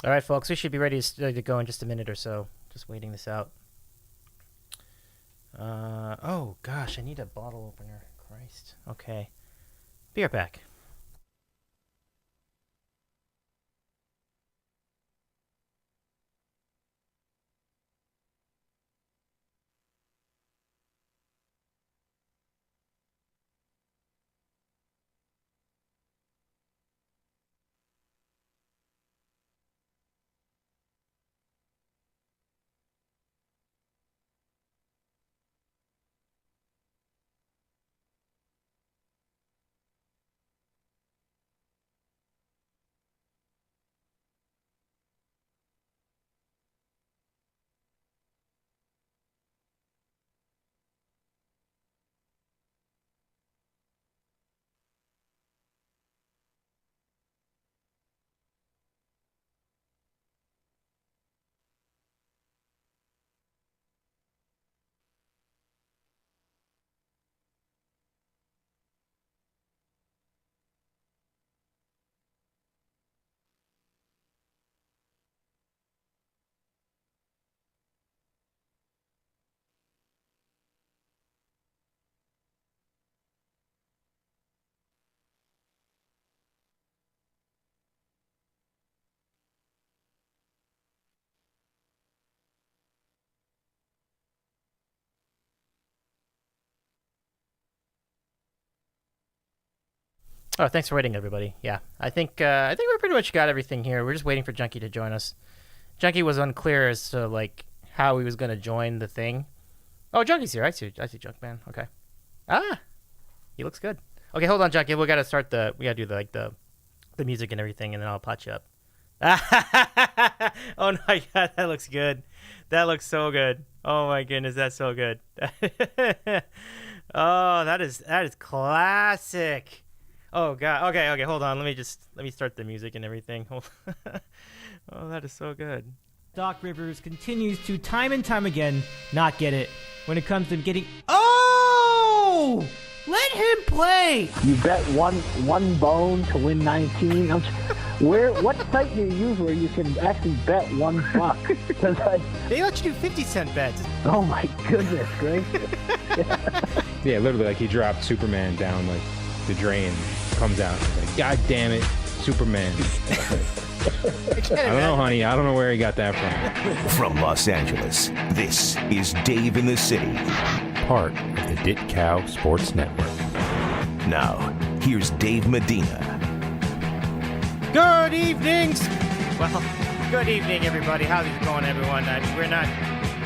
All right, folks, we should be ready to go in just a minute or so. Just waiting this out. Oh gosh, I need a bottle opener. Christ. Okay. Be right back. Oh, thanks for waiting, everybody. Yeah, I think we pretty much got everything here. We're just waiting for Junkie to join us. Junkie was unclear as to like how he was gonna join the thing. Oh, Junkie's here. I see Junkman. Okay. Ah, he looks good. Okay, hold on, Junkie. We gotta do the music and everything, and then I'll patch you up. Oh my god, that looks good. That looks so good. Oh my goodness, that's so good. Oh, that is classic. Oh god. Okay, hold on. Let me start the music and everything. Oh, that is so good. Doc Rivers continues to time and time again not get it when it comes to getting. Oh! Let him play. You bet one bone to win 19. What site do you use where you can actually bet $1? Because They let you do 50-cent bets. oh my goodness gracious. Yeah, literally, like he dropped Superman down like the drain, comes out, and he's like, God damn it, Superman. I don't know, honey. I don't know where he got that from. From Los Angeles, this is Dave in the City. Part of the Dit Cow Sports Network. Now, here's Dave Medina. Good evenings. Well, good evening, everybody. How's it going, everyone? We're not,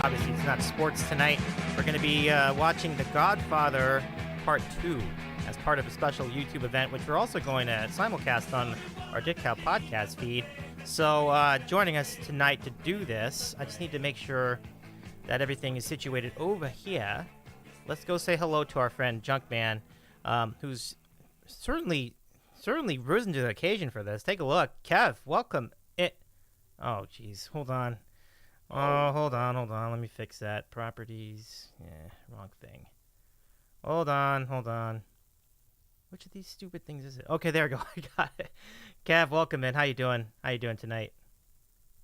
obviously, it's not sports tonight. We're going to be watching The Godfather Part 2 as part of a special YouTube event, which we're also going to simulcast on our Dick Cow podcast feed. So joining us tonight to do this, I just need to make sure that everything is situated over here. Let's go say hello to our friend Junkman, who's certainly risen to the occasion for this. Take a look. Kev, welcome. Oh, jeez. Hold on. Oh, hold on. Let me fix that. Properties. Yeah, wrong thing. Hold on. Which of these stupid things is it? Okay, there we go. I got it. Kev, welcome, man. How you doing? Tonight?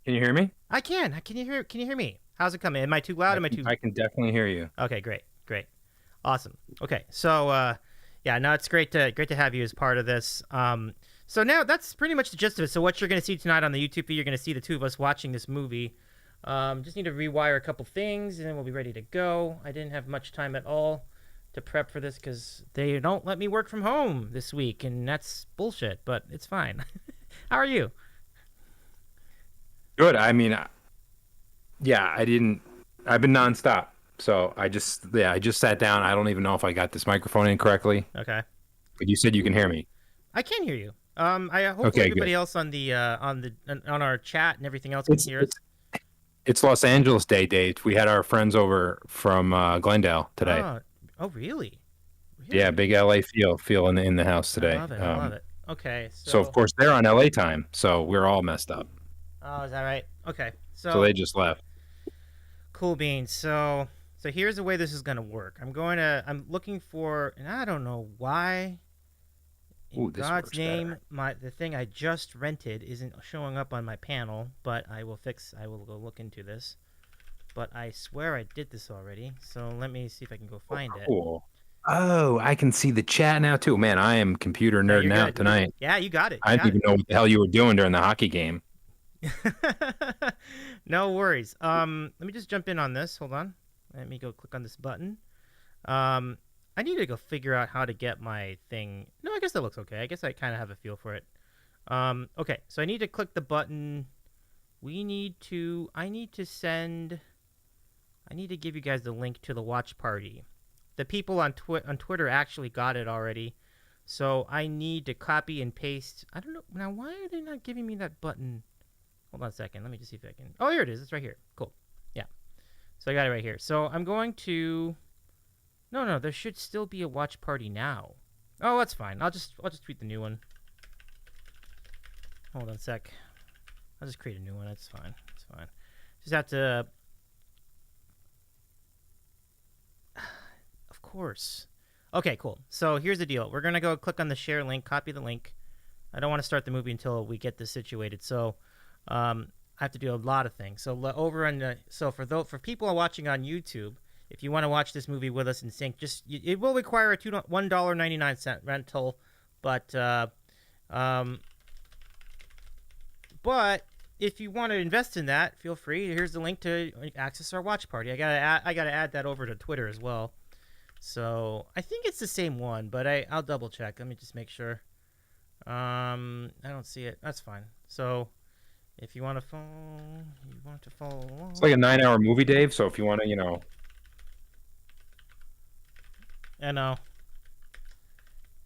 Can you hear me? I can. Can you hear me? How's it coming? Am I too loud? Am I too? I can definitely hear you. Okay, great. Awesome. Okay, so yeah, no, it's great to have you as part of this. So now that's pretty much the gist of it. So what you're going to see tonight on the YouTube feed, you're going to see the two of us watching this movie. Just need to rewire a couple things, and then we'll be ready to go. I didn't have much time at all to prep for this because they don't let me work from home this week, and that's bullshit, but it's fine. How are you? Good. I mean, yeah, I've been nonstop. So I just sat down. I don't even know if I got this microphone in correctly. Okay. But you said you can hear me. I can hear you. I hope Okay, everybody good. else on our chat and everything else can hear us. It's Los Angeles Day, Dave. We had our friends over from Glendale today. Oh, really? Yeah, big LA feel in the house today. I love it. Okay, So of course they're on LA time, so we're all messed up. Oh, is that right? Okay, So they just left. Cool beans. So here's the way this is gonna work. I'm looking for, and I don't know why In Ooh, this God's works name, better. the thing I just rented isn't showing up on my panel, but I will go look into this. But I swear I did this already, so let me see if I can go find it. Cool. Oh, I can see the chat now too. Man, I am computer Yeah, you're nerding out good. tonight. Yeah, you got it. I didn't even know what the hell you were doing during the hockey game. No worries. Let me just jump in on this. Hold on. Let me go click on this button. I need to go figure out how to get my thing. No, I guess that looks okay. I guess I kind of have a feel for it. Okay, so I need to click the button. I need to give you guys the link to the watch party. The people on Twitter actually got it already. So I need to copy and paste. I don't know. Now, why are they not giving me that button? Hold on a second. Let me just see if I can. Oh, here it is. It's right here. Cool. Yeah. So I got it right here. So I'm going to. No. There should still be a watch party now. Oh, that's fine. I'll just tweet the new one. Hold on a sec. I'll just create a new one. That's fine. It's fine. Just have to. Of course. Okay, cool. So here's the deal. We're gonna go click on the share link, copy the link. I don't want to start the movie until we get this situated. So I have to do a lot of things. So for people watching on YouTube, if you want to watch this movie with us in sync, it will require a $1.99 rental, but if you want to invest in that, feel free. Here's the link to access our watch party. I gotta add that over to Twitter as well. So I think it's the same one, but I'll double check. Let me just make sure. I don't see it. That's fine. So if you want to follow along. It's like a 9-hour movie, Dave. So if you want to, I know.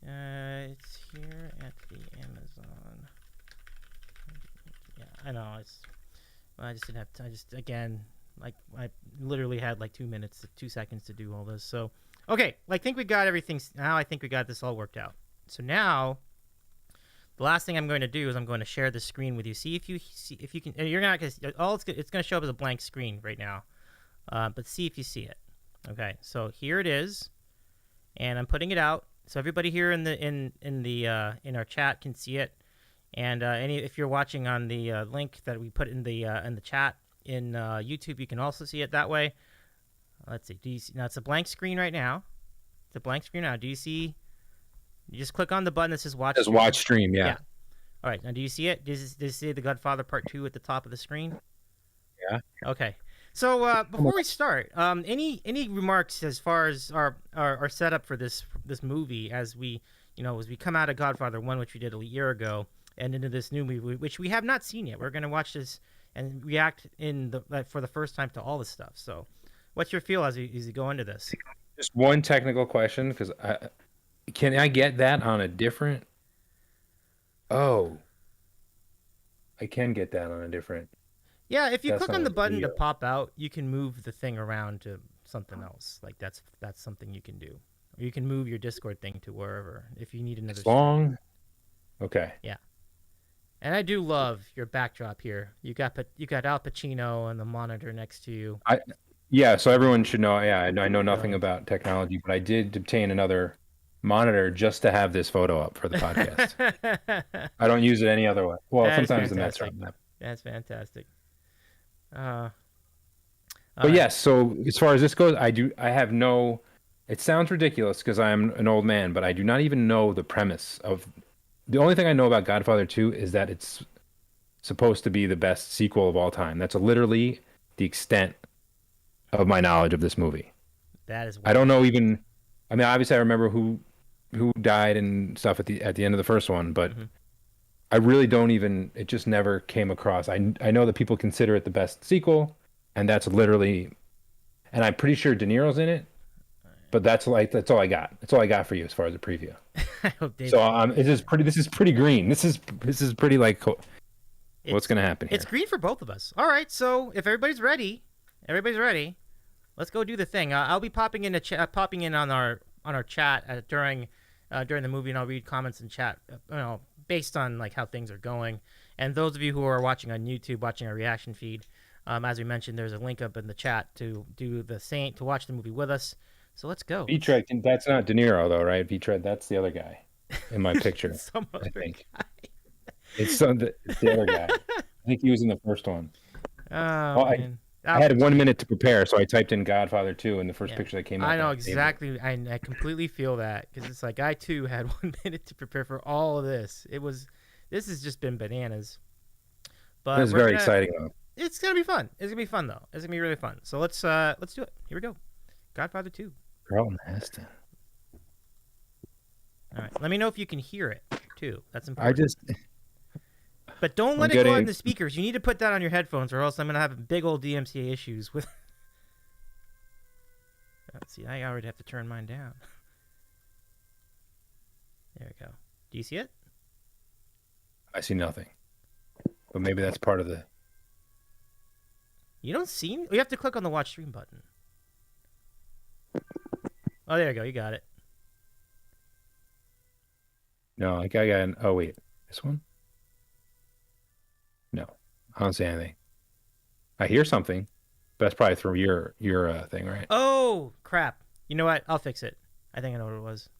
It's here at the Amazon. Yeah, I know. I just didn't have time. I literally had like 2 seconds to do all this. So, okay, I think we got everything. Now I think we got this all worked out. So now, the last thing I'm going to do is I'm going to share the screen with you. See if you can. You're not gonna. It's going to show up as a blank screen right now. But see if you see it. Okay, so here it is, and I'm putting it out so everybody here in our chat can see it. And if you're watching on the link that we put in the chat in YouTube, you can also see it that way. Let's see. Do you see? Now it's a blank screen right now. It's a blank screen now. Do you see? You just click on the button that says watch. Just watch stream, yeah. All right. Now, do you see it? Do you see the Godfather Part 2 at the top of the screen? Yeah. Okay. So before we start, any remarks as far as our setup for this movie as we come out of Godfather 1, which we did a year ago, and into this new movie, which we have not seen yet. We're going to watch this and react for the first time to all this stuff. So, what's your feel as you go into this? Just one technical question, because can I get that on a different? Oh, I can get that on a different. Yeah, if you That's click on not the a button to video. pop out, you can move the thing around to something else. Like that's something you can do. Or you can move your Discord thing to wherever if you need another. It's long. Okay. Yeah. And I do love your backdrop here. You got Al Pacino and the monitor next to you. Yeah, so everyone should know. Yeah, I know nothing about technology, but I did obtain another monitor just to have this photo up for the podcast. I don't use it any other way. Well, That is sometimes the Mets are fantastic. up. That's fantastic. But yes, so as far as this goes, I have no. It sounds ridiculous because I'm an old man, but I do not even know the premise of. The only thing I know about Godfather 2 is that it's supposed to be the best sequel of all time. That's literally the extent of my knowledge of this movie. That is. I don't know even. I mean, obviously, I remember who died and stuff at the end of the first one, but I really don't even. It just never came across. I know that people consider it the best sequel, and that's literally. And I'm pretty sure De Niro's in it, but that's all I got. That's all I got for you as far as a preview. I hope Dave. So this is pretty green. This is pretty like. What's gonna happen here? It's green for both of us. All right, so if everybody's ready, let's go do the thing. I'll be popping in on our chat during the movie, and I'll read comments in chat. Based on like how things are going. And those of you who are watching on YouTube, watching our reaction feed, as we mentioned, there's a link up in the chat to do the same, to watch the movie with us. So let's go. V-Tread, that's not De Niro though, right? V-Tread, that's the other guy. in my picture. Some I other think guy. it's the other guy. I think he was in the first one. Oh, Well, man. I had 1 minute to prepare, so I typed in Godfather 2, and the first Yeah. picture that came up. I know exactly. I completely feel that because it's like I too had 1 minute to prepare for all of this. This has just been bananas. But It was very exciting, though. It's gonna be fun. It's gonna be fun though. It's gonna be really fun. So let's do it. Here we go. Godfather 2. Carlton Heston. All right. Let me know if you can hear it too. That's important. But don't let I'm it go on the speakers. You need to put that on your headphones, or else I'm gonna have big old DMCA issues with. Let's see, I already have to turn mine down. There we go. Do you see it? I see nothing. But maybe that's part of the... You don't see me? You have to click on the watch stream button. Oh, there you go. You got it. No, like I got an... Oh, wait. This one? No. I don't see anything. I hear something. But that's probably through your thing, right? Oh, crap. You know what? I'll fix it. I think I know what it was.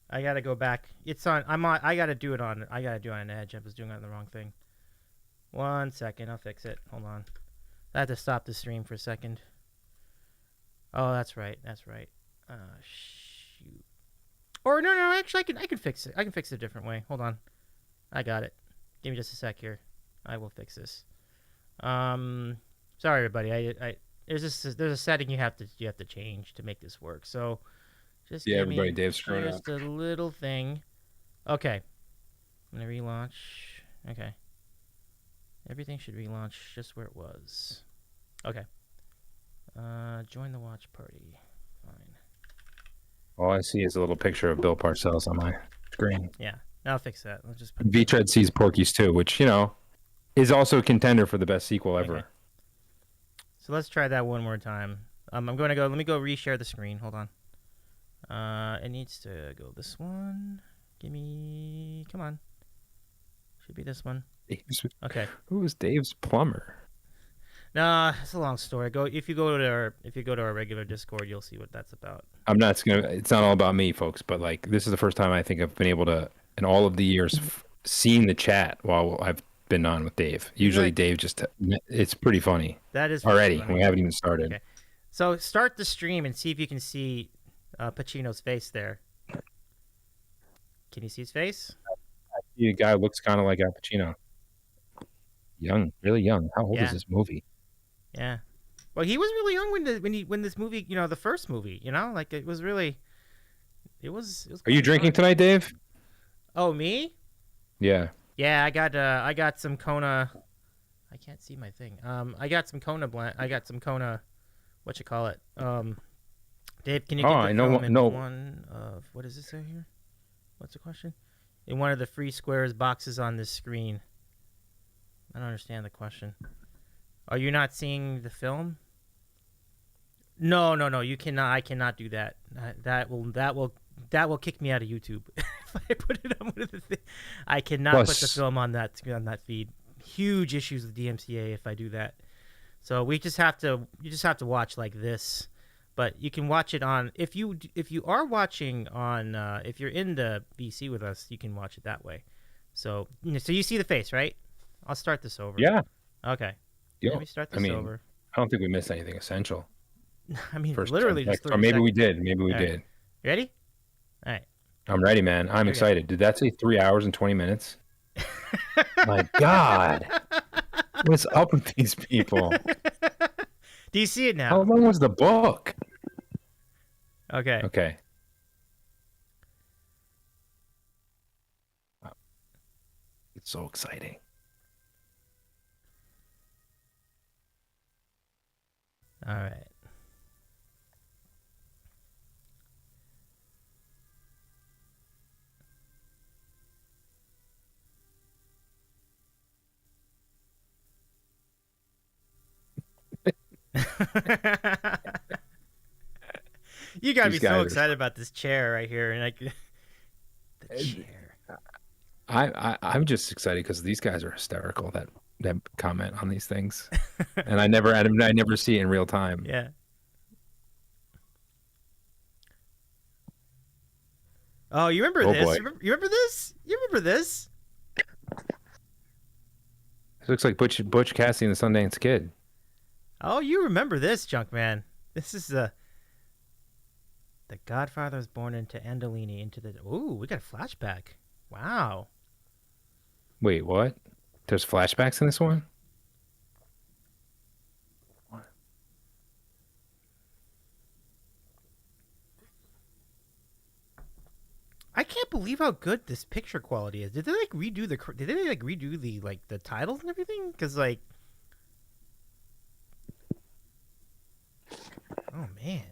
I got to go back. It's on... I got to do it on... I got to do it on Edge. I was doing it on the wrong thing. 1 second. I'll fix it. Hold on. I have to stop the stream for a second. Oh, that's right. That's right. Shoot. Or no, actually I can fix it. I can fix it a different way. Hold on. I got it. Give me just a sec here. I will fix this. Sorry everybody. There's a setting you have to change to make this work. So just give everybody, me Dave's screwing just up. a little thing. Okay. I'm gonna relaunch. Okay. Everything should relaunch just where it was. Okay. Join the watch party. Fine. All I see is a little picture of Bill Parcells on my screen. Yeah. I'll fix that. Let's just put V-Tread sees Porky's 2, which, is also a contender for the best sequel ever. Okay. So let's try that one more time. I'm going to let me go reshare the screen. Hold on. It needs to go this one. Come on. Should be this one. Okay. Who was Dave's plumber? Nah, it's a long story. If you go to our regular Discord, you'll see what that's about. It's not all about me, folks, but this is the first time I think I've been able to, in all of the years, seeing the chat while I've been on with Dave. Usually Dave it's pretty funny. That is already. Funny. We haven't even started. Okay. So start the stream and see if you can see Pacino's face there. Can you see his face? The guy looks kind of like Al Pacino. Young, really young. How old is this movie? Yeah. Well, he was really young when this movie, the first movie, it was really, it was. Are you drinking tonight, Dave? Oh, me? Yeah. Yeah, I got some Kona. I can't see my thing. I got some Kona blend. I got some Kona. What you call it? Dave, can you get the film in one of what does it say here? What's the question? In one of the free squares boxes on this screen. I don't understand the question. Are you not seeing the film? No. You cannot. I cannot do that. That will kick me out of YouTube if I put it on one of the things. I cannot put the film on that feed. Huge issues with DMCA if I do that. So you just have to watch like this. But you can watch it on if you are watching on if you're in the VC with us, you can watch it that way. So you see the face, right? I'll start this over. Yeah. Okay. Let me start this over. I don't think we missed anything essential. I mean, literally just 30 or maybe seconds. we did. Maybe we did. You ready? All right. I'm ready, man. I'm excited. Did that say 3 hours and 20 minutes? My God. What's up with these people? Do you see it now? How long was the book? Okay. Okay. It's so exciting. All right. You gotta be so excited about this chair right here, and the chair. I'm just excited because these guys are hysterical that comment on these things, and I never see it in real time. Yeah. Oh, you remember Oh, this? boy. You remember this? You remember this? This looks like Butch Cassidy and the Sundance Kid. Oh, you remember this, Junkman? This is the Godfather was born into Andolini into the. Ooh, we got a flashback. Wow. Wait, what? There's flashbacks in this one? I can't believe how good this picture quality is. Did they redo the titles and everything? Because oh man,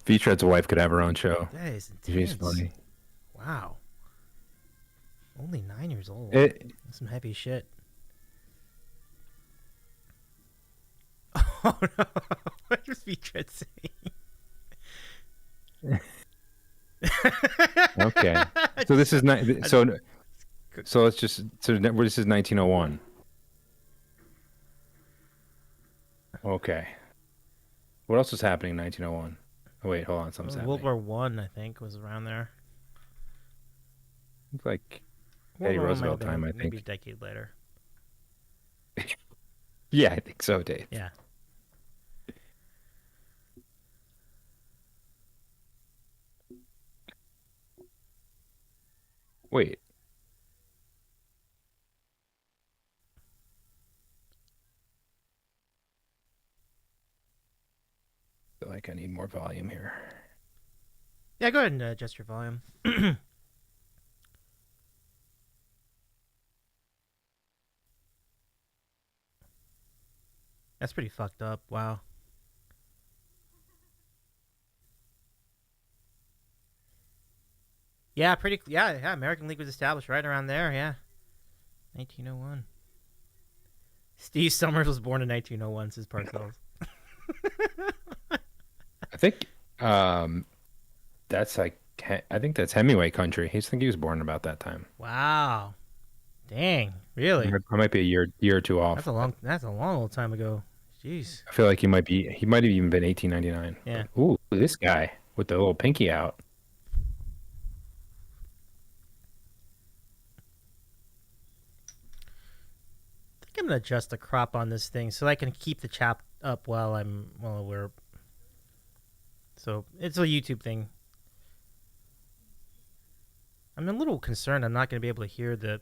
V-Tread's wife could have her own show. that is She's intense. funny. Wow. Only 9 years old. It, That's some heavy shit. Oh no! What is V-Tread saying? okay. So this is not. So let's just. So this is 1901. Okay. What else was happening in 1901? Oh wait, hold on. Something's World happening. War One, I think, was around there. It's like World Teddy War I might have Roosevelt been time, I maybe a think. decade later. Yeah, I think so, Dave. Yeah. Wait. I feel like I need more volume here. Yeah, go ahead and adjust your volume. That's pretty fucked up. Wow. Yeah, yeah. American League was established right around there. Yeah, 1901. Steve Summers was born in 1901. Says Parcells. I think that's like I think that's Hemingway country. I think he was born about that time. Wow. Dang. Really? I might be a year or two off. That's a long old time ago. Jeez. I feel like he might have even been 1899. Yeah. But, ooh, this guy with the little pinky out. I think I'm gonna adjust the crop on this thing so I can keep the chop up while we're. So it's a YouTube thing. I'm a little concerned I'm not gonna be able to hear the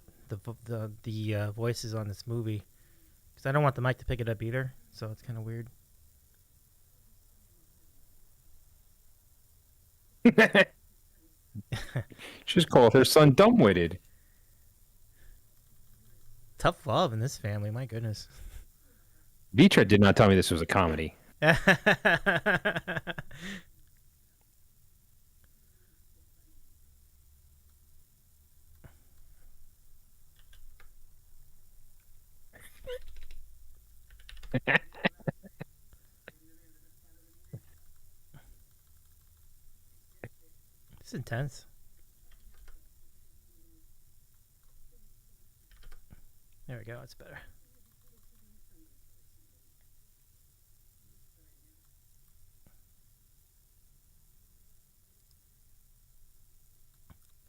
voices on this movie because I don't want the mic to pick it up either. So it's kind of weird. She's called her son dumb-witted. Tough love in this family. My goodness. Vitra did not tell me this was a comedy. It's intense. There we go. It's better.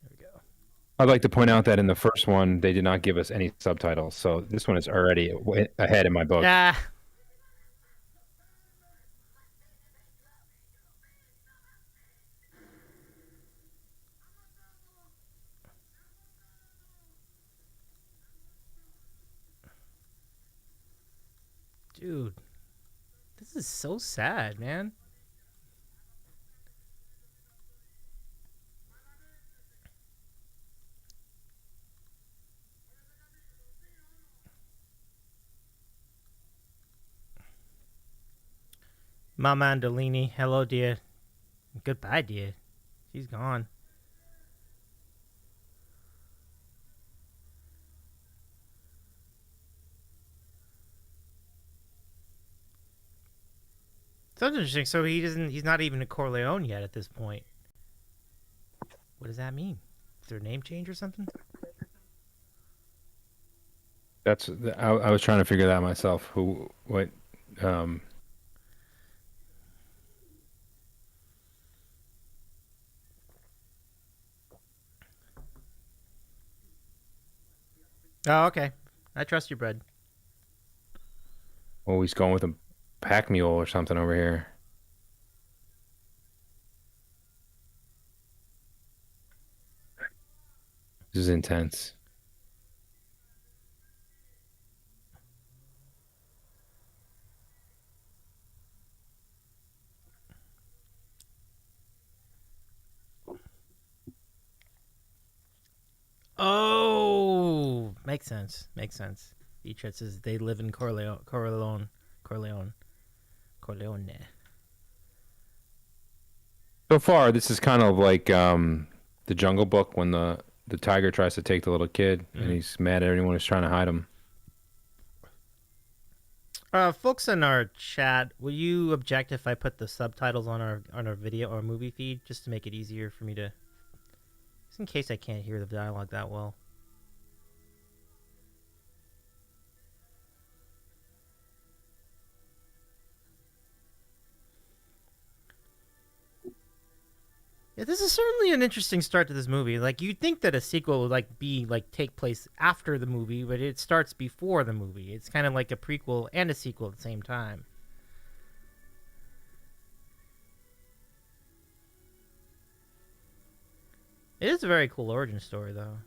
There we go. I'd like to point out that in the first one, they did not give us any subtitles. So this one is already ahead in my book. Ah. Dude, this is so sad, man. Mama Andolini, hello, dear. Goodbye, dear. She's gone. So interesting. So he's not even a Corleone yet at this point. What does that mean? Is there a name change or something? I was trying to figure that out myself. What Oh, okay. I trust you, Brad. Oh, he's going with a pack mule or something over here. This is intense. Oh, makes sense. Makes sense. Beatrice says they live in Corleone. So far, this is kind of like the Jungle Book when the tiger tries to take the little kid, and he's mad at anyone who's trying to hide him. Folks in our chat, will you object if I put the subtitles on our video or movie feed just to make it easier for me to, just in case I can't hear the dialogue that well? Yeah, this is certainly an interesting start to this movie. Like, you'd think that a sequel would take place after the movie, but it starts before the movie. It's kind of like a prequel and a sequel at the same time. It is a very cool origin story, though.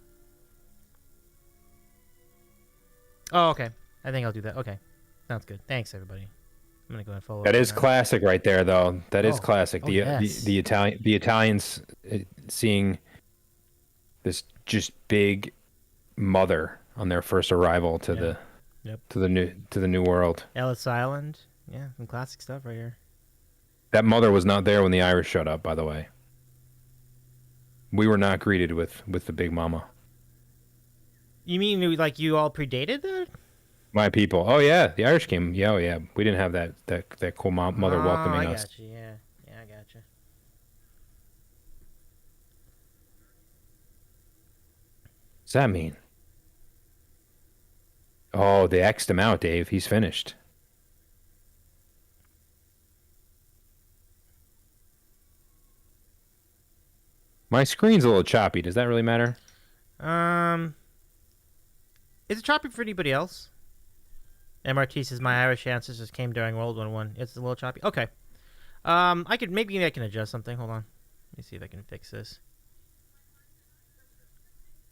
Oh, okay. I think I'll do that. Okay. Sounds good. Thanks, everybody. I'm gonna go and follow. That is classic right there, though. That is classic. Yes. The Italians seeing this just big mother on their first arrival to the new world. Ellis Island. Yeah, some classic stuff right here. That mother was not there when the Irish showed up, by the way. We were not greeted with the big mama. You mean like you all predated that? My people. Oh yeah, the Irish came. Yeah, oh yeah. We didn't have that cool mother welcoming us. I got you. Yeah, I got you. What's that mean? Oh, they X'd him out, Dave. He's finished. My screen's a little choppy. Does that really matter? Is it choppy for anybody else? MRT says my Irish ancestors came during World War One. It's a little choppy. Okay. I can adjust something. Hold on. Let me see if I can fix this.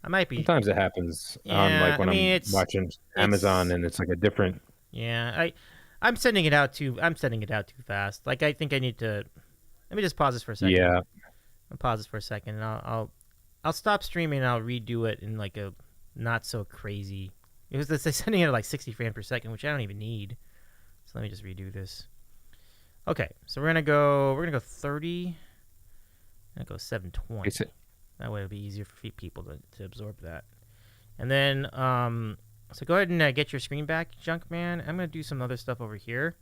I might be. Sometimes it happens on like when I'm watching Amazon and it's like a different. Yeah, I'm sending it out too fast. Like I think I need to. Let me just pause this for a second. Yeah. I'll pause this for a second, and I'll stop streaming. And I'll redo it in like a not so crazy. It was they're sending it at like 60 frames per second, which I don't even need. So let me just redo this. Okay, so we're gonna go 30. I'm gonna go 720. That way it'll be easier for people to absorb that. And then so go ahead and get your screen back, Junkman. I'm gonna do some other stuff over here.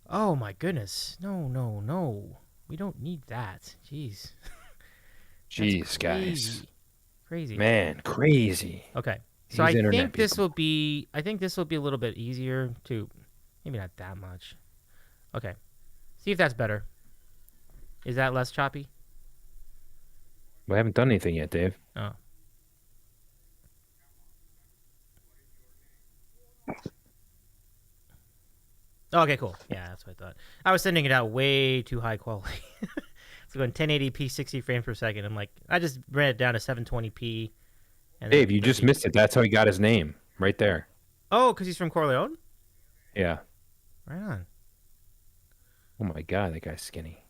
Oh my goodness! No. We don't need that. Jeez. Jeez, guys. Crazy. Man, crazy. Okay. So I think this will be a little bit easier to, maybe not that much. Okay. See if that's better. Is that less choppy? We haven't done anything yet, Dave. Oh. Okay, cool. Yeah, that's what I thought. I was sending it out way too high quality. It's going 1080p, 60 frames per second. I'm like, I just ran it down to 720p. And Dave, you just missed it. That's how he got his name, right there. Oh, because he's from Corleone? Yeah. Right on. Oh my God, that guy's skinny.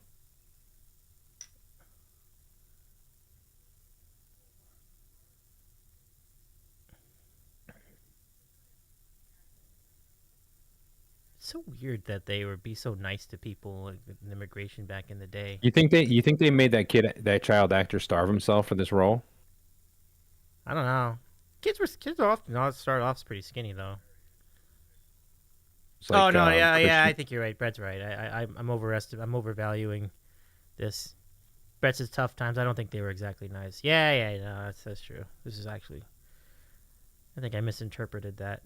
It's so weird that they would be so nice to people like in immigration back in the day. You think they made that child actor starve himself for this role? I don't know. Kids often start off pretty skinny though. Like, yeah. I think you're right. Brett's right. I'm overvaluing this. Brett's tough times. I don't think they were exactly nice. Yeah. No, that's true. This is actually. I think I misinterpreted that.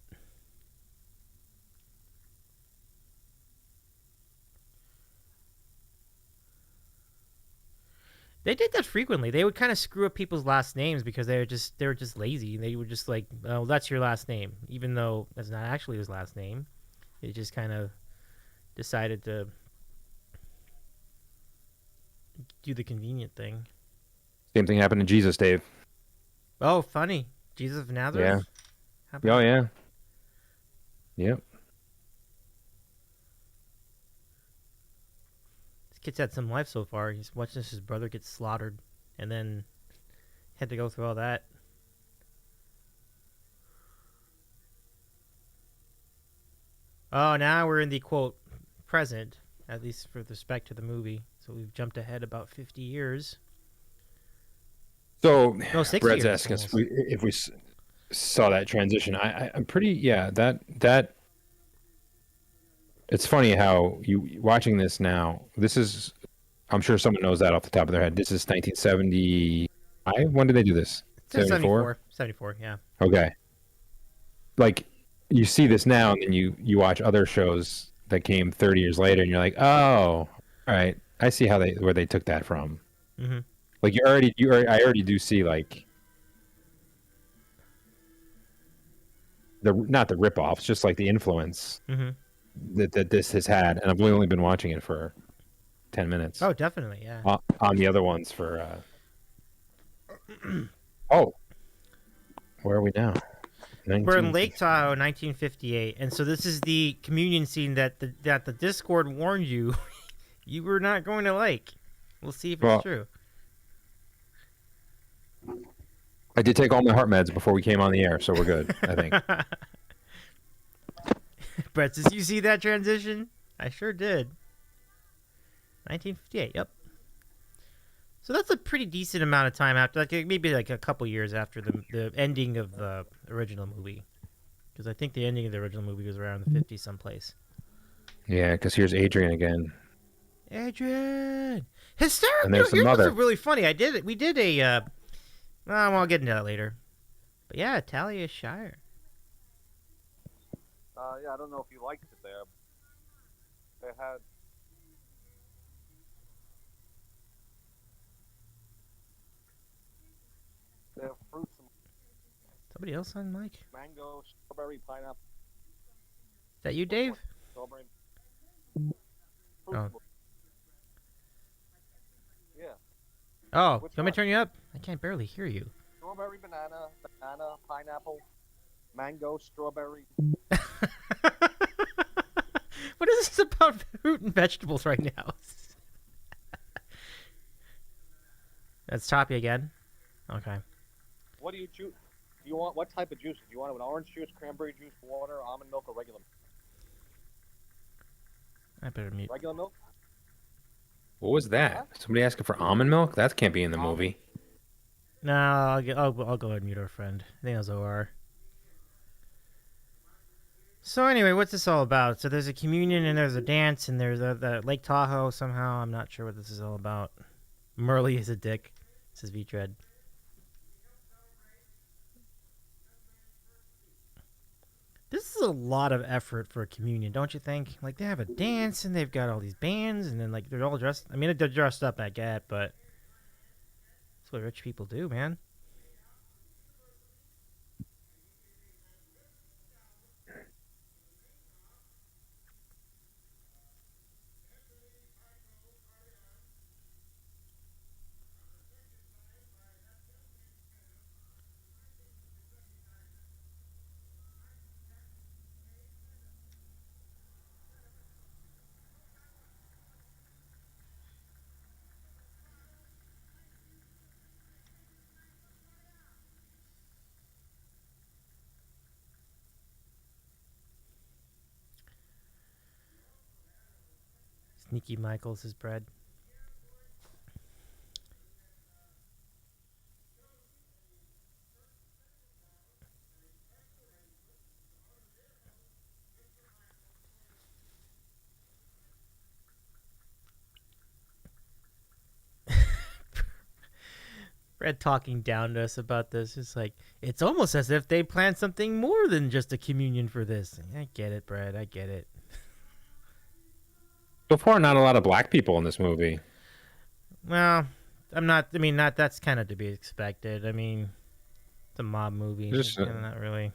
They did that frequently. They would kind of screw up people's last names because they were just lazy. They would just like, oh, that's your last name, even though that's not actually his last name. They just kind of decided to do the convenient thing. Same thing happened to Jesus, Dave. Oh, funny. Jesus of Nazareth? Oh, yeah. Yep. This kid's had some life so far. He's watching his brother get slaughtered and then had to go through all that. Oh, now we're in the, quote, present, at least with respect to the movie. So we've jumped ahead about 50 years. So No, 60 Brett's years, asking us almost. if we saw that transition. I'm pretty, yeah, that it's funny how you watching this now. This is, I'm sure someone knows that off the top of their head. This is 1975. When did they do this? 74. 74, yeah. Okay. Like, you see this now, and then you watch other shows that came 30 years later, and you're like, oh, all right, I see where they took that from. Mm-hmm. Like I already do see like not the ripoffs, just like the influence that this has had, and I've only been watching it for 10 minutes. Oh, definitely, yeah. On the other ones for oh, where are we now? We're in Lake Tahoe, 1958, and so this is the communion scene that the Discord warned you you were not going to like. We'll see if it's true. I did take all my heart meds before we came on the air, so we're good, I think. Brett, did you see that transition? I sure did. 1958, yep. So that's a pretty decent amount of time after, like maybe like a couple years after the ending of the original movie. Because I think the ending of the original movie was around the 50s someplace. Yeah, because here's Adrian again. Adrian! Hysterical! And there's the Here's mother. what's really funny. We did a... well, I'll get into that later. But yeah, Talia Shire. Yeah, I don't know if you liked it there. They had... They have fruits and Somebody else on mic? Is mango, strawberry, pineapple, that you, Dave? strawberry. Oh. Yeah. Oh, Which you want me one? to turn you up? I can't barely hear you. Strawberry, banana, pineapple, mango, strawberry. What is this about fruit and vegetables right now? That's Choppy again. Okay. What do you choose? Do you want what type of juice? Do you want an orange juice, cranberry juice, water, almond milk, or regular I better mute. regular milk? What was that? Somebody asking for almond milk? That can't be in the movie. No, I'll go ahead and mute our friend. I think that's OR. So anyway, what's this all about? So there's a communion and there's a dance and there's the Lake Tahoe somehow. I'm not sure what this is all about. Merle is a dick, says V-Tread. This is a lot of effort for a communion, don't you think? Like, they have a dance, and they've got all these bands, and then, like, they're all dressed... I mean, they're dressed up, I get, but... That's what rich people do, man. Sneaky Michaels is bread. Brett talking down to us about this. It's like, it's almost as if they planned something more than just a communion for this. I get it, Brett. I get it. So far, not a lot of black people in this movie. Well, I'm not. I mean, not. That's kind of to be expected. I mean, it's a mob movie. Just, It's kinda not really.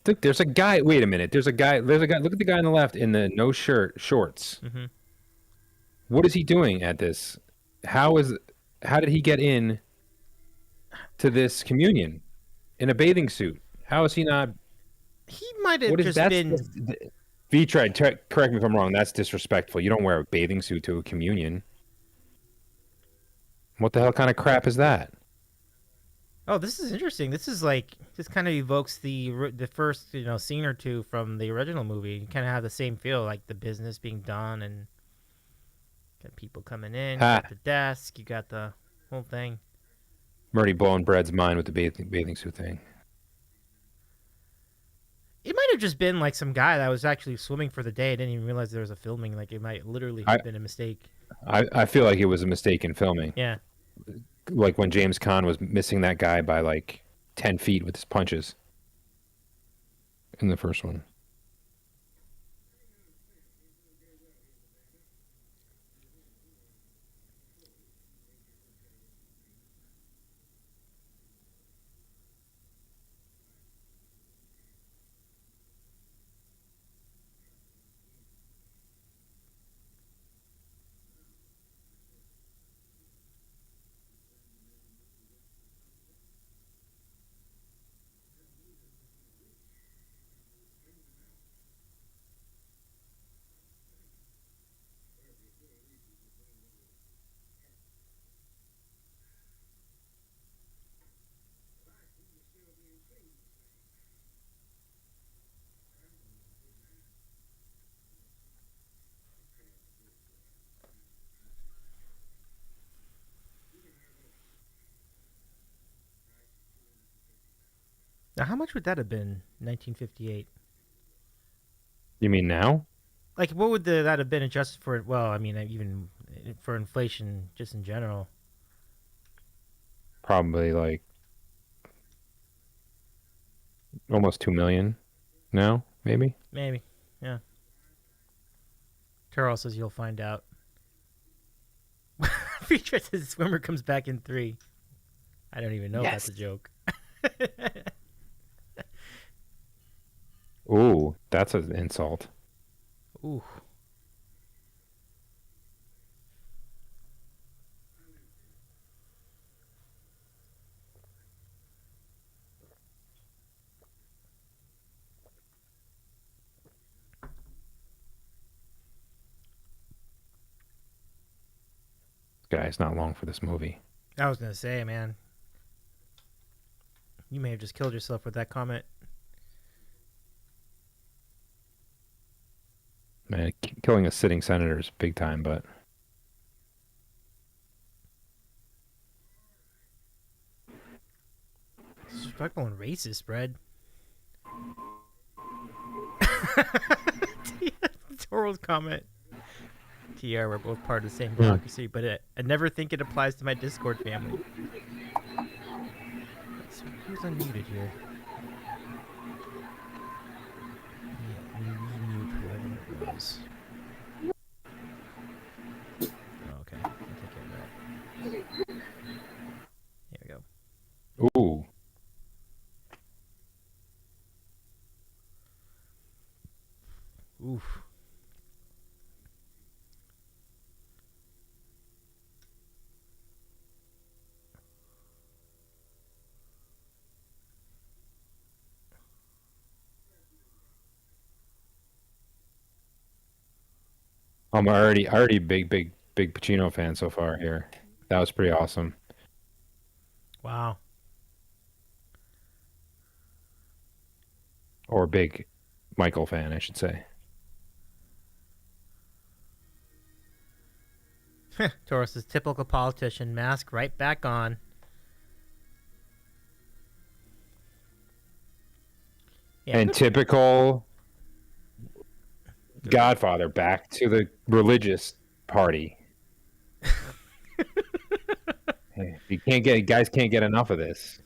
Look, there's a guy. Wait a minute. There's a guy. Look at the guy on the left in the no shirt shorts. Mm-hmm. What is he doing at this? How did he get in to this communion in a bathing suit? How is he not? He might have What is just that? been. Correct me if I'm wrong. That's disrespectful. You don't wear a bathing suit to a communion. What the hell kind of crap is that? Oh, this is interesting. This is like this kind of evokes the first scene or two from the original movie. You kind of have the same feel, like the business being done and got people coming in. You got the desk. You got the whole thing. I'm already blowing Brad's mind with the bathing suit thing. It might have just been like some guy that was actually swimming for the day. I didn't even realize there was a filming. Like it might literally have been a mistake. I feel like it was a mistake in filming. Yeah. Like when James Caan was missing that guy by like 10 feet with his punches in the first one. Now, how much would that have been? 1958. You mean now? Like, what would that have been adjusted for? Well, I mean, even for inflation, just in general. Probably like almost 2 million now, maybe. Maybe, yeah. Terrell says you'll find out. Feature says swimmer comes back in 3. I don't even know if that's a joke. Ooh, that's an insult. Ooh. Guy's not long for this movie. I was gonna say, man, you may have just killed yourself with that comment. Man, killing a sitting senator is big time, but Disrespectful and racist, Brad. Toro's comment. TR, we're both part of the same democracy, but I never think it applies to my Discord family. Who's unmuted here? Was. Oh, okay. I'll take care of that. Here we go. ooh. Oof. I'm already big Pacino fan so far here. That was pretty awesome. Wow. Or big Michael fan, I should say. Taurus is typical politician, mask right back on. Yeah, And typical Godfather, back to the religious party. Guys can't get enough of this.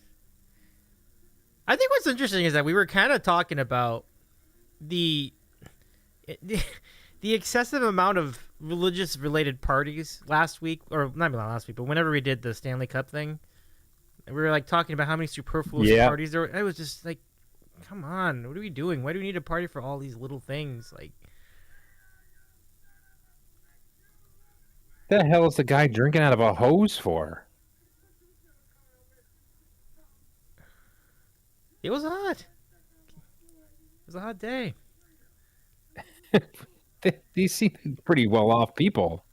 I think what's interesting is that we were kind of talking about the excessive amount of religious related parties last week, or not last week, but whenever we did the Stanley Cup thing, we were like talking about how many superfluous parties there were. I was just like, come on, what are we doing? Why do we need a party for all these little things? Like, the hell is the guy drinking out of a hose for? it was hot. It was a hot day. These seem pretty well off people.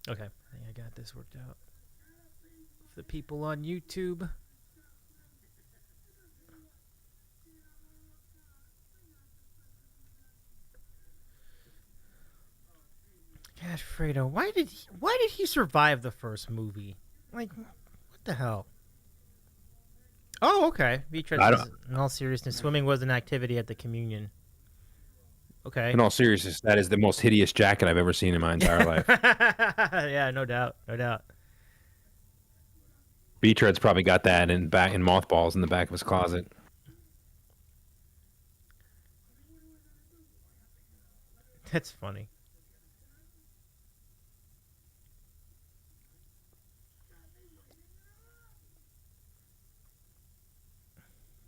Okay, I think I got this worked out. For the people on YouTube. Gosh, Fredo, why did he survive the first movie? Like, what the hell? Oh, okay. In all seriousness, swimming was an activity at the communion. Okay. In all seriousness, that is the most hideous jacket I've ever seen in my entire life. Yeah, no doubt. Beachhead's probably got that in mothballs in the back of his closet. That's funny.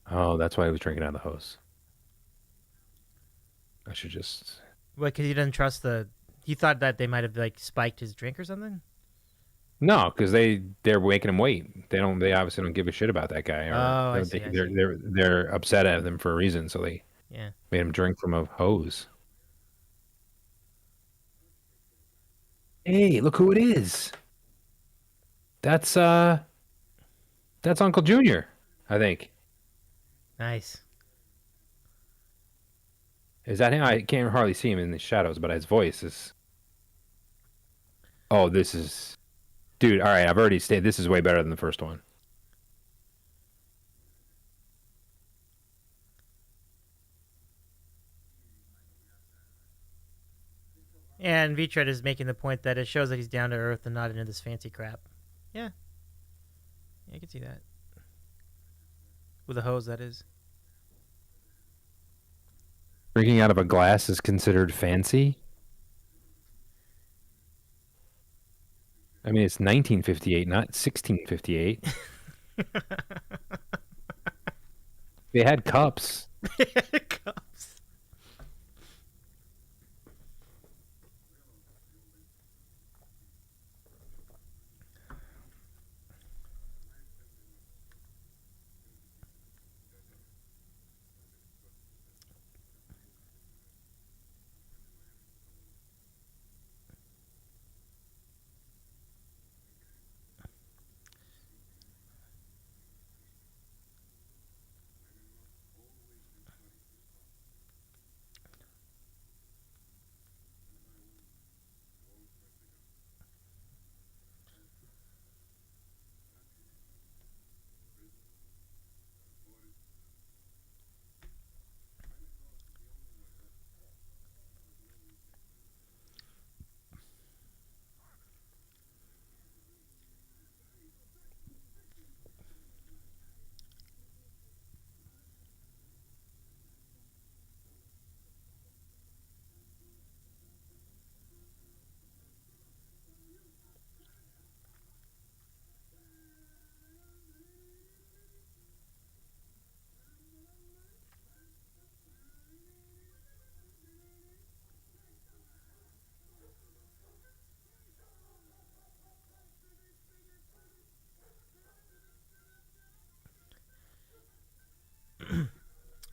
Oh, that's why he was drinking out of the hose. I should just... What, because he doesn't trust he thought that they might have, like, spiked his drink or something? No, because they're making him wait. They obviously don't give a shit about that guy. Or I see. They're upset at him for a reason, so they made him drink from a hose. Hey, look who it is. That's Uncle Junior, I think. Nice. Is that him? I can't hardly see him in the shadows, but his voice is... Oh, this is... Dude, all right, I've already stated this is way better than the first one. And Vitred is making the point that it shows that he's down to earth and not into this fancy crap. Yeah. I can see that. With a hose, that is. Drinking out of a glass is considered fancy? I mean, it's 1958, not 1658. They had cups. Cups.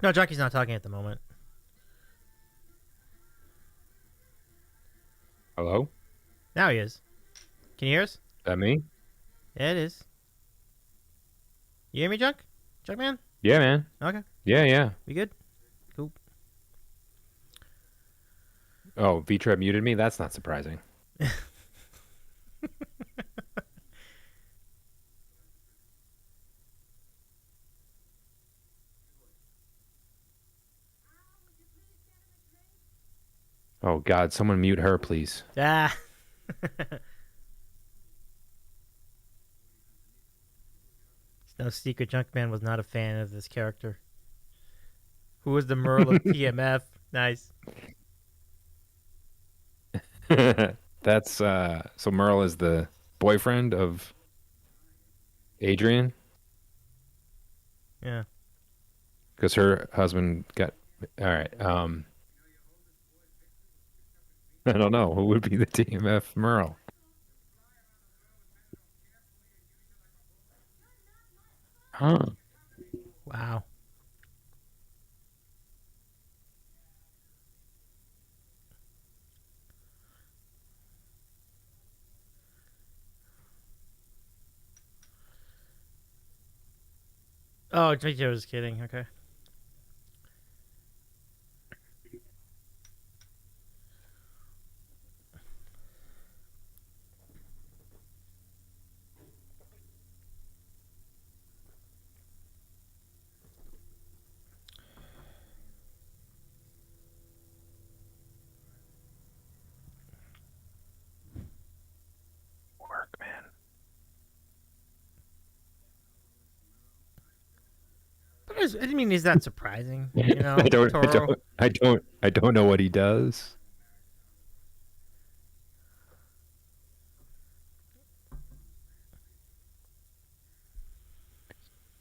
No, Junkie's not talking at the moment. Hello? Now he is. Can you hear us? That me? Yeah, it is. You hear me, Junk? Junkman? Yeah, man. Okay. Yeah. We good? Cool. Oh, V-Treb muted me? That's not surprising. Oh, God, someone mute her, please. Ah. It's no secret Junkman was not a fan of this character. Who was the Merle of TMF? Nice. That's so Merle is the boyfriend of Adrian Yeah. because her husband got all right. I don't know who would be the TMF Merle. Huh. Wow. Oh, I was kidding. Okay. Work, man. But I mean, is that surprising? You know, I don't, I Toro. don't, I don't, I don't know what he does.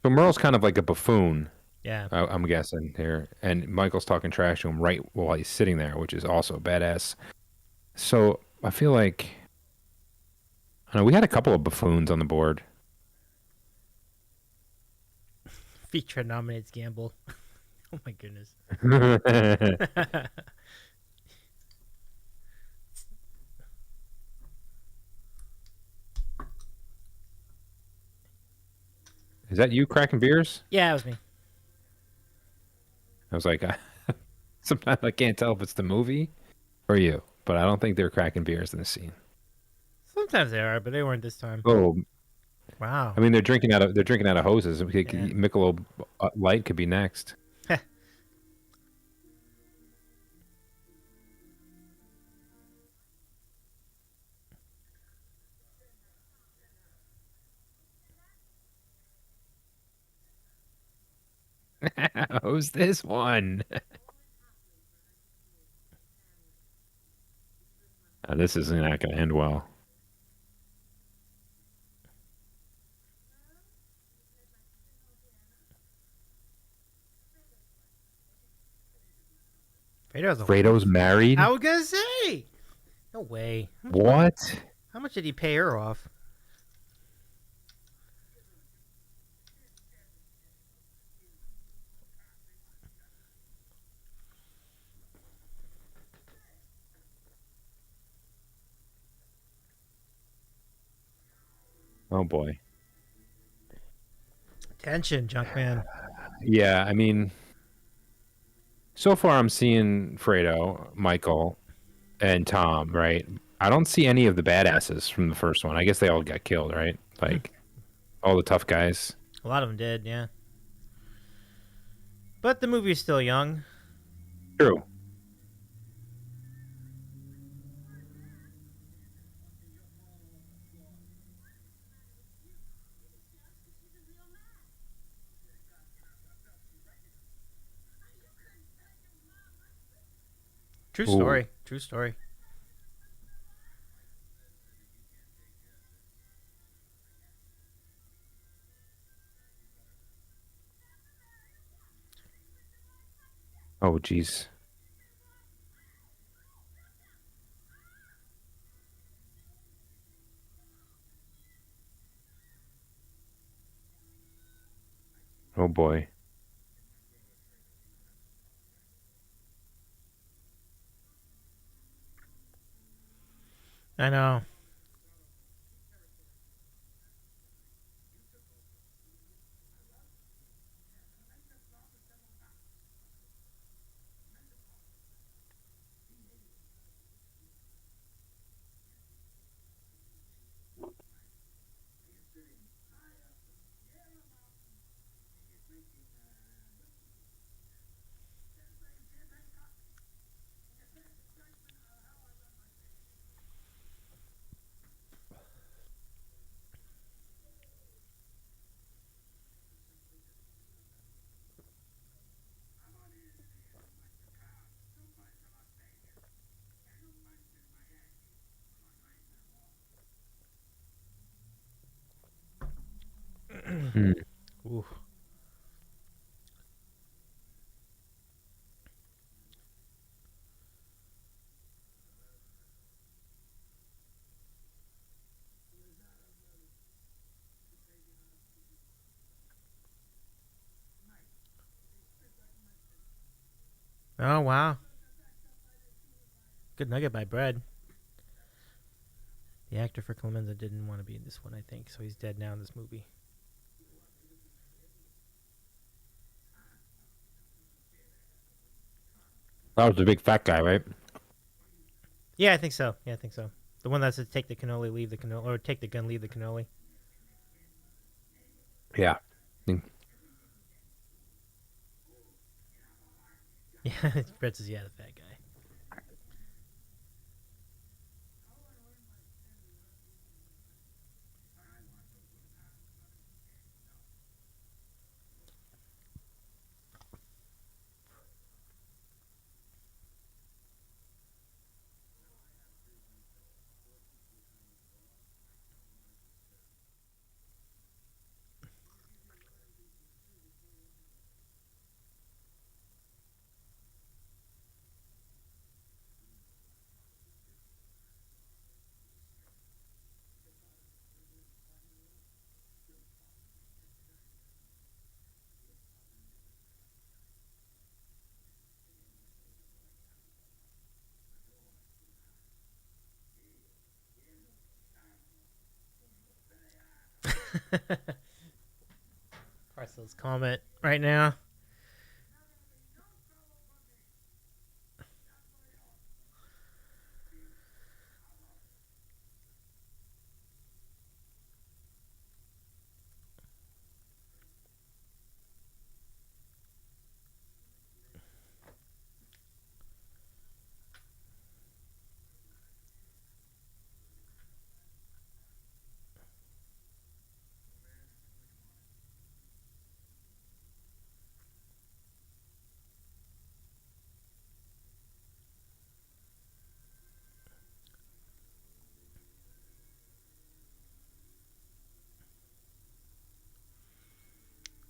So Merle's kind of like a buffoon, Yeah. I'm guessing here, and Michael's talking trash to him right while he's sitting there, which is also badass. So I feel like I don't know, we had a couple of buffoons on the board. Feature nominates Gamble. Oh my goodness. Is that you cracking beers? Yeah, it was me. I was like, sometimes I can't tell if it's the movie or you, but I don't think they're cracking beers in the scene. Sometimes they are, but they weren't this time. Oh, Wow. I mean, they're drinking out of hoses. Michelob Light could be next. Who's this one? This is not going to end well. Fredo's married? I was gonna say. No way. What? How much did he pay her off? Oh boy. Tension, Junkman. Yeah, I mean, so far I'm seeing Fredo, Michael, and Tom, right? I don't see any of the badasses from the first one. I guess they all got killed, right? Like all the tough guys. A lot of them did, yeah. But the movie's still young. True. True story. True story. Oh, jeez. Oh boy. I know. Mm. Ooh. Oh, wow. Good nugget by Bread. The actor for Clemenza didn't want to be in this one, I think, so he's dead now in this movie. That was the big fat guy, right? Yeah, I think so. The one that said take the cannoli, leave the cannoli, or take the gun, leave the cannoli. Yeah. Yeah, Brett says, yeah, the fat guy. Parcel's comment right now.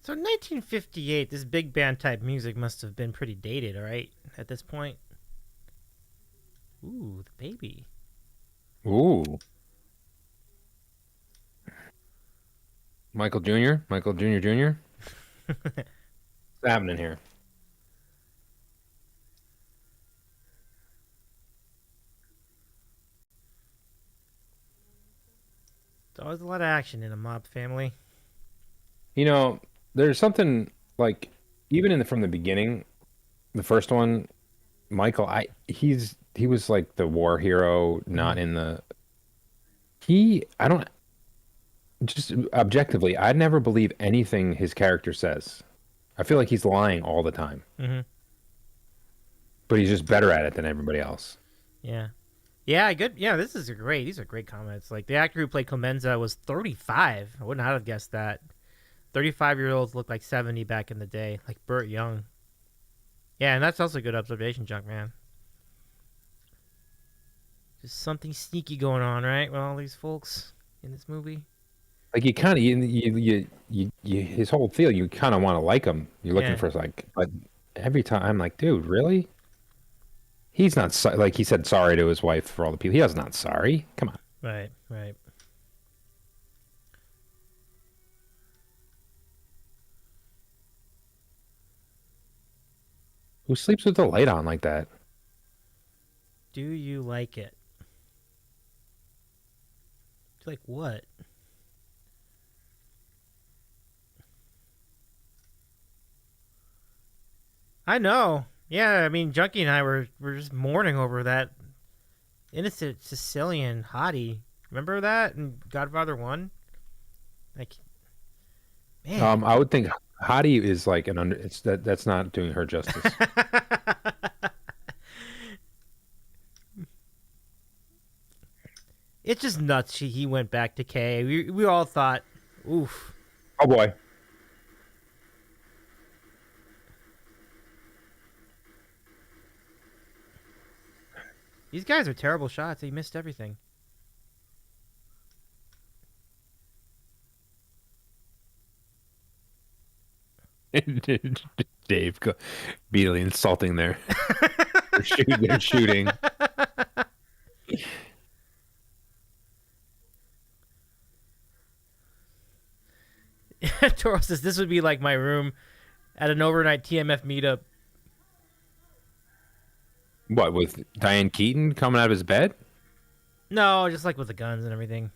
So in 1958, this big band type music must have been pretty dated, all right, at this point. Ooh, the baby. Ooh. Michael Jr.? Michael Jr. Jr.? What's happening here? There's always a lot of action in a mob family. You know, there's something like even from the beginning, the first one, Michael, he was like the war hero, not in the I don't just objectively, I'd never believe anything his character says. I feel like he's lying all the time. Mm-hmm. But he's just better at it than everybody else. Yeah. Yeah, good. Yeah, these are great comments. Like, the actor who played Clemenza was 35. I wouldn't have guessed that. 35-year-olds look like 70 back in the day, like Burt Young. Yeah, and that's also a good observation, Junk Man. Just something sneaky going on, right? With all these folks in this movie. Like you kind of you his whole feel, you kind of want to like him. You're looking for like, but every time I'm like, dude, really? He's not like he said sorry to his wife for all the people. He was not sorry. Come on. Right, right. Who sleeps with the light on like that? Do you like it? Do you like what? I know. Yeah, I mean, Junkie and I were just mourning over that innocent Sicilian hottie. Remember that in Godfather 1? Like, man. I would think Hottie is like that's not doing her justice. It's just nuts. He went back to Kay. We all thought, oof. Oh boy. These guys are terrible shots. He missed everything. Dave immediately insulting their they're shooting. Toro says this would be like my room at an overnight TMF meetup. What, with Diane Keaton coming out of his bed? No, just like with the guns and everything.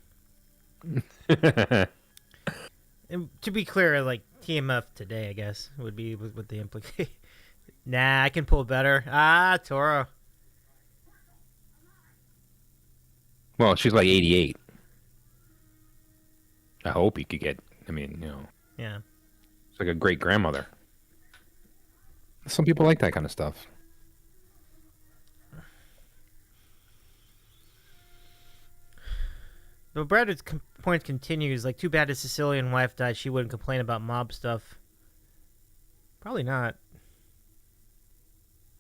And to be clear, like TMF today, I guess would be with the implication. Nah, I can pull better. Toro. Well, she's like 88. I hope he could get. I mean, Yeah. it's like a great grandmother. Some people like that kind of stuff. But Brad's point continues, like, too bad his Sicilian wife died. She wouldn't complain about mob stuff. Probably not.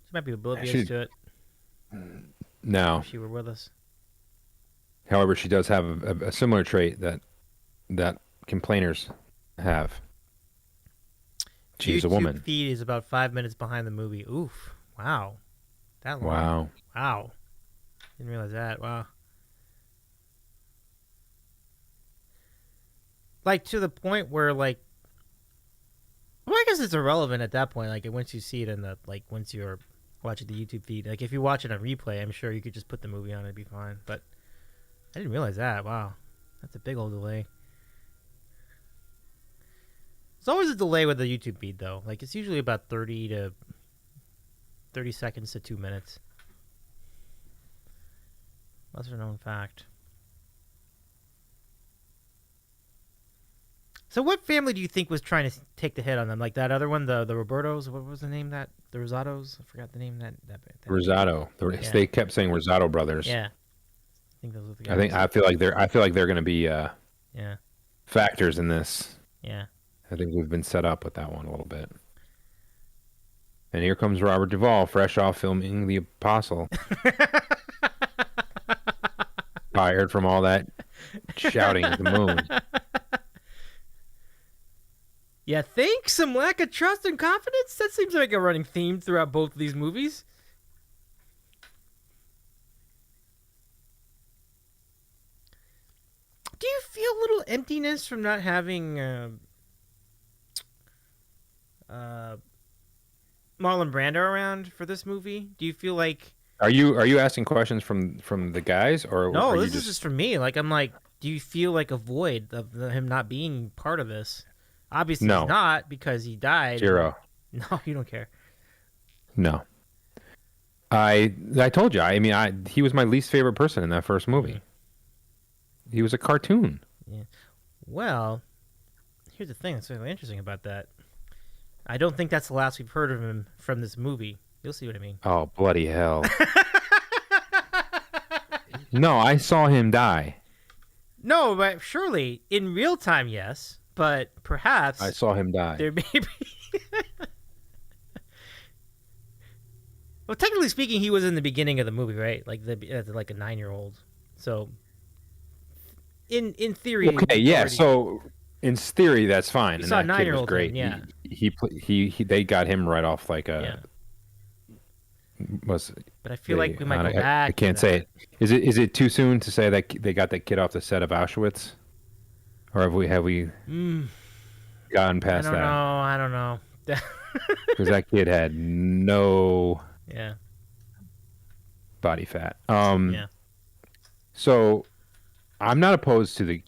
She might be oblivious to it No. if she were with us. However, she does have a similar trait that complainers have. She's a woman. YouTube feed is about 5 minutes behind the movie. Oof. Wow. That long. Wow. Wow. Didn't realize that. Wow. Like, to the point where, like, well, I guess it's irrelevant at that point. Like, once you see it in the, like, once you're watching the YouTube feed. Like, if you watch it on replay, I'm sure you could just put the movie on and it'd be fine. But I didn't realize that. Wow. That's a big old delay. There's always a delay with the YouTube feed, though. Like, it's usually about 30 seconds to 2 minutes. Lesser known fact. So what family do you think was trying to take the hit on them? Like that other one, the Robertos? What was the name that? The Rosatos? I forgot the name that Rosato. Yeah. They kept saying Rosato brothers. Yeah. I think those were the guys. I feel like they're going to be Yeah. factors in this. Yeah. I think we've been set up with that one a little bit. And here comes Robert Duvall, fresh off filming The Apostle. Fired from all that shouting at the moon. Yeah, think some lack of trust and confidence? That seems like a running theme throughout both of these movies. Do you feel a little emptiness from not having Marlon Brando around for this movie? Do you feel like Are you asking questions from the guys, or no? are you This is just for me. Like, I'm like, do you feel like a void of him not being part of this? Obviously, No. he's not because he died. Zero? No, you don't care. No. I told you. I mean, he was my least favorite person in that first movie. He was a cartoon. Yeah. Well, here's the thing that's really interesting about that. I don't think that's the last we've heard of him from this movie. You'll see what I mean. Oh, bloody hell. No, I saw him die. No, but surely in real time, yes. But perhaps I saw him die. there may be. Well, technically speaking, he was in the beginning of the movie, right? Like like a 9-year-old. So, in theory, Okay, yeah. already- So in theory, that's fine. You And saw a that kid was 9-year-old great. then, He they got him right off like a. Yeah. Was But I feel like we might go I back. can't to say that. it. Is it too soon to say that they got that kid off the set of Auschwitz, or have we gotten past that? I don't know. Because that kid had no Yeah. body fat. Yeah. So I'm not opposed to the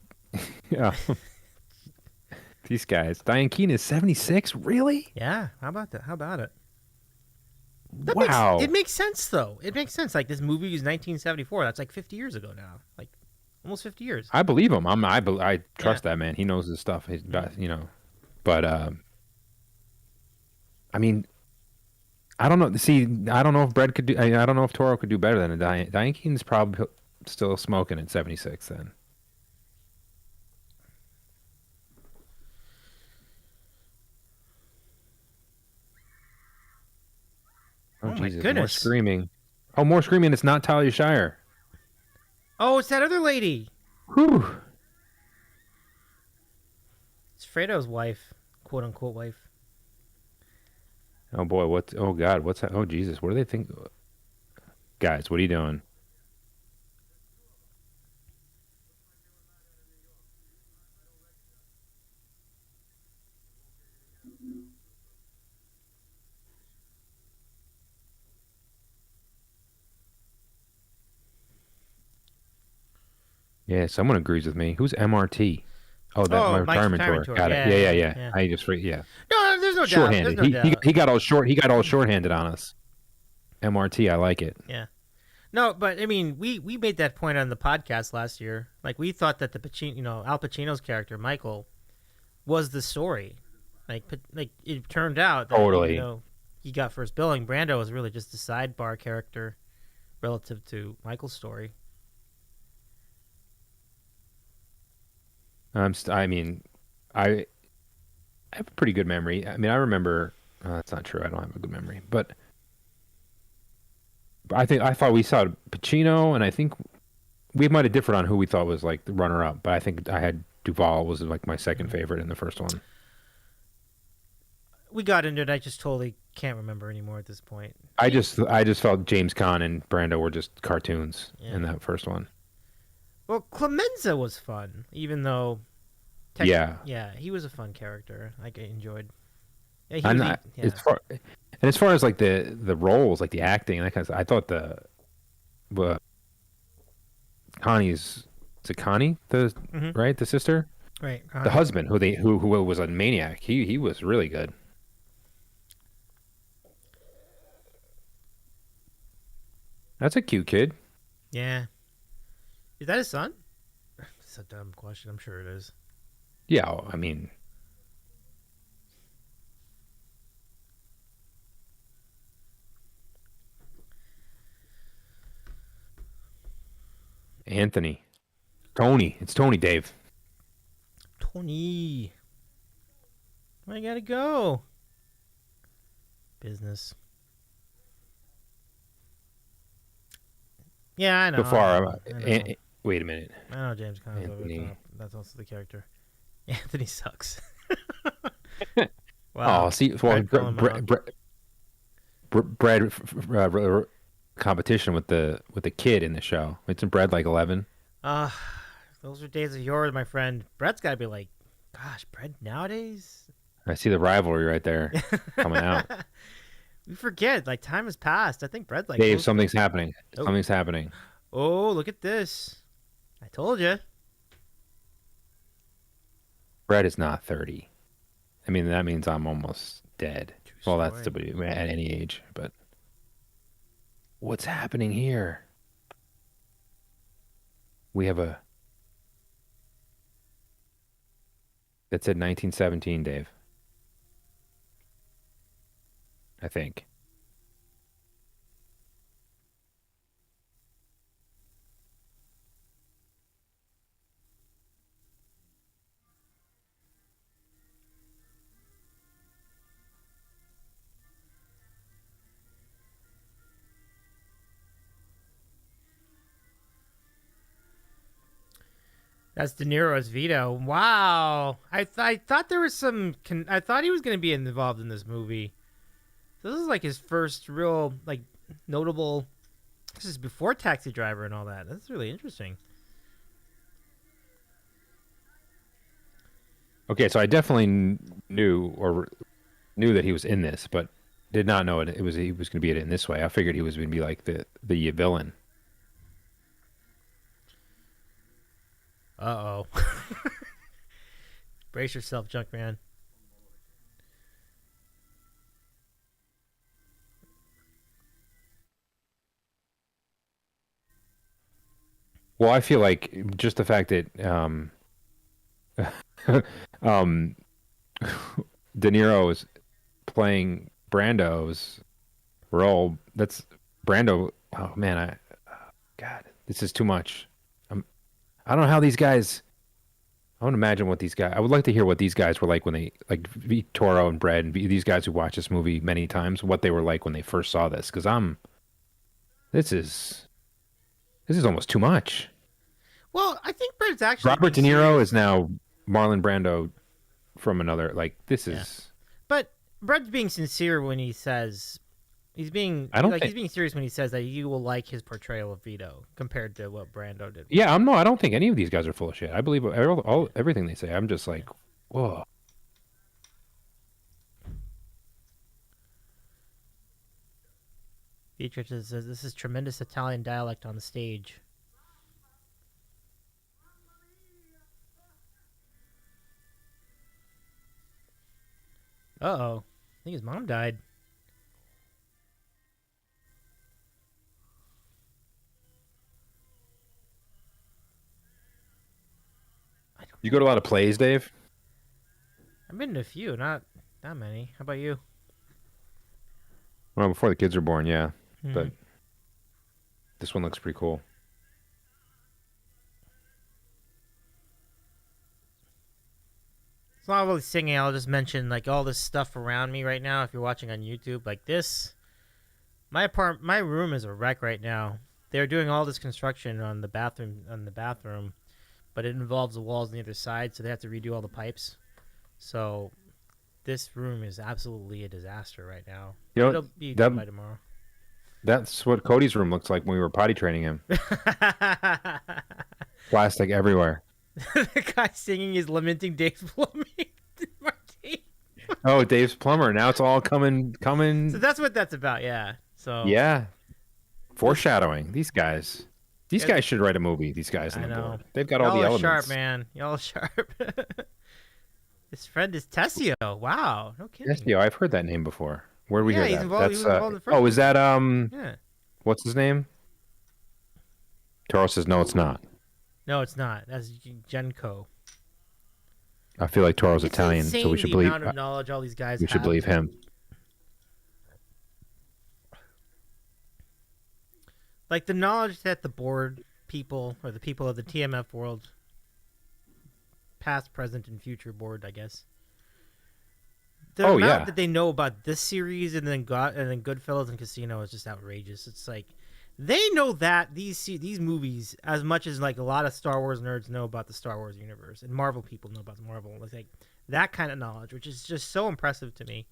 these guys. Diane Keaton is 76. Really? Yeah. How about that? How about it? Wow. It makes sense, though. It makes sense. Like, this movie is 1974. That's like 50 years ago now. Like, almost 50 years. I believe him. I trust that man. He knows his stuff. He's, but I mean, I don't know. See, I don't know if Brett could do. I don't know if Toro could do better than Diane. Diane Keaton's probably still smoking at 76. Then. Oh my Jesus! More goodness. screaming. Oh, more screaming. It's not Talia Shire. Oh, it's that other lady. Whew. It's Fredo's wife, quote unquote wife. Oh boy, what? Oh God, what's that? Oh Jesus, what do they think? Guys, what are you doing? Yeah, someone agrees with me. Who's MRT? Oh, that my Oh, Mike's retirement tour. retirement tour. Got it. Yeah, Yeah, yeah, yeah, yeah. yeah. I just yeah. No, there's no doubt. There's Shorthanded. no doubt. He got all short. He got all shorthanded on us. MRT. I like it. Yeah. No, but I mean, we made that point on the podcast last year. Like we thought that the Al Pacino's character Michael was the story. Like it turned out that Totally. he got first billing. Brando was really just a sidebar character relative to Michael's story. I mean, I have a pretty good memory. I mean, I remember. That's not true. I don't have a good memory, but I thought we saw Pacino, and I think we might have differed on who we thought was like the runner-up. But I think I had Duvall was like my second favorite in the first one. We got into it. I just totally can't remember anymore at this point. I just felt James Caan and Brando were just cartoons in that first one. Well, Clemenza was fun, even though. Yeah, he was a fun character. I enjoyed. Yeah, as far as like the roles, like the acting and that kind of stuff, I thought Connie's, is it Connie right, the sister, right, the husband who was a maniac. He was really good. That's a cute kid. Yeah. Is that his son? It's a dumb question. I'm sure it is. Yeah, I mean, Anthony, Tony. It's Tony, Dave. Tony. I gotta go. Business. Yeah, I know. So far, I know. wait a minute. I know James Caan's over the Anthony. top. That's also the character. Anthony sucks. Oh, see, well, Brad competition with the kid in the show. Isn't Brad like 11? Those are days of yore, my friend. Brett's got to be like, gosh, Brett nowadays? I see the rivalry right there coming out. We forget, like, time has passed. I think Brett's like... Dave, something's happening. Oh. Something's happening. Oh, look at this. I told you. Brad is not 30. I mean, that means I'm almost dead. Well, that's to be at any age, but what's happening here? We have that said 1917, Dave. I think. That's De Niro's veto. Wow. I thought there was some... I thought he was going to be involved in this movie. So this is like his first real, like, notable... This is before Taxi Driver and all that. That's really interesting. Okay, so I definitely knew that he was in this, but did not know he was going to be in this way. I figured he was going to be like the villain. Uh-oh. Brace yourself, junk man. Well, I feel like just the fact that De Niro is playing Brando's role. That's Brando. Oh man, God, this is too much. I don't know how these guys. I want to imagine what these guys. I would like to hear what these guys were like when they like Toro and Brad and these guys who watched this movie many times. What they were like when they first saw this, because This is almost too much. Well, I think Brad's actually... Robert De Niro is now Marlon Brando from another... Like, this is... But Brett's being sincere when he says he's being he's being serious when he says that you will like his portrayal of Vito compared to what Brando did. Yeah, I don't think any of these guys are full of shit. I believe everything they say. I'm just like, whoa. Beatrice says this is tremendous Italian dialect on the stage. Uh-oh. I think his mom died. You go to a lot of plays, Dave? I've been to a few, not that many. How about you? Well, before the kids were born, yeah. But this one looks pretty cool. It's not really singing. I'll just mention like all this stuff around me right now. If you're watching on YouTube, like this, my room is a wreck right now. They're doing all this construction on the bathroom, but it involves the walls on the other side, so they have to redo all the pipes. So this room is absolutely a disaster right now. You know, it'll be done by tomorrow. That's what Cody's room looks like when we were potty training him. Plastic everywhere. The guy singing is lamenting Dave's plumbing. Oh, Dave's plumber. Now it's all coming. So that's what that's about, yeah. So yeah, foreshadowing. These guys should write a movie. These guys on the board. They've got all the elements. Y'all are sharp, man. Y'all are sharp. His friend is Tessio. Wow, no kidding. Tessio, I've heard that name before. Where did we hear that? Involved, That's in the first is that Yeah. What's his name? Toro says no, it's not. No, it's not. That's Genko. I feel like Toro's Italian, so we should believe. Amount of knowledge all these guys we should believe him. Like the knowledge that the board people or the people of the TMF world, past, present, and future board, I guess. The amount that they know about this series and then Goodfellas and Casino is just outrageous. It's like they know that these movies as much as like a lot of Star Wars nerds know about the Star Wars universe and Marvel people know about the Marvel. It's like that kind of knowledge, which is just so impressive to me.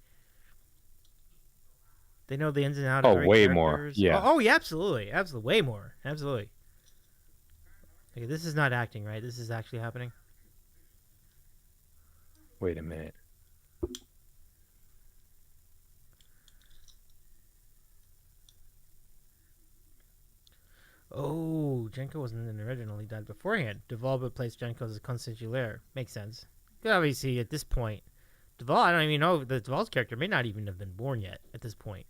They know the ins and outs. Oh, way more. Yeah. Oh, yeah, absolutely, way more, absolutely. Okay, this is not acting, right? This is actually happening. Wait a minute. Oh, Jenko wasn't in the original. He died beforehand. Duvall replaced Jenko as a consigliere. Makes sense. Obviously, at this point, Duvall, I don't even know. Duvall's character may not even have been born yet at this point.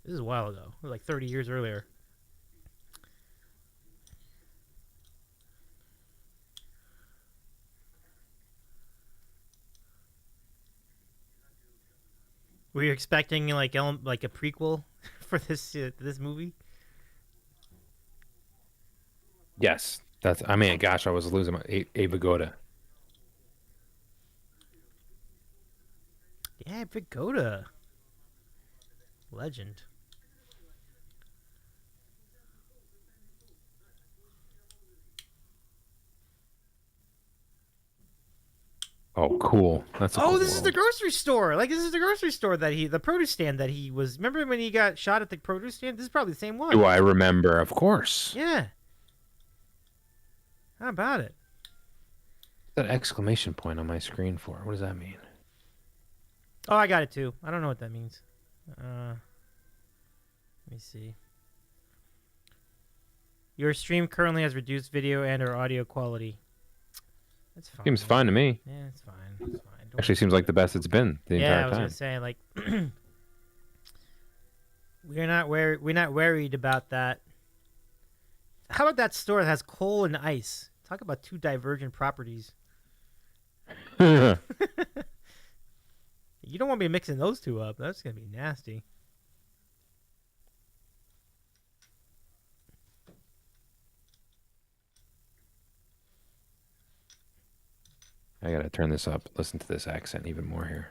This is a while ago. It was like 30 years earlier. Were you expecting like a prequel for this movie? Yes, that's. I mean, gosh, I was losing my Abe Vigoda. Yeah, Vigoda, legend. Oh, cool. That's a cool this is world. the grocery store. Like this is the grocery store the produce stand that he was. Remember when he got shot at the produce stand? This is probably the same one. Do I remember? Of course. Yeah. How about it? That exclamation point on my screen for? What does that mean? Oh, I got it too. I don't know what that means. Let me see. Your stream currently has reduced video and/or audio quality. That's fine. Seems fine to me. Yeah, it's fine. It's fine. Actually, seems like the best it's been the entire time. Yeah, I was gonna say like we're not worried about that. How about that store that has coal and ice? Talk about two divergent properties. You don't want me mixing those two up. That's gonna be nasty. I gotta turn this up. Listen to this accent even more here.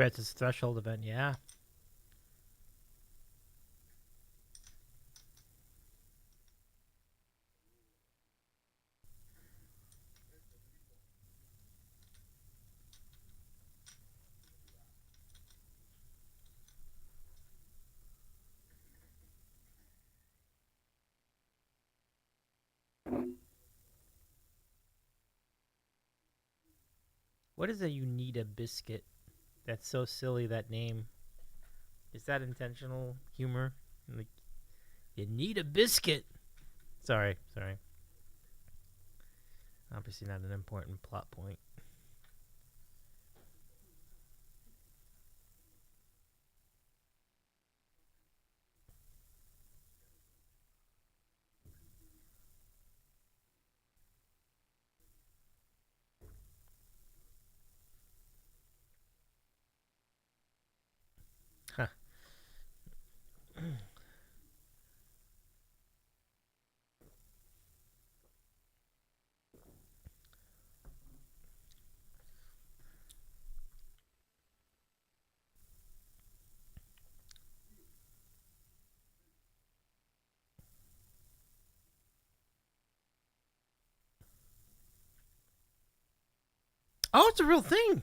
Brett's threshold event, yeah. What is a you need a biscuit? That's so silly, that name. Is that intentional humor? Like, you need a biscuit. Sorry. Obviously not an important plot point. Huh. Oh, it's a real thing.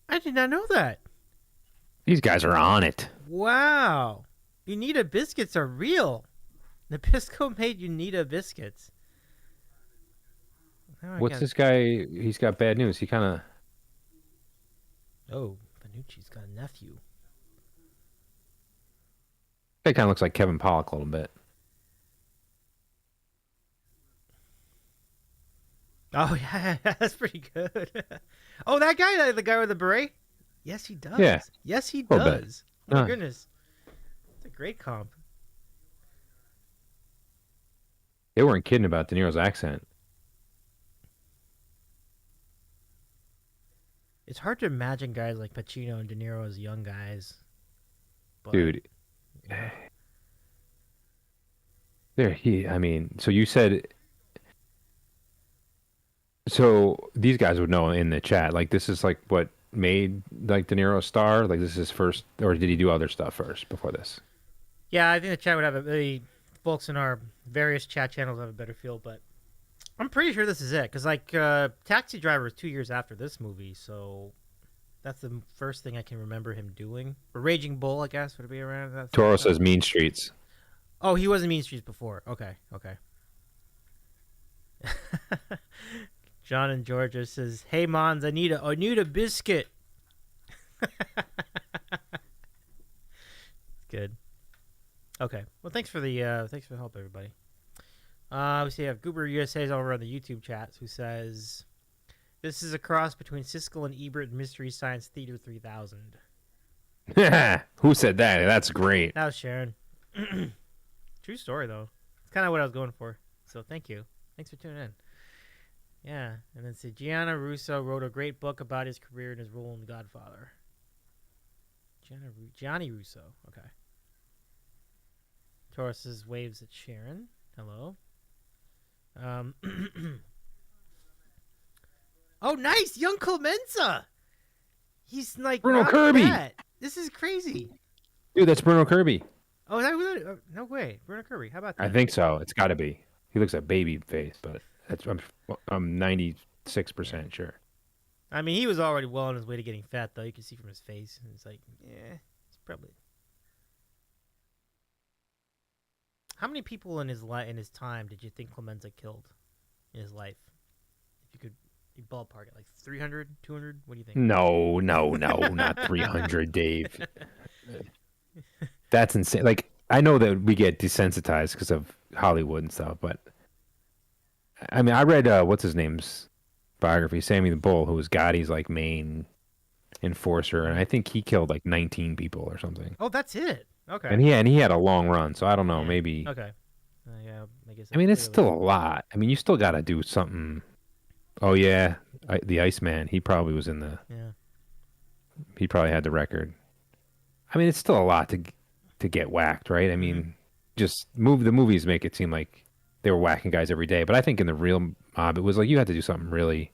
I did not know that. These guys are on it. Wow. Unita biscuits are real. Nabisco made Unita biscuits. What's this guy? He's got bad news. He kind of... Oh, Benucci's got a nephew. That kind of looks like Kevin Pollak a little bit. Oh, yeah, that's pretty good. Oh, that guy, the guy with the beret? Yes, he does. Yeah. Yes, he A little bit. does. Oh, my Huh. goodness. It's a great comp. They weren't kidding about De Niro's accent. It's hard to imagine guys like Pacino and De Niro as young guys. But, Dude. yeah. I mean, so you said... So these guys would know in the chat, like, this is like what made like De Niro a star? Like, this is his first, or did he do other stuff first before this? Yeah, I think the chat would have the folks in our various chat channels have a better feel, but I'm pretty sure this is it. Because, like, Taxi Driver was 2 years after this movie, so that's the first thing I can remember him doing. Or Raging Bull, I guess, would it be around that? Toro says Mean Streets. Oh, he was in Mean Streets before. Okay. John and Georgia says, "Hey, Mons, I need a biscuit." Good. Okay. Well, thanks for the help, everybody. We see have Goober USA is over on the YouTube chat who says, "This is a cross between Siskel and Ebert and Mystery Science Theater 3000." Who said that? That's great. That was Sharon. True story, though. It's kind of what I was going for. So thank you. Thanks for tuning in. Yeah, and then Gianna Russo wrote a great book about his career and his role in Godfather. Gianni Russo. Okay. Taurus waves at Sharon. Hello. Oh, nice, young Clemenza. He's like Bruno not Kirby. bad. This is crazy. Dude, that's Bruno Kirby. Oh, is that really? No way, Bruno Kirby. How about that? I think so. It's got to be. He looks like baby face, but I'm 96% sure. I mean, he was already well on his way to getting fat, though. You can see from his face. And it's like, yeah, it's probably. How many people in his time did you think Clemenza killed in his life? If you could ballpark it, like 300, 200? What do you think? No, not 300, Dave. That's insane. Like, I know that we get desensitized because of Hollywood and stuff, but I mean, I read what's his name's biography, Sammy the Bull, who was Gotti's like main enforcer, and I think he killed like 19 people or something. Oh, that's it. Okay. And he had a long run, so I don't know, Yeah. maybe. Okay. Yeah, I guess. I mean, it's still a lot. I mean, you still got to do something. Oh yeah, the Iceman. He probably was in the. Yeah. He probably had the record. I mean, it's still a lot to get whacked, right? I mean, just the movies make it seem like they were whacking guys every day, but I think in the real mob, it was like you had to do something really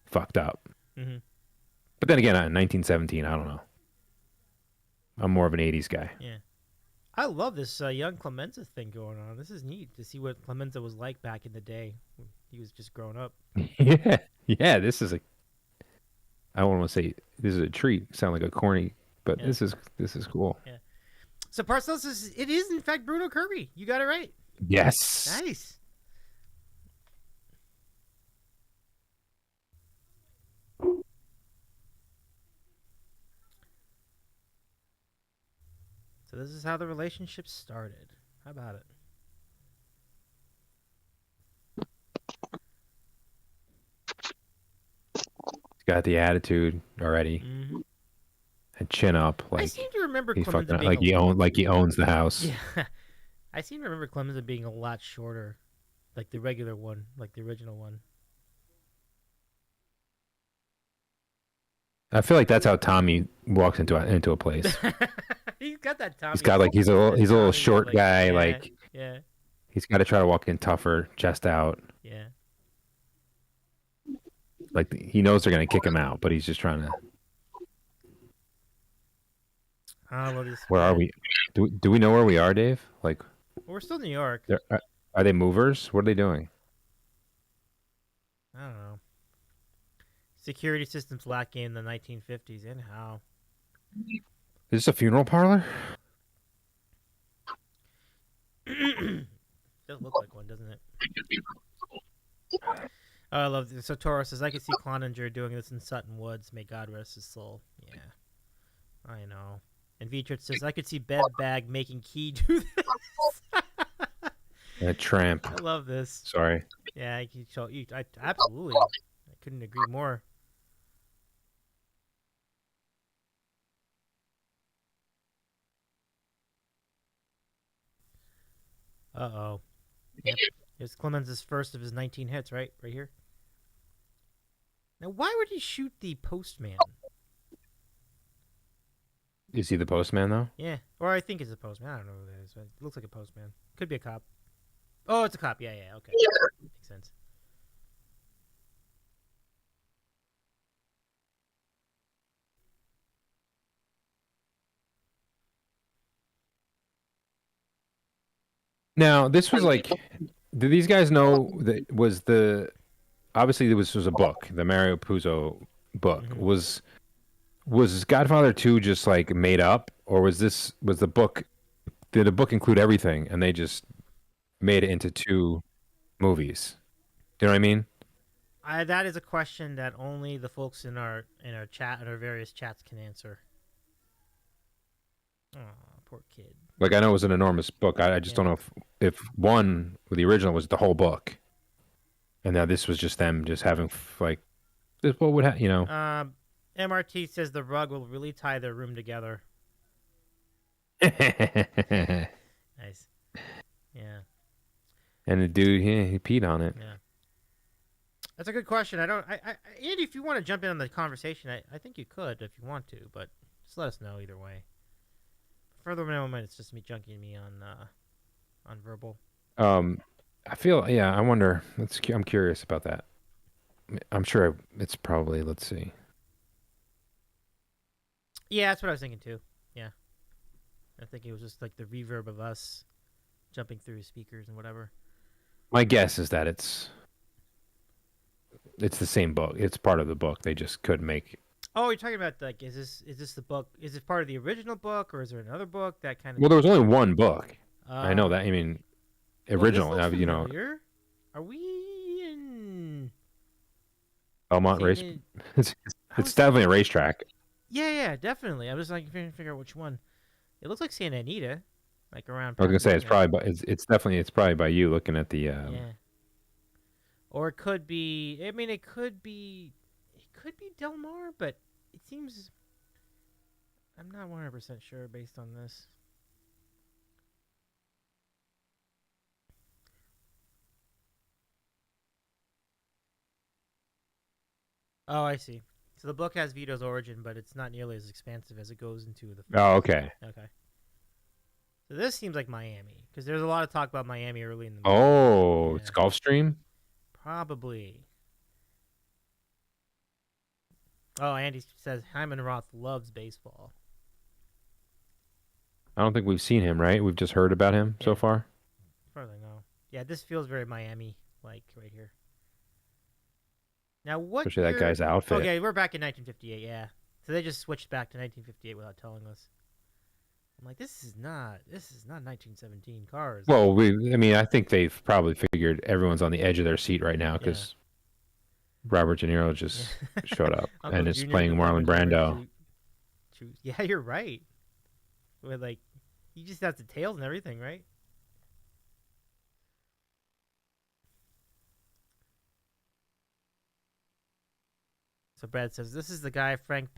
fucked up. Mm-hmm. But then again, in 1917, I don't know. I'm more of an 80s guy. Yeah. I love this young Clemenza thing going on. This is neat to see what Clemenza was like back in the day when he was just growing up. Yeah. Yeah, this is I don't want to say this is a treat. Sound like a corny, but Yeah. this is cool. Yeah. So Parcells it is in fact Bruno Kirby. You got it right. Yes. Nice. So this is how the relationship started. How about it? He's got the attitude already. Mm-hmm. And chin up, like I seem to remember he's Clemenza fucking being like he owns the house. Yeah. I seem to remember Clemenza being a lot shorter, like the regular one, like the original one. I feel like that's how Tommy walks into a place. He's got that Tommy. He's got like he's a little Tommy, short like, guy, yeah, like yeah, he's got to try to walk in tougher, chest out. yeah. Like he knows they're gonna kick him out, but he's just trying to. Well, this, Where are we? Do we know where we are, Dave? Like we're still in New York. are they movers? What are they doing? I don't know. Security systems lacking in the 1950s, and how? Is this a funeral parlor? Does look like one, doesn't it? Oh, I love this. So Toro says, I could see Cloninger doing this in Sutton Woods. May God rest his soul. Yeah, I know. And Vichert says, I could see Bedbag making Key do this. A tramp. I love this. Sorry. Yeah, I absolutely. I couldn't agree more. Uh-oh. Yep. Here's Clemens' first of his 19 hits, right? Right here. Now, why would he shoot the postman? Is he the postman though? Yeah. Or I think it's a postman. I don't know who that is. But it looks like a postman. Could be a cop. Oh, it's a cop. Yeah, okay. Makes sense. Now, this was like, did these guys know that obviously this was a book, the Mario Puzo book. Mhm. Was Godfather 2 just like made up, or was the book, did the book include everything and they just made it into 2 movies? You know what I mean? That is a question that only the folks in our chat, in our various chats, can answer. Oh, poor kid. Like I know it was an enormous book. I just don't know if one with the original was the whole book, and now this was just them just having like this. What would you know? MRT says the rug will really tie their room together. Nice. Yeah. And the dude, he peed on it. Yeah. That's a good question. Andy, if you want to jump in on the conversation, I think you could if you want to, but just let us know either way. For the moment, it's just me junkie and me on verbal. I feel, I wonder. I'm curious about that. I'm sure it's probably. Let's see. Yeah, that's what I was thinking too. Yeah, I think it was just like the reverb of us jumping through speakers and whatever. My guess is that it's the same book. It's part of the book. They just couldn't make. Oh, you're talking about like, is this the book? Is this part of the original book, or is there another book that kind of? Well, there was only one book. I know that. I mean, original. Well, you know. Are we in Belmont race? It's definitely a racetrack. Yeah, definitely. I was like trying to figure out which one. It looks like Santa Anita, like around. I was gonna say it's probably, but it's probably by you looking at the. Yeah. Or it could be. I mean, it could be Del Mar, but it seems. I'm not 100% sure based on this. Oh, I see. So the book has Vito's origin, but it's not nearly as expansive as it goes into the film. Oh, okay. Okay. So this seems like Miami, because there's a lot of talk about Miami early in the movie. Oh, it's Gulfstream? Probably. Oh, Andy says Hyman Roth loves baseball. I don't think we've seen him, right? We've just heard about him so Yeah. far. As far as I know. Yeah, this feels very Miami-like right here. Now, what Especially that year? guy's outfit. Okay, we're back in 1958, yeah. So they just switched back to 1958 without telling us. I'm like, this is not 1917 cars. Well, I think they've probably figured everyone's on the edge of their seat right now because Robert De Niro just showed up Uncle and is Junior playing Marlon Brando. Yeah, you're right. With like, he just has the tails and everything, right? So Brad says this is the guy Frank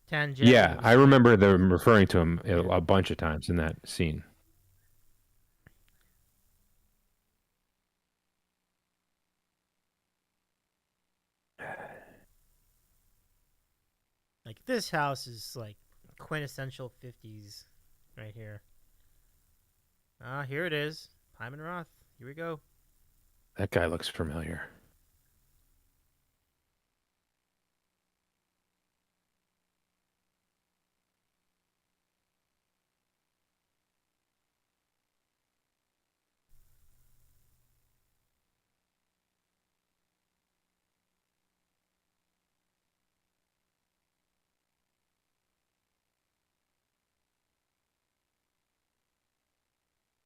Tangent. Yeah, I remember them referring to him a bunch of times in that scene. Like this house is like quintessential 50s right here. Ah, here it is. Hyman Roth. Here we go. That guy looks familiar.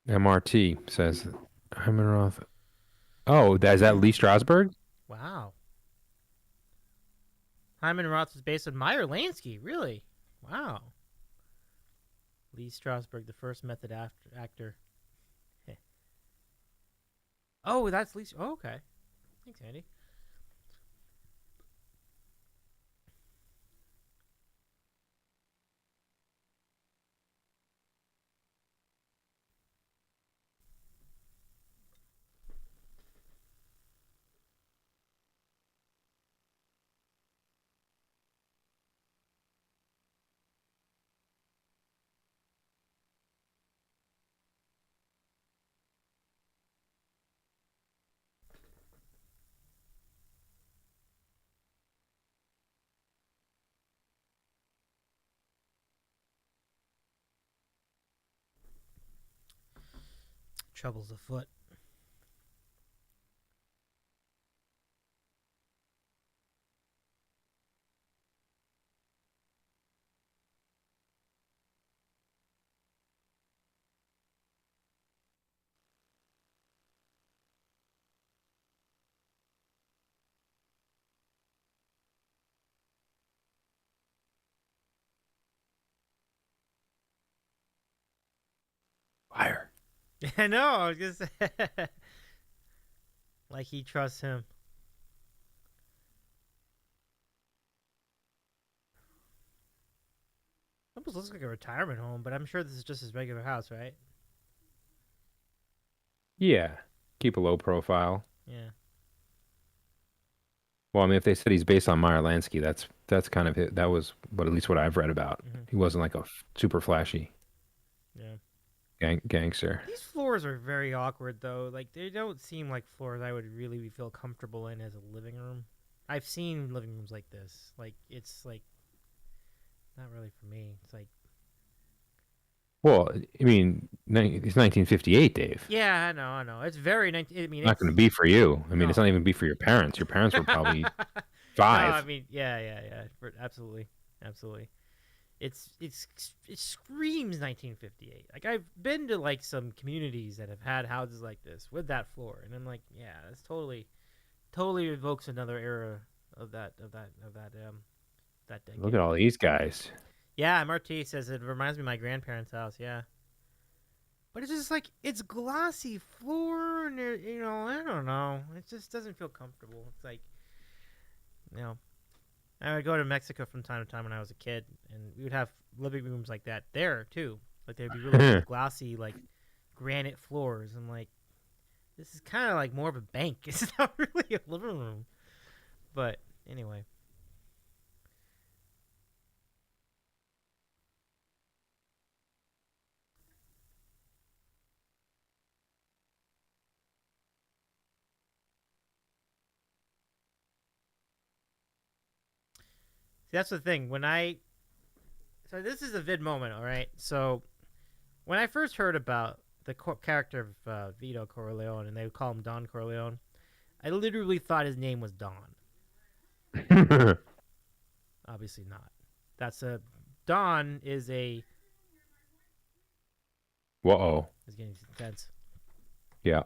MRT says Hyman Roth. Oh, is that Lee Strasberg? Wow. Hyman Roth was based on Meyer Lansky. Really? Wow. Lee Strasberg, the first method actor. Oh, that's Lee. Oh, okay. Thanks, Andy. Troubles afoot. Fire. I know. I was just like he trusts him. Almost looks like a retirement home, but I'm sure this is just his regular house, right? Yeah. Keep a low profile. Yeah. Well, I mean, if they said he's based on Meyer Lansky, that's kind of it. That was at least what I've read about. He wasn't like a super flashy gangster. These floors are very awkward, though. Like, they don't seem like floors I would really feel comfortable in as a living room. I've seen living rooms like this. Like, it's like not really for me. It's like, Well, I mean, it's 1958, Dave. yeah, I know. It's very. I mean, Not going to be for you. I mean, it's not even be for your parents. Your parents were probably 5. No, I mean, yeah. Absolutely. It screams 1958. Like I've been to like some communities that have had houses like this with that floor, and I'm like, yeah, that's totally evokes another era of that decade. Look at all these guys. Yeah, Marty says it reminds me of my grandparents' house. Yeah, but it's just like it's glossy floor, and I don't know. It just doesn't feel comfortable. It's like, I would go to Mexico from time to time when I was a kid, and we would have living rooms like that there too. Like they'd be really glossy, like granite floors. I'm like, this is kind of like more of a bank. It's not really a living room. But anyway. that's the thing. So this is a vid moment, all right? So when I first heard about the character of Vito Corleone, and they would call him Don Corleone, I literally thought his name was Don. Obviously not. Don is a... Whoa. It's getting intense. Yeah.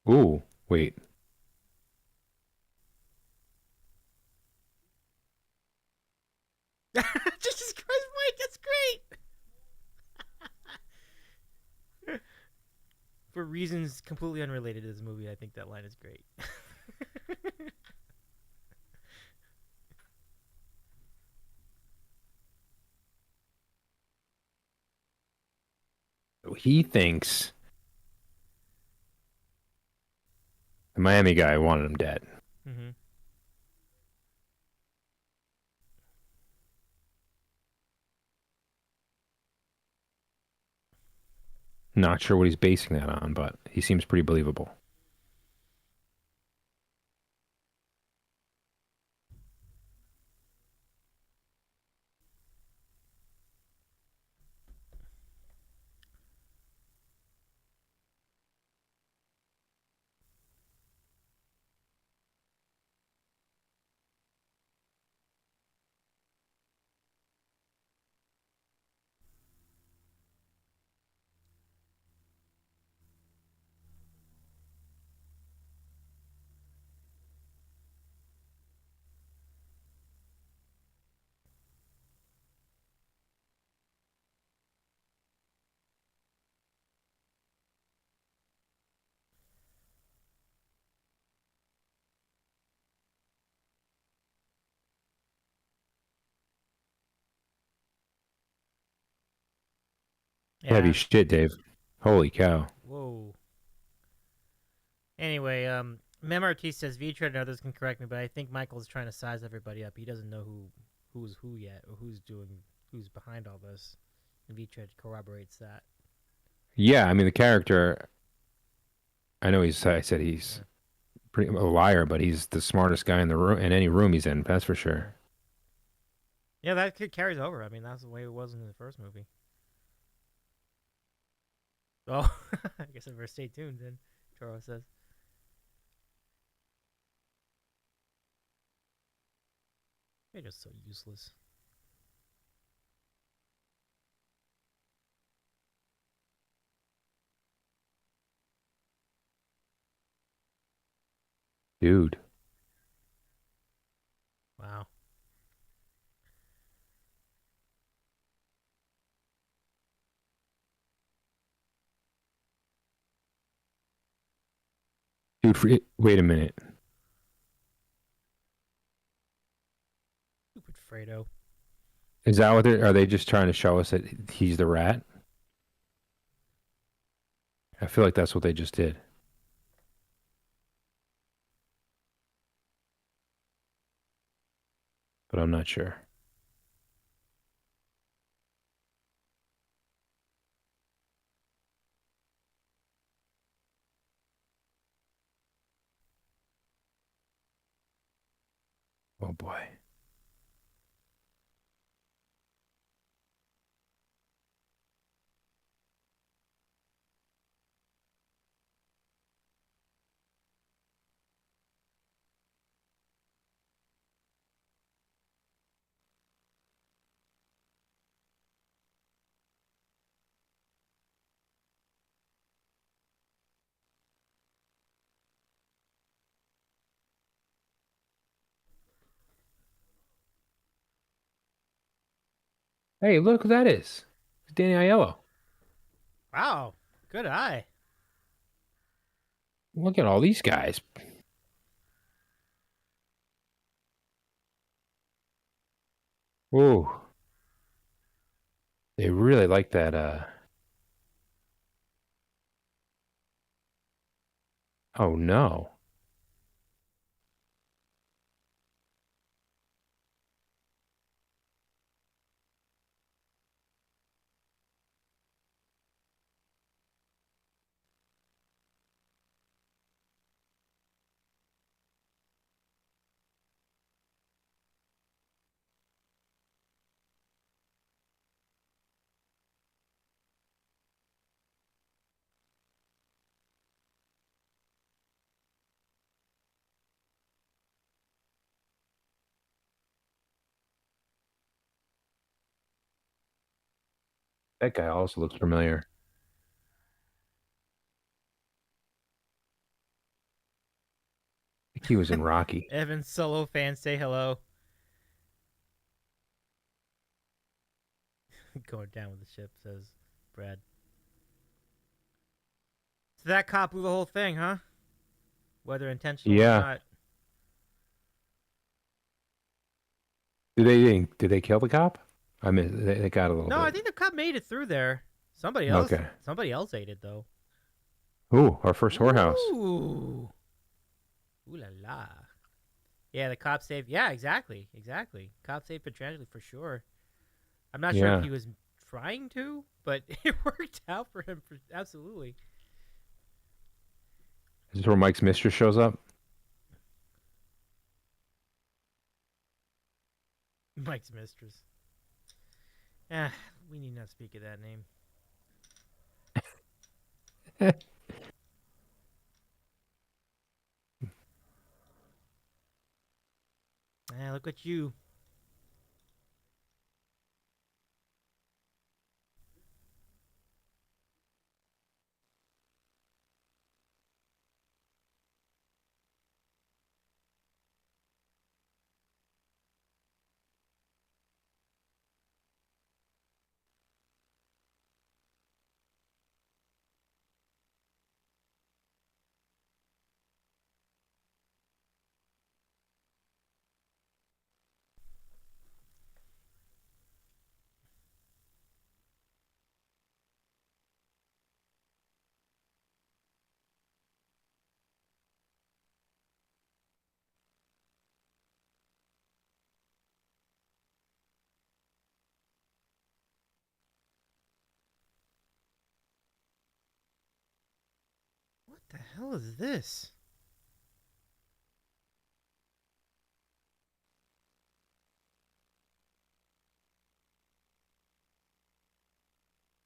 Ooh, wait. Jesus Christ, Mike, that's great. For reasons completely unrelated to this movie, I think that line is great. He thinks the Miami guy wanted him dead. Mm-hmm. Not sure what he's basing that on, but he seems pretty believable. Yeah. Heavy shit, Dave. Holy cow. Whoa. Anyway, Mem Ortiz says, Vitra and others can correct me, but I think Michael's trying to size everybody up. He doesn't know who's who yet, or who's behind all this. And Vitra corroborates that. Yeah, I mean the character. I know I said he's pretty a liar, but he's the smartest guy in the room in any room he's in. That's for sure. Yeah, that kid carries over. I mean, that's the way it was in the first movie. Oh, I guess I better stay tuned then, Toro says. They're just so useless. Dude. Wow. Dude, wait a minute. Stupid Fredo. Is that what are they just trying to show us that he's the rat? I feel like that's what they just did. But I'm not sure. Oh boy. Hey, look who that is. It's Danny Aiello. Wow, good eye. Look at all these guys. Whoa. They really like that, oh no. That guy also looks familiar. I think he was in Rocky. Evan Solo fans say hello. Going down with the ship, says Brad. So that cop blew the whole thing, huh? Whether intentional or Yeah. not. Did they kill the cop? I mean, they got a little No, bit. I think the cop made it through there. Somebody Okay. ate it though. Ooh, our first whorehouse. Ooh. Ooh la la. Yeah, the cop saved. Yeah, exactly. Cop saved Petrangelo for sure. I'm not sure if Yeah. he was trying to, but it worked out for him. Absolutely. Is this where Mike's mistress shows up? Mike's mistress. Ah, we need not speak of that name. Ah, look at you. What the hell is this?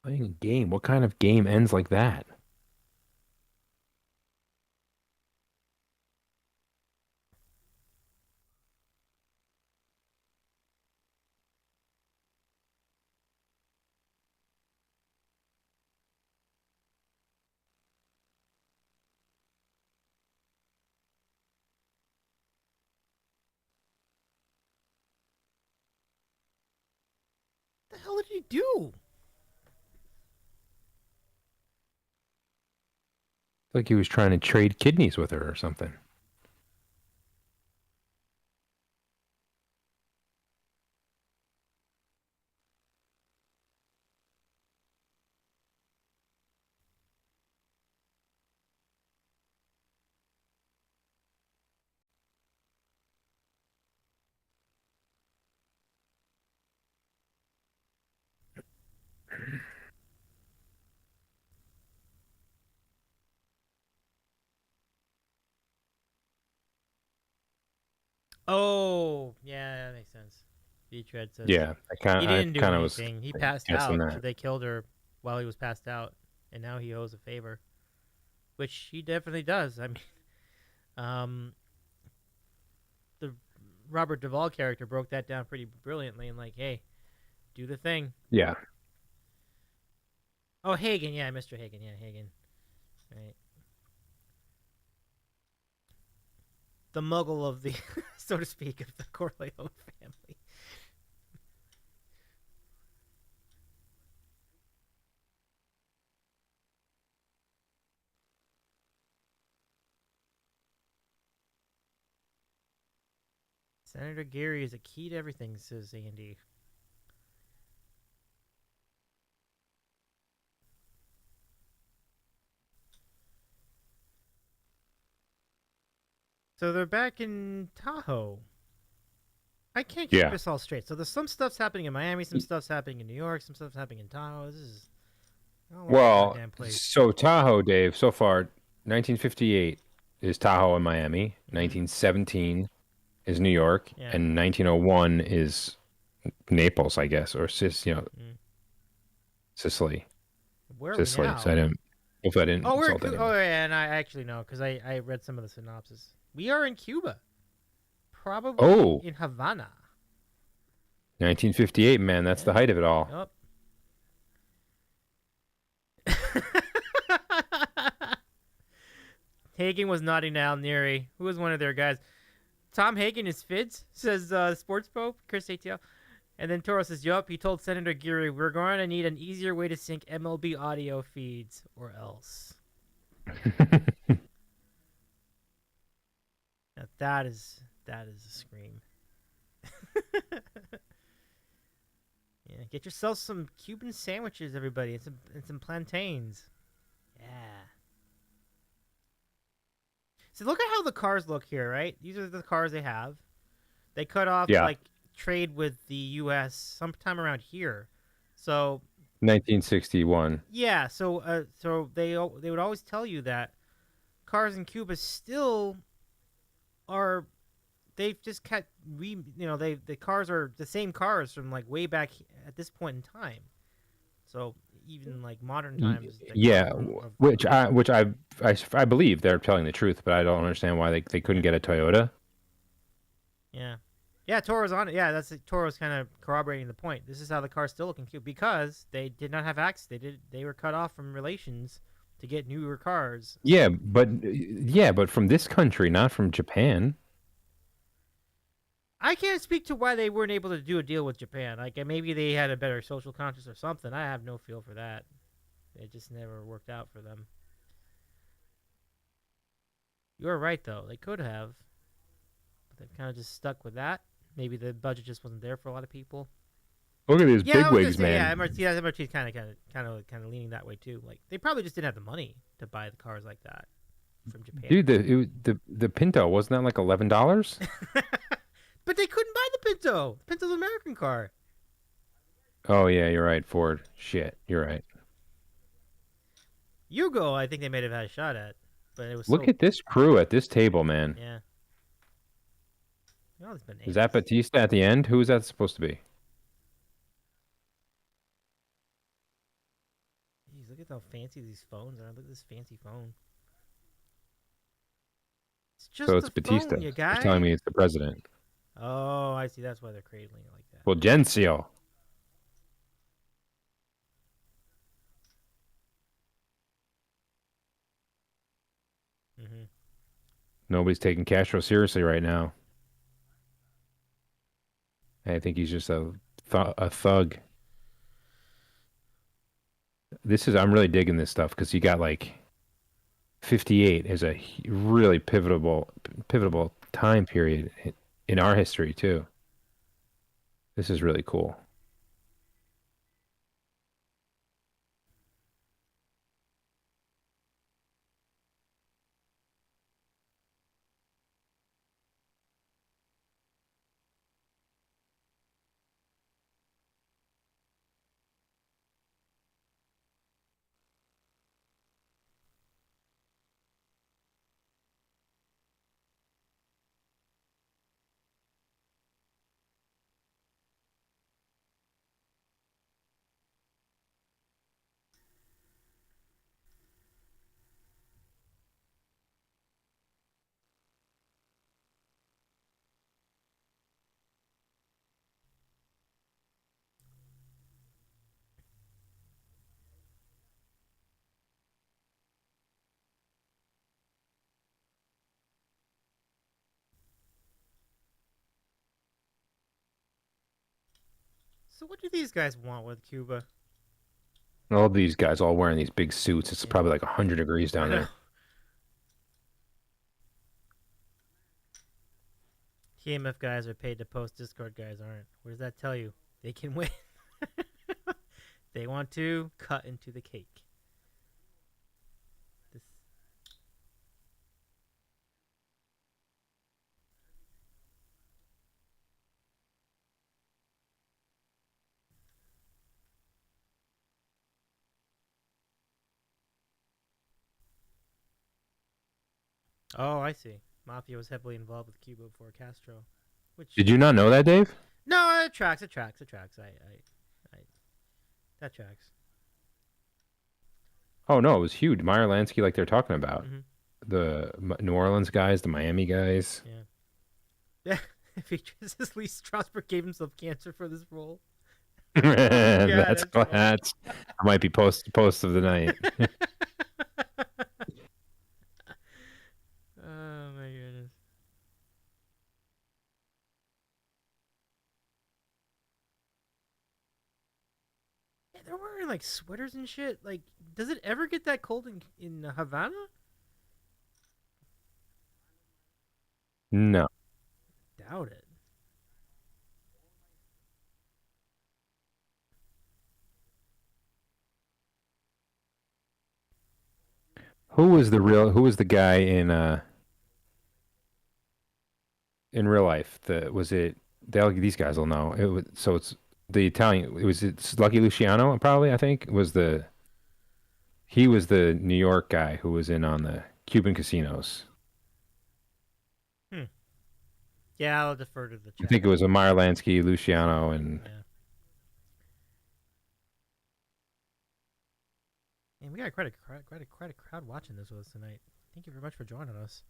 Playing a game. What kind of game ends like that? What the hell did he do? Like he was trying to trade kidneys with her or something. Oh, yeah, that makes sense. Beachhead says Yeah, he didn't do kind of was anything. He passed guessing out, so that. they killed her while he was passed out, and now he owes a favor, which he definitely does. I mean, the Robert Duvall character broke that down pretty brilliantly, and like, hey, do the thing. Yeah. Oh, Hagen, yeah, Mr. Hagen, yeah, Hagen, right. The muggle of the, so to speak, of the Corleone family. Senator Gary is a key to everything, says Andy. So they're back in Tahoe. I can't keep this all straight. So there's some stuff's happening in Miami, some stuff's happening in New York, some stuff's happening in Tahoe. This is well, so Tahoe, Dave. So far, 1958 is Tahoe and Miami. 1917 is New York, and 1901 is Naples, I guess, or Sicily. Where are Sicily. we now? So I didn't. If I didn't. Oh, we're in Cuba. Oh, yeah, and I actually know because I read some of the synopsis. We are in Cuba. Probably in Havana. 1958, man. That's the height of it all. Yep. Hagen was nodding to Al Neary, who was one of their guys. Tom Hagen is Fids, says Sports Pope, Chris ATL. And then Toro says, yup, he told Senator Geary, we're going to need an easier way to sync MLB audio feeds, or else. Now that is a scream. Yeah, get yourself some Cuban sandwiches, everybody, and some plantains. Yeah. So look at how the cars look here, right? These are the cars they have. They cut off like trade with the U.S. sometime around here. So 1961. Yeah, so they would always tell you that cars in Cuba still are. They've just kept the cars are the same cars from like way back at this point in time. So even like modern times. Yeah, which I believe they're telling the truth, but I don't understand why they couldn't get a Toyota. Yeah, Toro's on it. Yeah, Toro's kind of corroborating the point. This is how the cars still look in Cuba because they did not have access. They were cut off from relations to get newer cars. Yeah, but from this country, not from Japan. I can't speak to why they weren't able to do a deal with Japan. Like maybe they had a better social conscience or something. I have no feel for that. It just never worked out for them. You're right though. They could have. But they've kind of just stuck with that. Maybe the budget just wasn't there for a lot of people. Look at these bigwigs, man. Yeah, MRT is kind of leaning that way too. Like they probably just didn't have the money to buy the cars like that from Japan. Dude, the Pinto wasn't that like $11? But they couldn't buy the Pinto. The Pinto's an American car. Oh yeah, you're right, Ford. Shit, you're right. Yugo, I think they may have had a shot at, but it was. Look at this crew at this table, man. Yeah. Is that Batista at the end? Who is that supposed to be? Jeez, look at how fancy these phones are. Look at this fancy phone. It's just it's Batista. Phone, you guys. You're telling me it's the president. Oh, I see. That's why they're cradling it like that. Fulgencio. Mm-hmm. Nobody's taking Castro seriously right now. I think he's just a thug. I'm really digging this stuff because you got like 58 is a really pivotal time period in our history too. This is really cool. So what do these guys want with Cuba? All these guys all wearing these big suits. It's probably like 100 degrees down there. TMF guys are paid to post. Discord guys aren't. What does that tell you? They can win. They want to cut into the cake. This. Oh, I see. Mafia was heavily involved with Cuba before Castro. Which Did you not know that, Dave? No, it tracks. It tracks. That tracks. Oh no, it was huge. Meyer Lansky, like they're talking about. Mhm. The New Orleans guys, the Miami guys. Yeah. It features as Lee Strasberg gave himself cancer for this role. That's funny. that might be post of the night. Oh my goodness. Yeah, they're wearing like sweaters and shit. Like, does it ever get that cold in Havana? No. Doubt it. Who was the guy in real life? These guys will know. It's the Italian. It's Lucky Luciano, probably, I think, he was the New York guy who was in on the Cuban casinos. Yeah, I'll defer to the I chat. think it was a Meyer Lansky, Luciano, and Yeah. And we got quite a crowd watching this with us tonight. Thank you very much for joining us.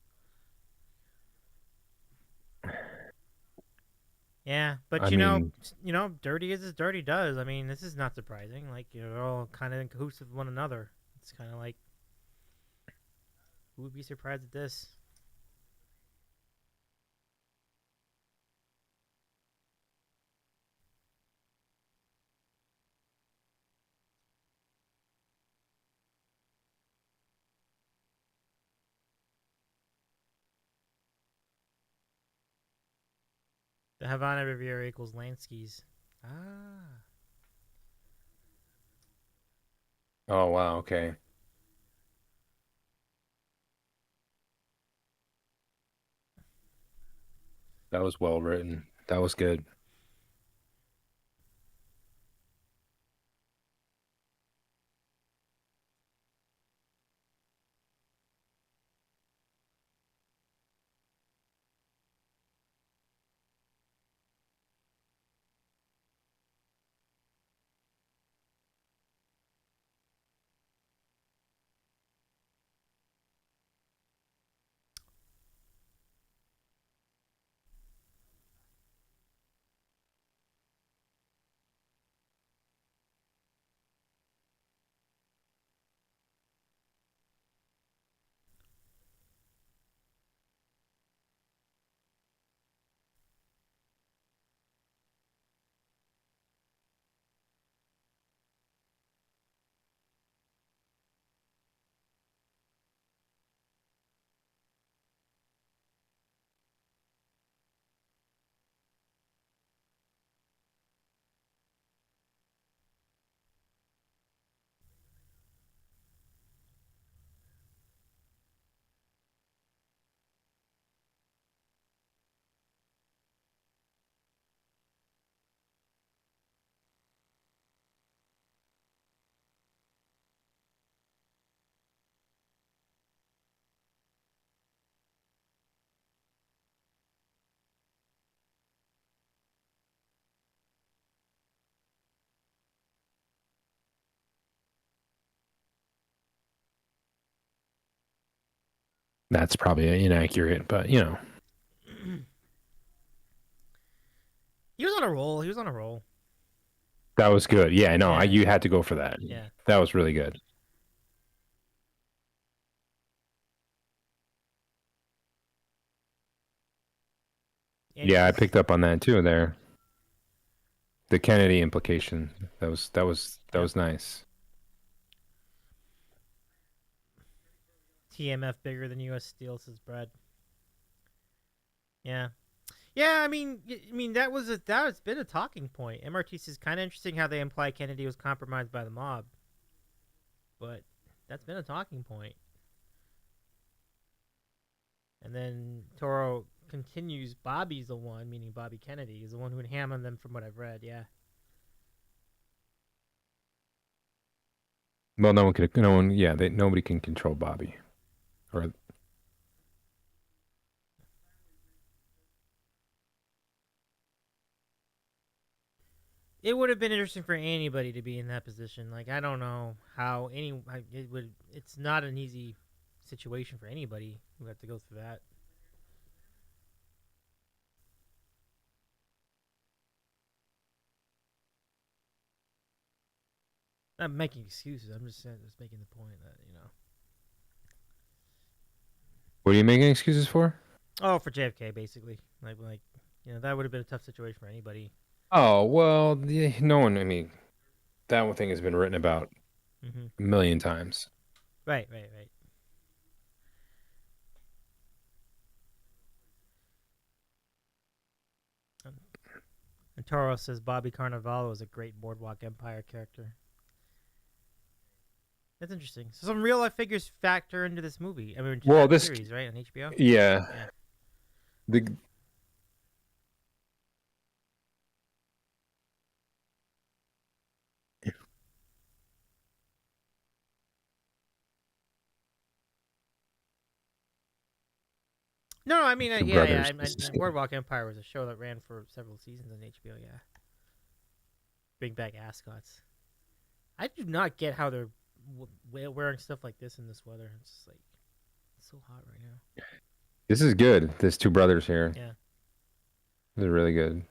Yeah, but I you mean, know, dirty is as dirty does. I mean, this is not surprising. Like, you're all kind of in cahoots with one another. It's kind of like, who would be surprised at this? The Havana Riviera equals Lansky's. Ah. oh wow, okay. That was well written. That was good. That's probably inaccurate, but He was on a roll. He was on a roll. that was good. Yeah, no, Yeah. you had to go for that. Yeah. That was really good. And Yeah, I he's- picked up on that too there. The Kennedy implication. That was nice. TMF bigger than U.S. Steel, says Brad. Yeah. Yeah, that's been a talking point. MRTC is kind of interesting how they imply Kennedy was compromised by the mob, but that's been a talking point. And then Toro continues. Bobby's the one, meaning Bobby Kennedy, is the one who would ham on them, from what I've read. Yeah. Well, nobody can control Bobby, or It would have been interesting for anybody to be in that position. Like, I don't know how it would. It's not an easy situation for anybody who had to go through that. I'm making excuses. I'm just making the point that what are you making excuses for? Oh, for JFK, basically. That would have been a tough situation for anybody. Oh well, no one. I mean, that one thing has been written about a million times. Right. And Toro says Bobby Cannavale was a great Boardwalk Empire character. That's interesting. So some real life figures factor into this movie. I mean, this series, right, on HBO. Yeah. No, I mean, Boardwalk Empire was a show that ran for several seasons on HBO. Yeah. Bring back ascots. I do not get how they're wearing stuff like this in this weather. It's just like it's so hot right now. This is good. There's two brothers here. Yeah. They're really good.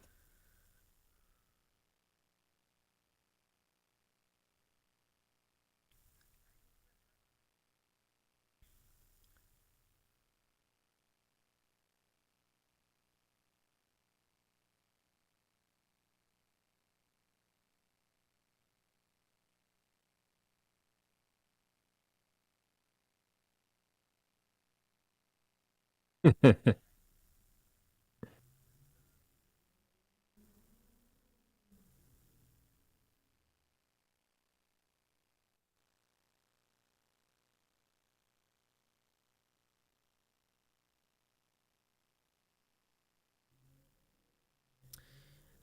I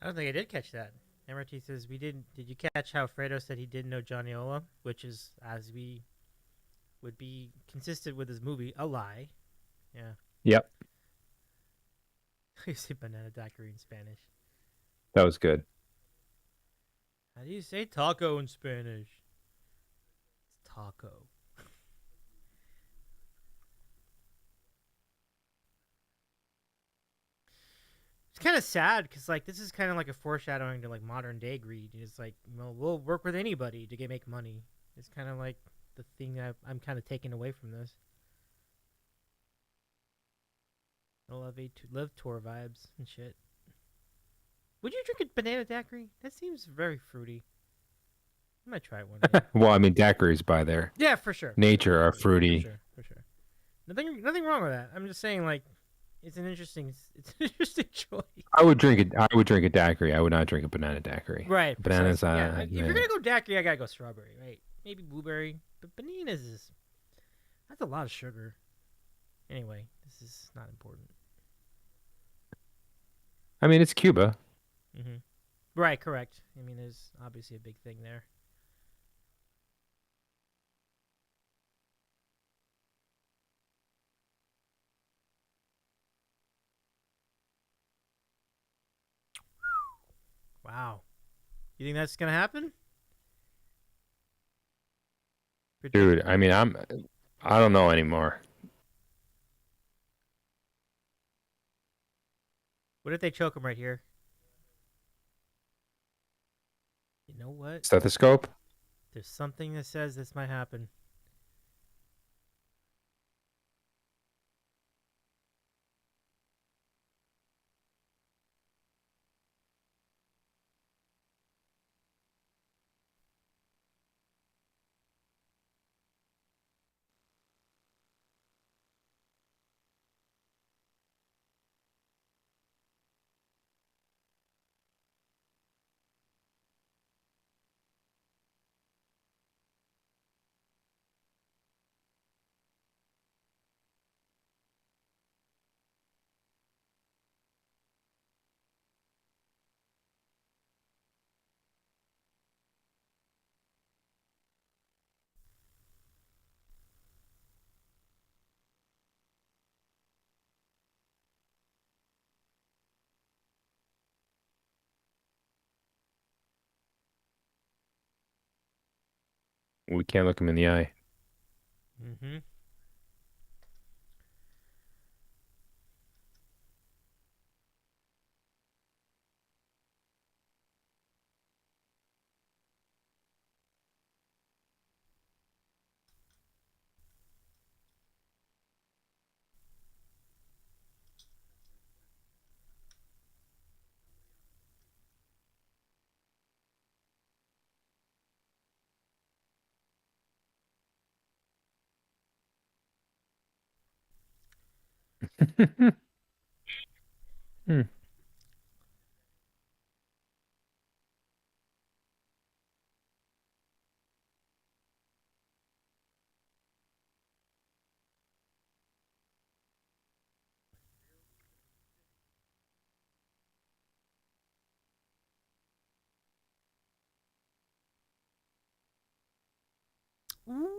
don't think I did catch that. MRT says we didn't. Did you catch how Fredo said he didn't know Johnny Ola, which is, as we would be consistent with his movie, a lie. Yeah. Yep. You say banana daiquiri in Spanish. That was good. How do you say taco in Spanish? It's taco. It's kind of sad because this is kind of like a foreshadowing to modern day greed. It's like, we'll work with anybody to make money. It's kind of like the thing that I'm kind of taking away from this. I love live tour vibes and shit. Would you drink a banana daiquiri? That seems very fruity. I might try it one day. Well, I mean, daiquiris by their for sure. nature are fruity. For sure. Nothing wrong with that. I'm just saying, it's an interesting choice. I would drink a daiquiri. I would not drink a banana daiquiri. Right. Bananas. If you're gonna go daiquiri, I gotta go strawberry, right? Maybe blueberry, but bananas that's a lot of sugar. Anyway, this is not important. I mean, it's Cuba. Mm-hmm. Right. Correct. I mean, there's obviously a big thing there. Wow. You think that's gonna happen? Dude, I mean, I don't know anymore. What if they choke him right here? You know what? Stethoscope? There's something that says this might happen. We can't look him in the eye. Mm-hmm. Hmm. Ooh.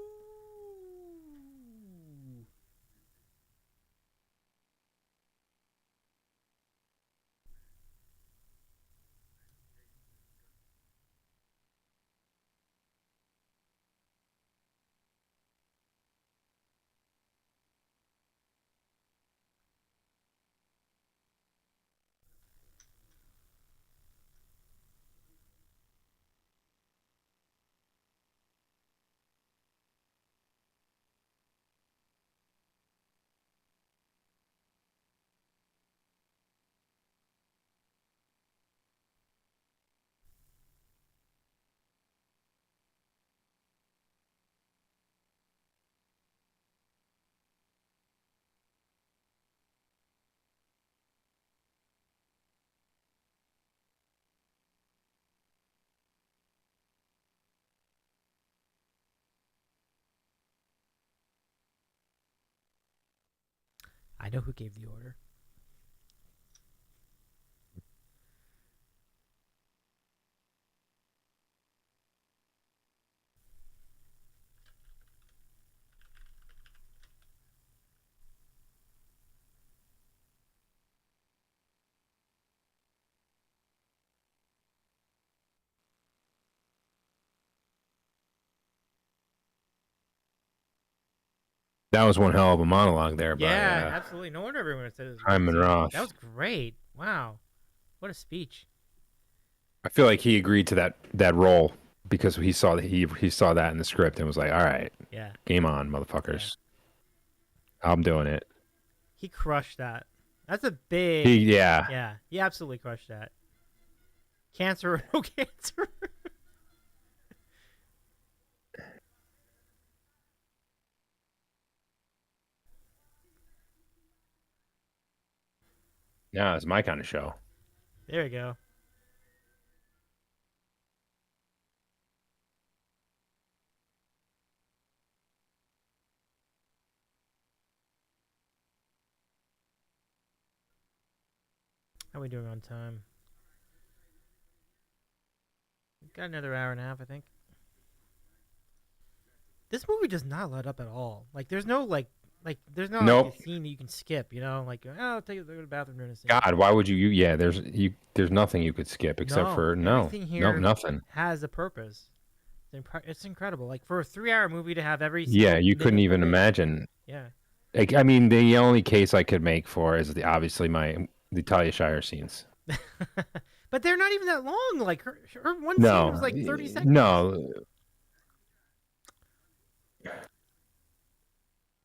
I know who gave the order. That was one hell of a monologue there by Yeah, absolutely. No wonder everyone said it was great. Hyman Roth. That was great. Wow. What a speech. I feel like he agreed to that role because he saw that in the script and was like, all right, Yeah. game on, motherfuckers. I'm doing it. He crushed that. That's a big. Yeah. Yeah. He absolutely crushed that. Cancer or no cancer. Yeah, it's my kind of show. There you go. How are we doing on time? We've got another hour and a half, I think. This movie does not let up at all. Like, there's no there's not Nope. like a scene that you can skip. You know, like oh, take it to the bathroom during a scene. God, why would you? Yeah, there's nothing you could skip except for everything here nothing. has a purpose. It's incredible. Like for a 3-hour movie to have every Yeah, you couldn't minute even of it- imagine. Yeah, Like, I mean, the only case I could make for is obviously the Talia Shire scenes. but they're not even that long. Like her one scene No, was like 30 seconds. no,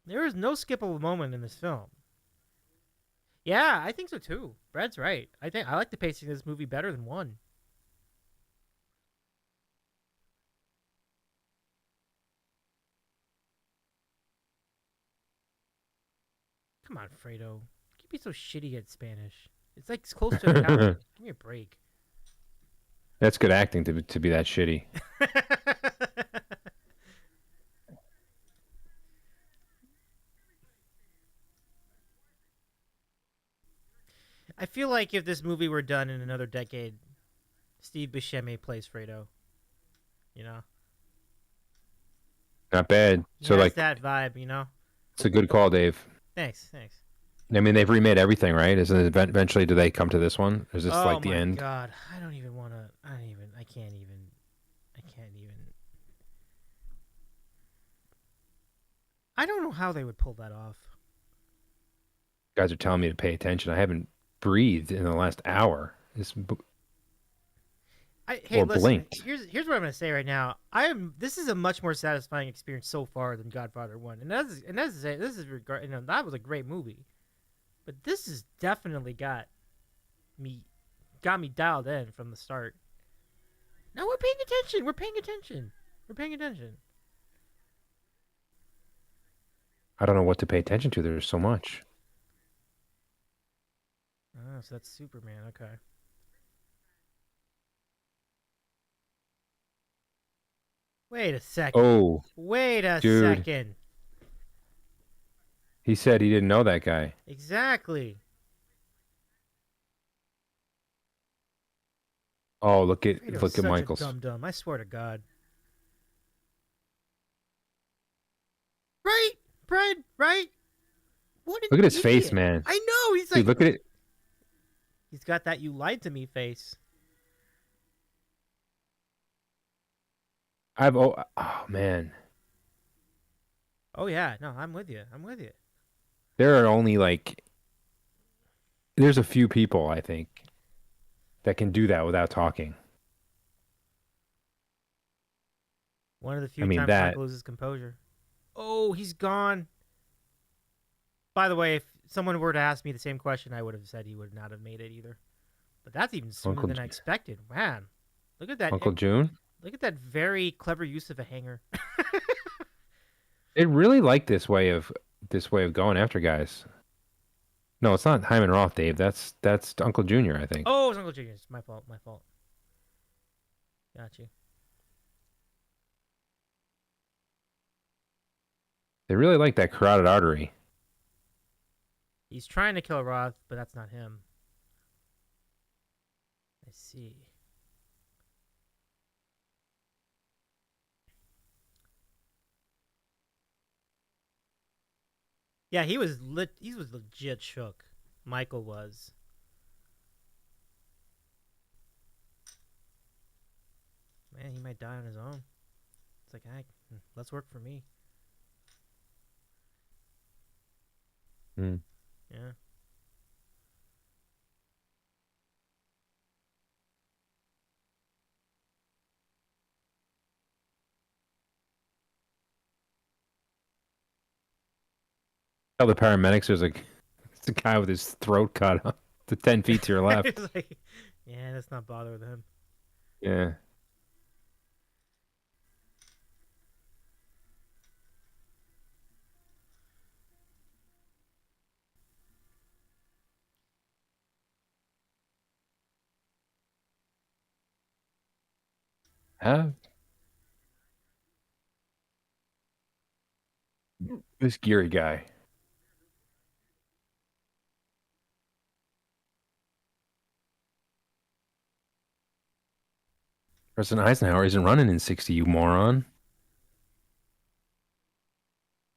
There is no skippable moment in this film. Yeah, I think so too. Brad's right. I like the pacing of this movie better than one. Come on, Fredo. You be so shitty at Spanish. It's like it's close to Italian. Give me a break. that's good acting to be that shitty. I feel like if this movie were done in another decade, Steve Buscemi plays Fredo. You know, Not bad. he So has like, that vibe. You know. it's a good call, Dave. Thanks. I mean, they've remade everything, right? Isn't it eventually? Do they come to this one? Or is this like the end? Oh my god! I don't even want to. I can't even. I don't know how they would pull that off. You guys are telling me to pay attention. I haven't breathed in the last hour. Hey, Or listen. blinked. Here's what I'm gonna say right now. This is a much more satisfying experience so far than Godfather 1, and that was a great movie, but this has definitely me got me dialed in from the start. Now we're paying attention. We're paying attention. We're paying attention. I don't know what to pay attention to. There's so much. Oh, so that's Superman. Okay. Wait a second. Oh, Wait a dude. second. He said he didn't know that guy. Exactly. Oh, look at Such Michaels. a dumb. I swear to God. Right, Brad. Right. What? Look at his face, man. I know. He's Dude, like. look at it. He's got that "you lied to me" face. Oh man. Oh yeah. No, I'm with you. I'm with you. There are only there's a few people I think that can do that without talking. One of the few I mean, times that- Michael loses composure. Oh, he's gone. By the way, if someone were to ask me the same question, I would have said he would not have made it either. But that's even sooner Uncle than I Ju- expected. Man, look at that. Uncle June? Look at that very clever use of a hanger. It really liked this way of going after guys. No, it's not Hyman Roth, Dave. That's Uncle Junior, I think. Oh, it's Uncle Junior. It's my fault. My fault. Got you. They really like that carotid artery. He's trying to kill Roth, but that's not him. I see. Yeah, he was legit shook. Michael was. Man, he might die on his own. It's like, let's work for me. Hmm. Yeah. Tell the paramedics there's it's a guy with his throat cut off to 10 feet to your left. It's like, yeah, let's not bother with him. Yeah. This Geary guy. President Eisenhower isn't running in 60, you moron.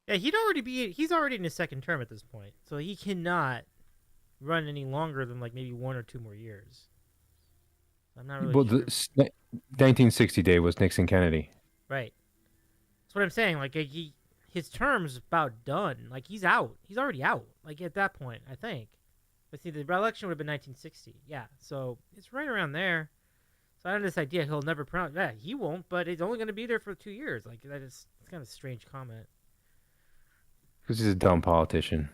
Yeah, he's already in his second term at this point, so he cannot run any longer than like maybe 1 or 2 more years. I'm not really sure. 1960 day was Nixon Kennedy. Right. That's what I'm saying. Like his term's about done. Like he's out. He's already out. Like at that point, I think. But see, the election would have been 1960. Yeah, so it's right around there. So I have this idea he'll never pronounce. Yeah, he won't. But it's only going to be there for 2 years. Like it's kind of a strange comment. Because he's a dumb politician.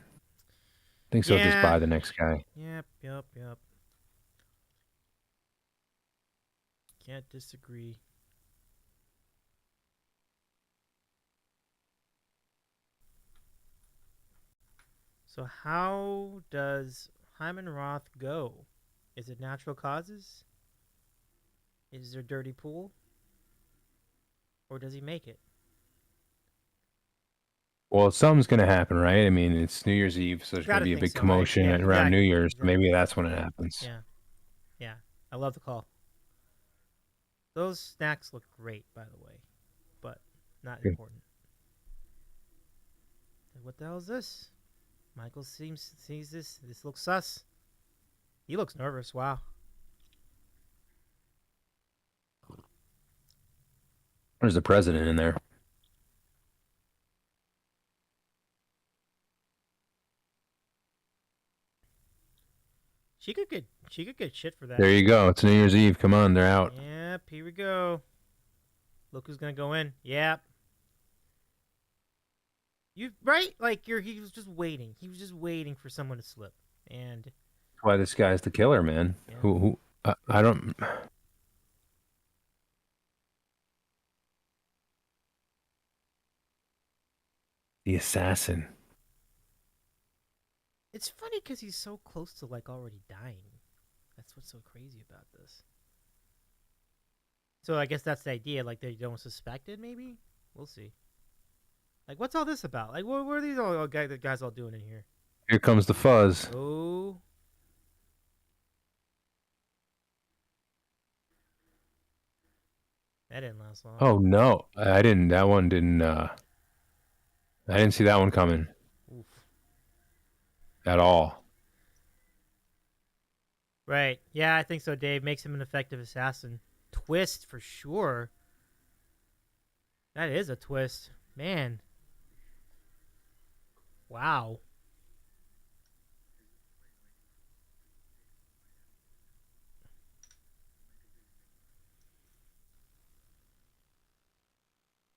Thinks he'll just buy the next guy. Yep. Can't disagree. So how does Hyman Roth go? Is it natural causes? Is there dirty pool? Or does he make it? Well, something's going to happen, right? I mean, it's New Year's Eve, so there's going to be a big commotion right? Yeah, around exactly, New Year's. exactly. Maybe that's when it happens. Yeah. I love the call. Those snacks look great, by the way, but not Good. important. What the hell is this? Michael sees this. This looks sus. He looks nervous. Wow. There's the president in there. She could get shit for that. There you go. It's New Year's Eve. Come on, they're out. Yep, here we go. Look who's gonna go in. Yep. You right? Like he was just waiting. He was just waiting for someone to slip. And That's why this guy's the killer, man. Yeah. Who I don't. The assassin. it's funny because he's so close to like already dying. That's what's so crazy about this. So I guess that's the idea. Like they don't suspect it. Maybe we'll see. Like what's all this about? Like what are these the guys all doing in here? Here comes the fuzz. Oh. That didn't last long. Oh no, I didn't. That one didn't. I didn't see that one coming Oof. at all. Right. Yeah, I think so, Dave. Makes him an effective assassin. Twist for sure. That is a twist. Man. Wow.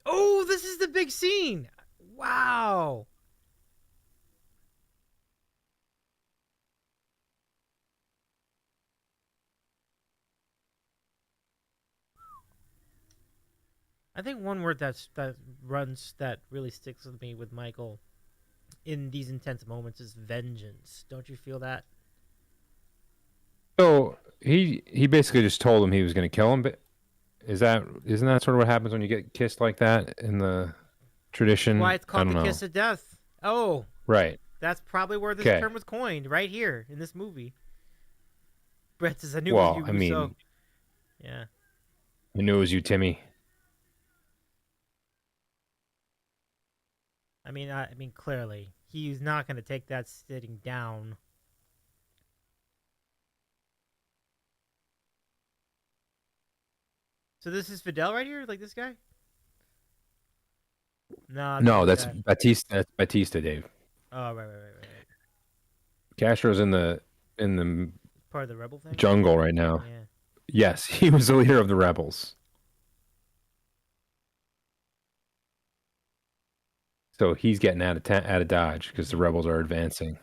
Oh, this is the big scene. Wow. I think one word that really sticks with me with Michael in these intense moments is vengeance. Don't you feel that? So he basically just told him he was going to kill him. But isn't that sort of what happens when you get kissed like that in the tradition? Why it's I called don't the know. kiss of death. Oh, Right. that's probably where this Okay. term was coined, right here in this movie. Brett says, "I knew Well, it was I you." mean, So, yeah. I knew it was you, Timmy. I mean, clearly he's not going to take that sitting down. So this is Fidel right here, like this guy. No, that's guy. Batista. That's Batista, Dave. Oh, right. Castro's in the Part of the rebel thing. jungle right now. Yeah. Yes, he was the leader of the rebels. So he's getting out of Dodge because the rebels are advancing.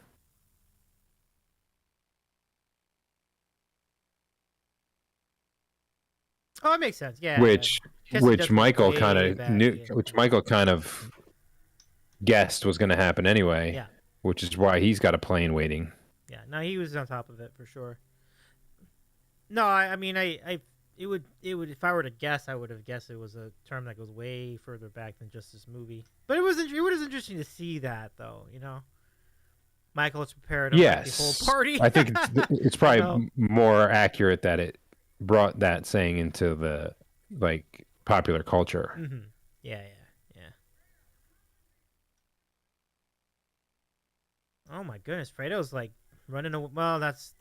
Oh, it makes sense. Yeah. Which Kiss of death Michael was kind way of back, knew. yeah. Which Michael kind of guessed was going to happen anyway. Yeah. Which is why he's got a plane waiting. Yeah. No, he was on top of it for sure. No, I mean, it would if I were to guess, I would have guessed it was a term that goes way further back than just this movie. But it was interesting to see that though, you know. Michael is prepared to like, the whole party. I think it's probably more accurate that it brought that saying into the like popular culture. Mm-hmm. Yeah. Oh my goodness, Fredo's like running away. Well, that's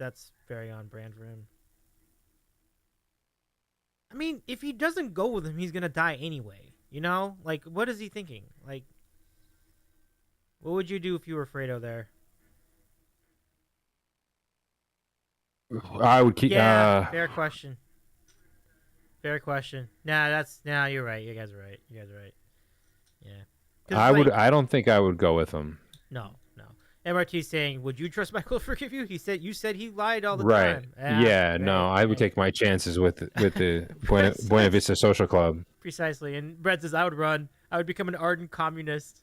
very on brand for him. I mean, if he doesn't go with him, he's gonna die anyway. You know, like what is he thinking? Like, what would you do if you were Fredo there? I would keep. Yeah, fair question. Fair question. Nah, you're right. You guys are right. Yeah. 'Cause, I would. like, I don't think I would go with him. No. MRT's saying, "Would you trust Michael to forgive you?" You said he lied all the Right. time. Yeah. No, I would take my chances with the Buena Vista Social Club. Precisely. And Brett says, "I would run. I would become an ardent communist."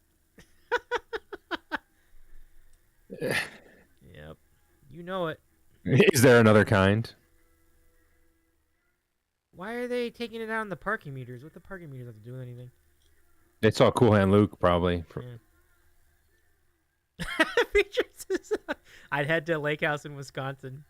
Yep. You know it. Is there another kind? Why are they taking it out on the parking meters? What the parking meters have to do with anything? They saw Cool Hand Luke probably. Yeah. Features is, I'd head to Lake House in Wisconsin.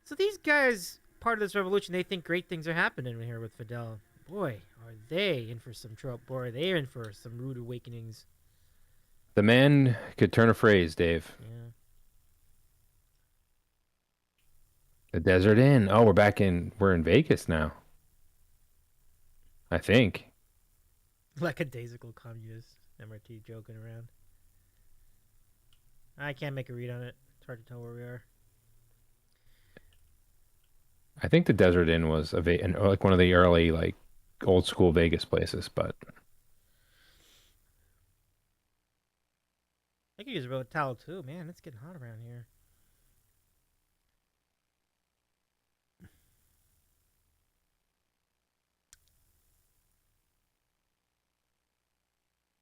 So these guys, part of this revolution, they think great things are happening here with Fidel. Boy, are they in for some trouble. Boy, are they in for some rude awakenings. The man could turn a phrase, Dave. Yeah. The Desert Inn. Oh, we're in Vegas now. I think. Lackadaisical communist. MRT joking around. I can't make a read on it. It's hard to tell where we are. I think the Desert Inn was like one of the early like old school Vegas places, but I could use a real towel too. Man, it's getting hot around here.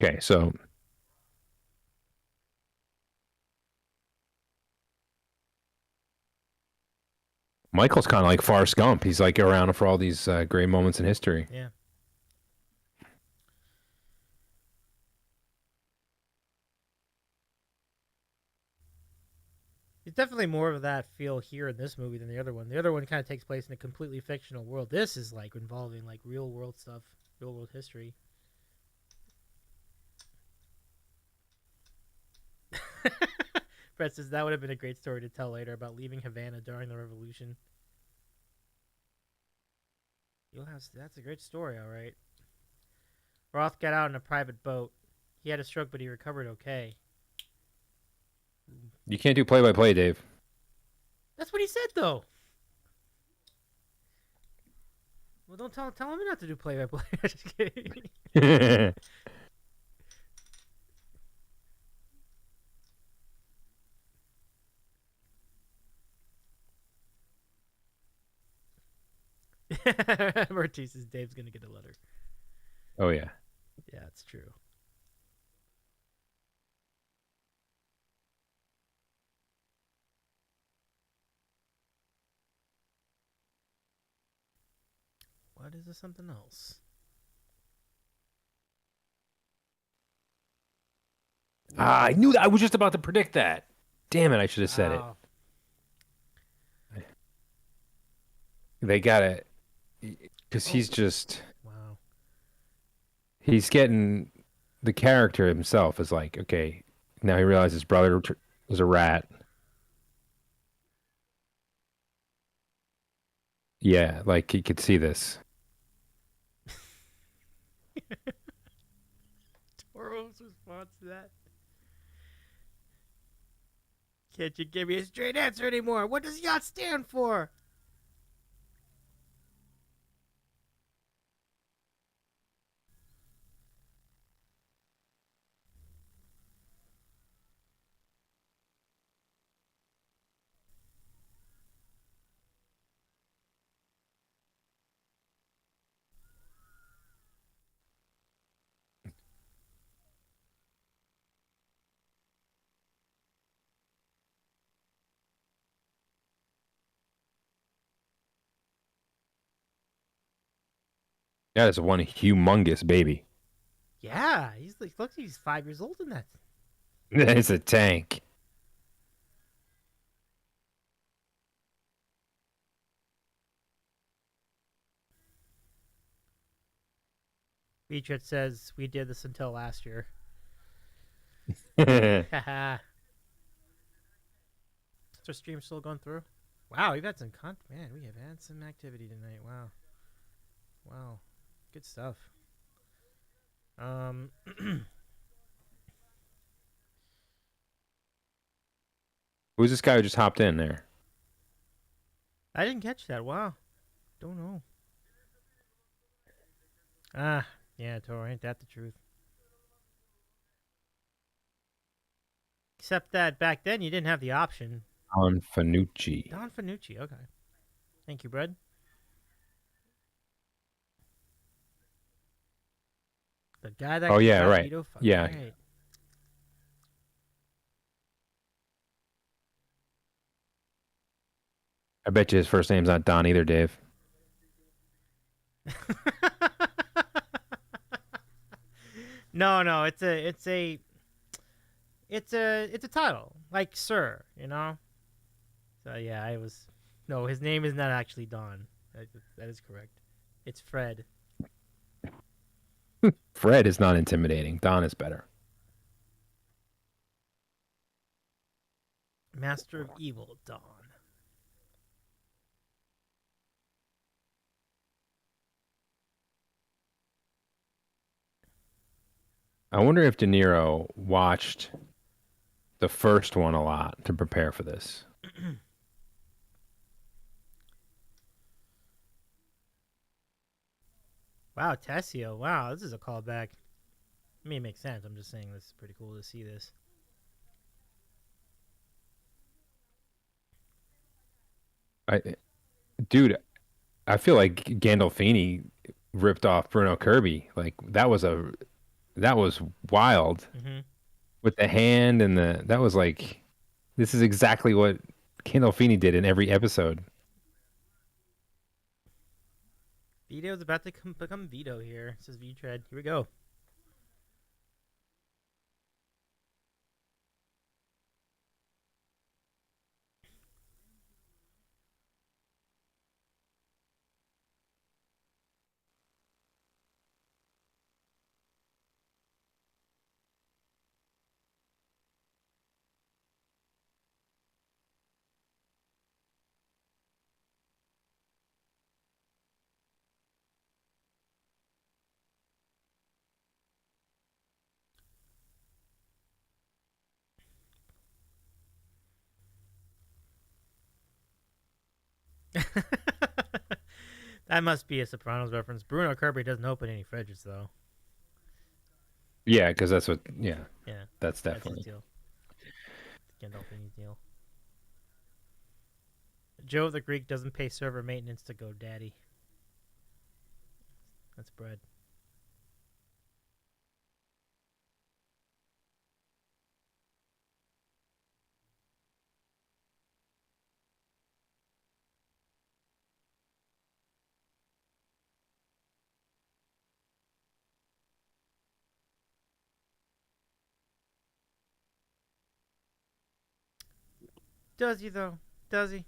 okay, so Michael's kind of like Forrest Gump. He's like around for all these great moments in history. Yeah. It's definitely more of that feel here in this movie than the other one. The other one kind of takes place in a completely fictional world. This is like involving like real world stuff, real world history. Brett says that would have been a great story to tell later about leaving Havana during the revolution. That's a great story, all right. Roth got out in a private boat. He had a stroke, but he recovered okay. You can't do play-by-play, Dave. That's what he said, though. Well, don't tell him not to do play-by-play. Just kidding. Ortiz says Dave's gonna get a letter. Oh yeah. Yeah, it's true. What is this? Something else? I knew that. I was just about to predict that. Damn it! I should have said it. They got it because he's just. Wow. He's getting the character himself is like, okay, now he realizes his brother was a rat. Yeah, like he could see this. Toro's response to that. Can't you give me a straight answer anymore? What does yacht stand for? That is one humongous baby. Yeah, he's 5 years old in that. It's a tank. Beatrice says we did this until last year. Yeah, Is our stream still going through? Wow, we've had some man, we have had some activity tonight. Wow, good stuff. Who's this guy who just hopped in there? I didn't catch that. Wow, don't know. Ah, yeah, Toro, ain't that the truth? Except that back then you didn't have the option. Don Fanucci. Don Fanucci, okay. Thank you, Brad. The guy that. Oh yeah, right. Vito Yeah. Right. I bet you his first name's not Don either, Dave. No, it's a title, like Sir, you know. So yeah, no, his name is not actually Don. That is correct. It's Fred. Fred is not intimidating. Don is better. Master of Evil, Don. I wonder if De Niro watched the first one a lot to prepare for this. Wow, Tessio. Wow, this is a callback. I mean, it makes sense. I'm just saying this is pretty cool to see this. Dude, I feel like Gandolfini ripped off Bruno Kirby. Like that was wild Mm-hmm. with the hand and that was like, this is exactly what Gandolfini did in every episode. Vito's about to become Vito here. This is V-Tread. Here we go. That must be a Sopranos reference. Bruno Kirby doesn't open any fridges, though. Yeah, because that's what. Yeah, Yeah, that's that's definitely. his deal. Gandolfini's deal. Joe the Greek doesn't pay server maintenance to GoDaddy. That's bread. Does he, though? Does he?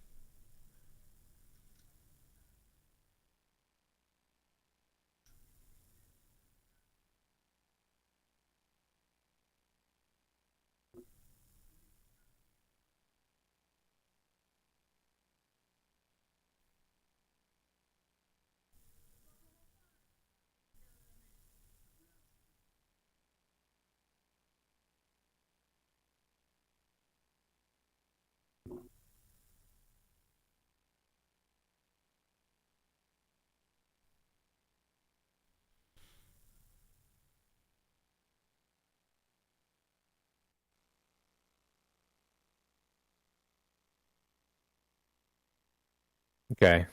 Okay.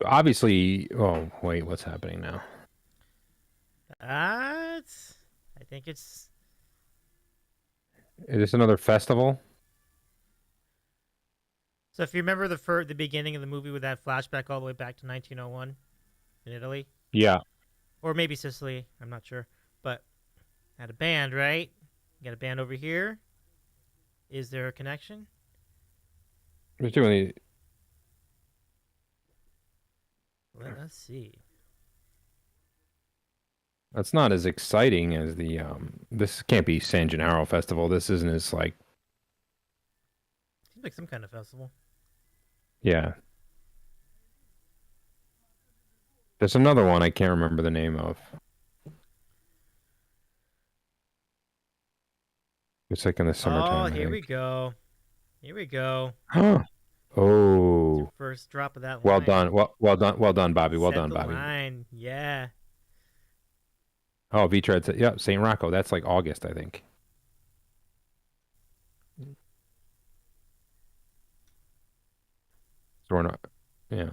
Obviously. Oh wait, what's happening now? I think it's. Is this another festival? So if you remember the beginning of the movie with that flashback all the way back to 1901 in Italy, Yeah. or maybe Sicily, I'm not sure, but had a band, right? You got a band over here. Is there a connection? We're doing. Let us see. That's not as exciting as the. This can't be San Gennaro Festival. This isn't as like. Seems like some kind of festival. Yeah. There's another one I can't remember the name of. It's like in the summertime. Oh, here we go. Here we go. go. It's Oh. your first drop of that line. Well done. Well done. Well done, Bobby. Well Set done, the Bobby. line. Yeah. Oh, V-Tread said, yep, St. Rocco. That's like August, I think. So we're not, yeah.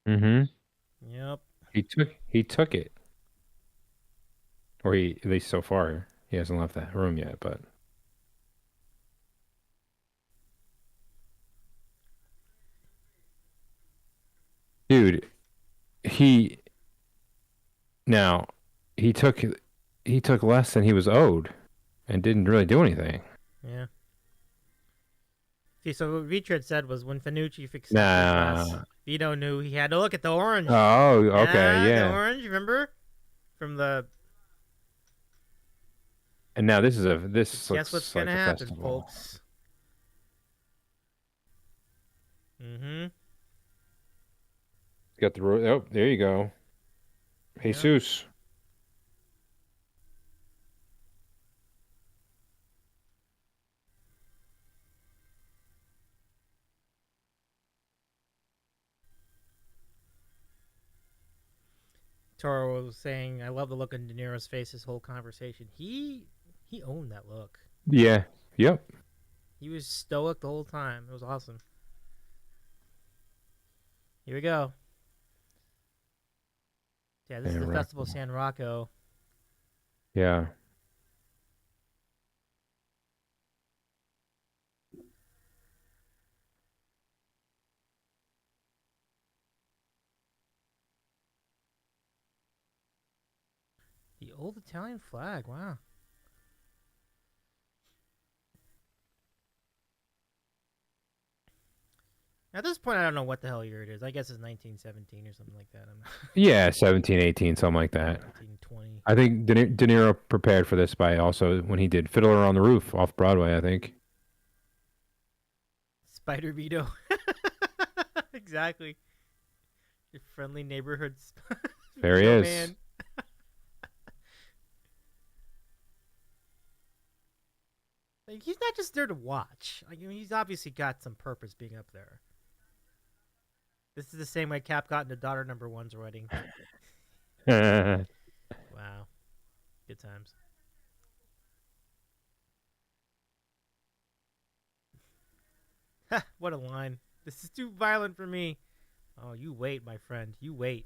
Mm-hmm. Yep. He took it. Or he, at least so far, he hasn't left that room yet, but dude, he now he took he took less than he was owed and didn't really do anything. Yeah. See, so what Richard said was when Fanucci fixed up his mess, Nah. Vito knew he had to look at the orange. Oh, okay, The yeah. orange, remember? From the And now this guess what's looks like gonna a happen, festival. folks. Mm-hmm. Got the oh, there you go. Yep. Jesus. Toro was saying, "I love the look on De Niro's face. This whole conversation, he owned that look. Yeah. Yep. He was stoic the whole time. It was awesome. Here we go. Yeah, this is San the Festival Rocco. of San Rocco. Yeah. The old Italian flag. Wow. At this point, I don't know what the hell year it is. I guess it's 1917 or something like that. I'm Yeah, 17, 18, something like that. 1920. I think De Niro prepared for this by also when he did Fiddler on the Roof off Broadway, I think. Spider Vito. Exactly. Your friendly neighborhood. There he Vito is. Man. Like, he's not just there to watch. Like, I mean, he's obviously got some purpose being up there. This is the same way Cap got into daughter number one's wedding. Wow. Good times. Ha, what a line. This is too violent for me. Oh, you wait, my friend. You wait.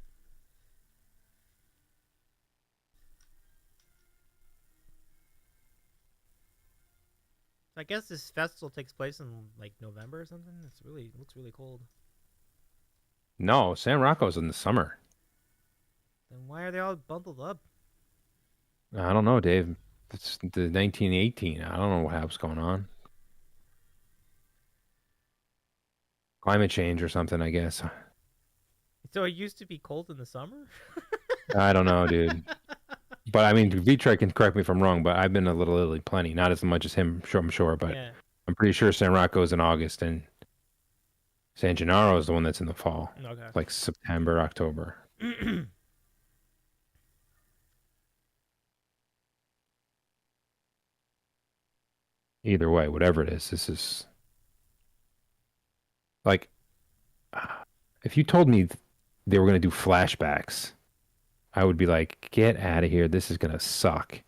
I guess this festival takes place in like November or something. It looks really cold. No, San Rocco's in the summer. Then why are they all bundled up? I don't know, Dave. It's the 1918. I don't know what's going on. Climate change or something, I guess. So it used to be cold in the summer? I don't know, dude. But I mean, Vitre can correct me if I'm wrong, but I've been to Little Italy plenty. Not as much as him, I'm sure, but Yeah. I'm pretty sure San Rocco's in August and San Gennaro is the one that's in the fall. Okay. Like September, October. Either way, whatever it is, this is like if you told me they were going to do flashbacks, I would be like, get out of here. This is going to suck.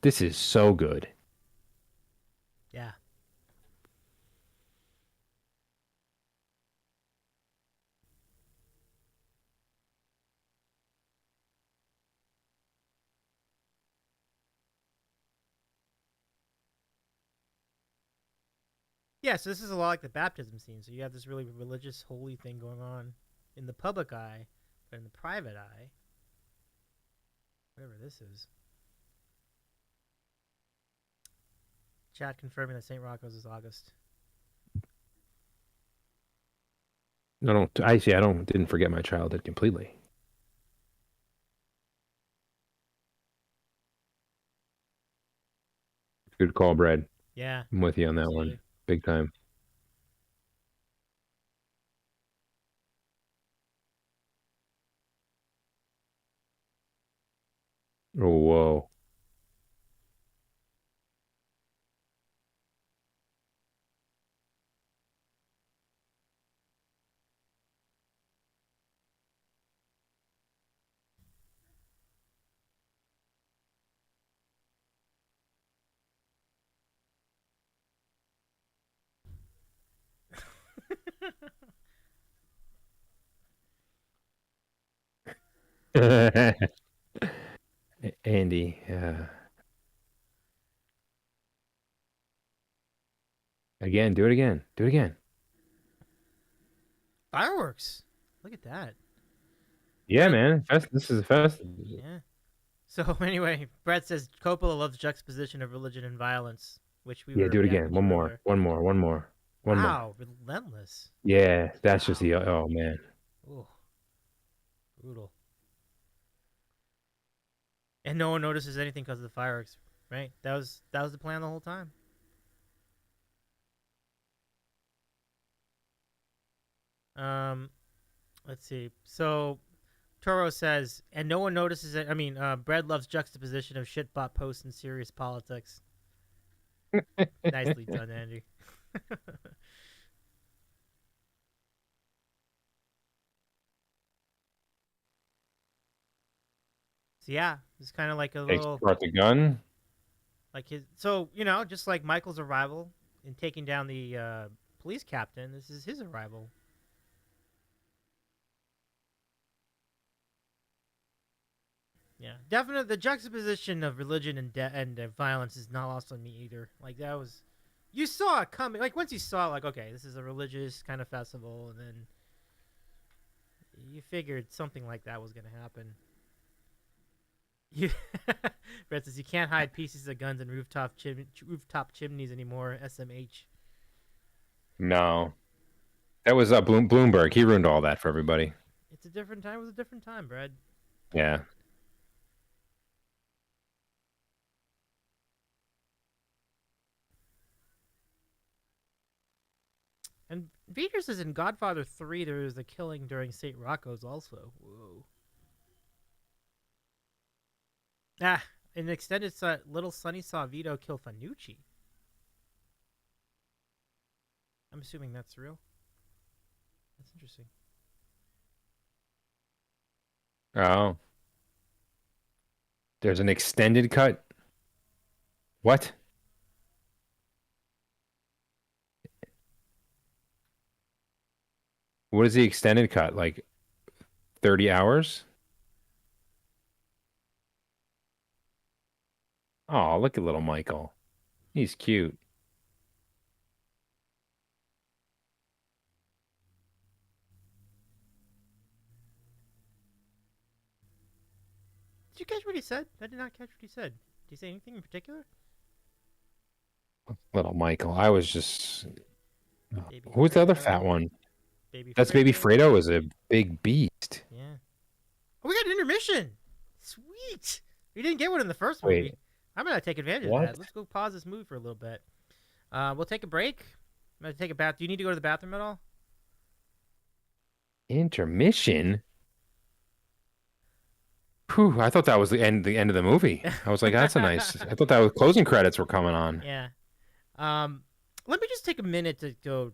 This is so good. Yeah. Yeah, so this is a lot like the baptism scene. So you have this really religious, holy thing going on in the public eye, but in the private eye, whatever this is. Chat confirming that St. Rocco's is August. Didn't forget my childhood completely. Good call, Brad. Yeah. I'm with you on that Absolutely. one. Big time. Oh, whoa. Andy. Again, do it again. Do it again. Fireworks. Look at that. Yeah, Brett- man. This is a fest. Yeah. So anyway, Brett says Coppola loves juxtaposition of religion and violence, which we Yeah, were do it reacting again. to One more. earlier. One more. One more. One more. Wow, relentless. Yeah, that's just Wow. the. Oh man. Ooh, brutal. And no one notices anything because of the fireworks, right? That was the plan the whole time. Let's see. So Toro says, and no one notices it. I mean, Brad loves juxtaposition of shitbot posts and serious politics. Nicely done, Andy. So yeah, it's kind of like a Takes little, apart the gun. like his. So just like Michael's arrival in taking down the police captain, this is his arrival. Yeah, definitely the juxtaposition of religion and violence is not lost on me either. Like that was, you saw it coming. Like once you saw, it, like okay, this is a religious kind of festival, and then you figured something like that was gonna happen. You, Brett says you can't hide pieces of guns in rooftop chimneys anymore. SMH. No, that was Bloomberg. He ruined all that for everybody. It's a different time. It was a different time, Brad. Yeah. And Peter says in Godfather 3 there was a killing during St. Rocco's also. Whoa. Ah, in extended Little Sonny saw Vito kill Fanucci. I'm assuming that's real. That's interesting. Oh. There's an extended cut. What? What is the extended cut? Like 30 hours? Oh, look at little Michael. He's cute. Did you catch what he said? I did not catch what he said. Did he say anything in particular? Little Michael. I was just. Baby Who's the other Fredo. fat one? Baby That's Baby Fredo is a big beast. Yeah. Oh, we got an intermission. Sweet. We didn't get one in the first Wait. movie. I'm gonna take advantage What? of that. Let's go pause this movie for a little bit. We'll take a break. I'm gonna take a bath. Do you need to go to the bathroom at all? Intermission? Whew, I thought that was the end of the movie. I was like, that's a nice. I thought that was closing credits were coming on. Yeah. Let me just take a minute to go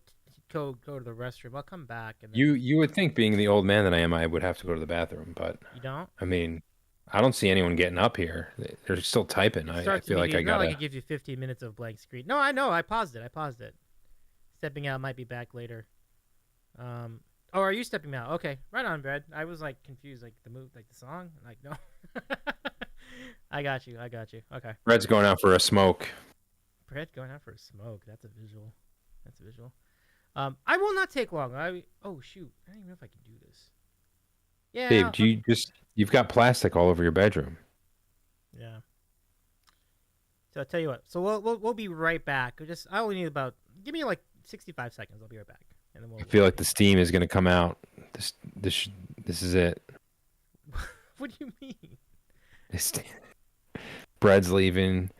to the restroom. I'll come back. And then... You would think, being the old man that I am, I would have to go to the bathroom, but you don't. I mean, I don't see anyone getting up here. They're still typing. I feel like I gotta. Like it gives you 15 minutes of blank screen. No, I know. I paused it. Stepping out might be back later. Oh, are you stepping out? Okay, right on, Brad. I was like confused, like the move, like the song. Like no. I got you. Okay. Red's going out for a smoke. Brad going out for a smoke. That's a visual. I will not take long. Oh shoot! I don't even know if I can do this. Yeah. Dave, you've got plastic all over your bedroom. Yeah. So I'll tell you what. So we'll be right back. I only need give me like 65 seconds. I'll be right back, and then I feel like the steam is gonna come out. This is it. What do you mean? Bread's leaving.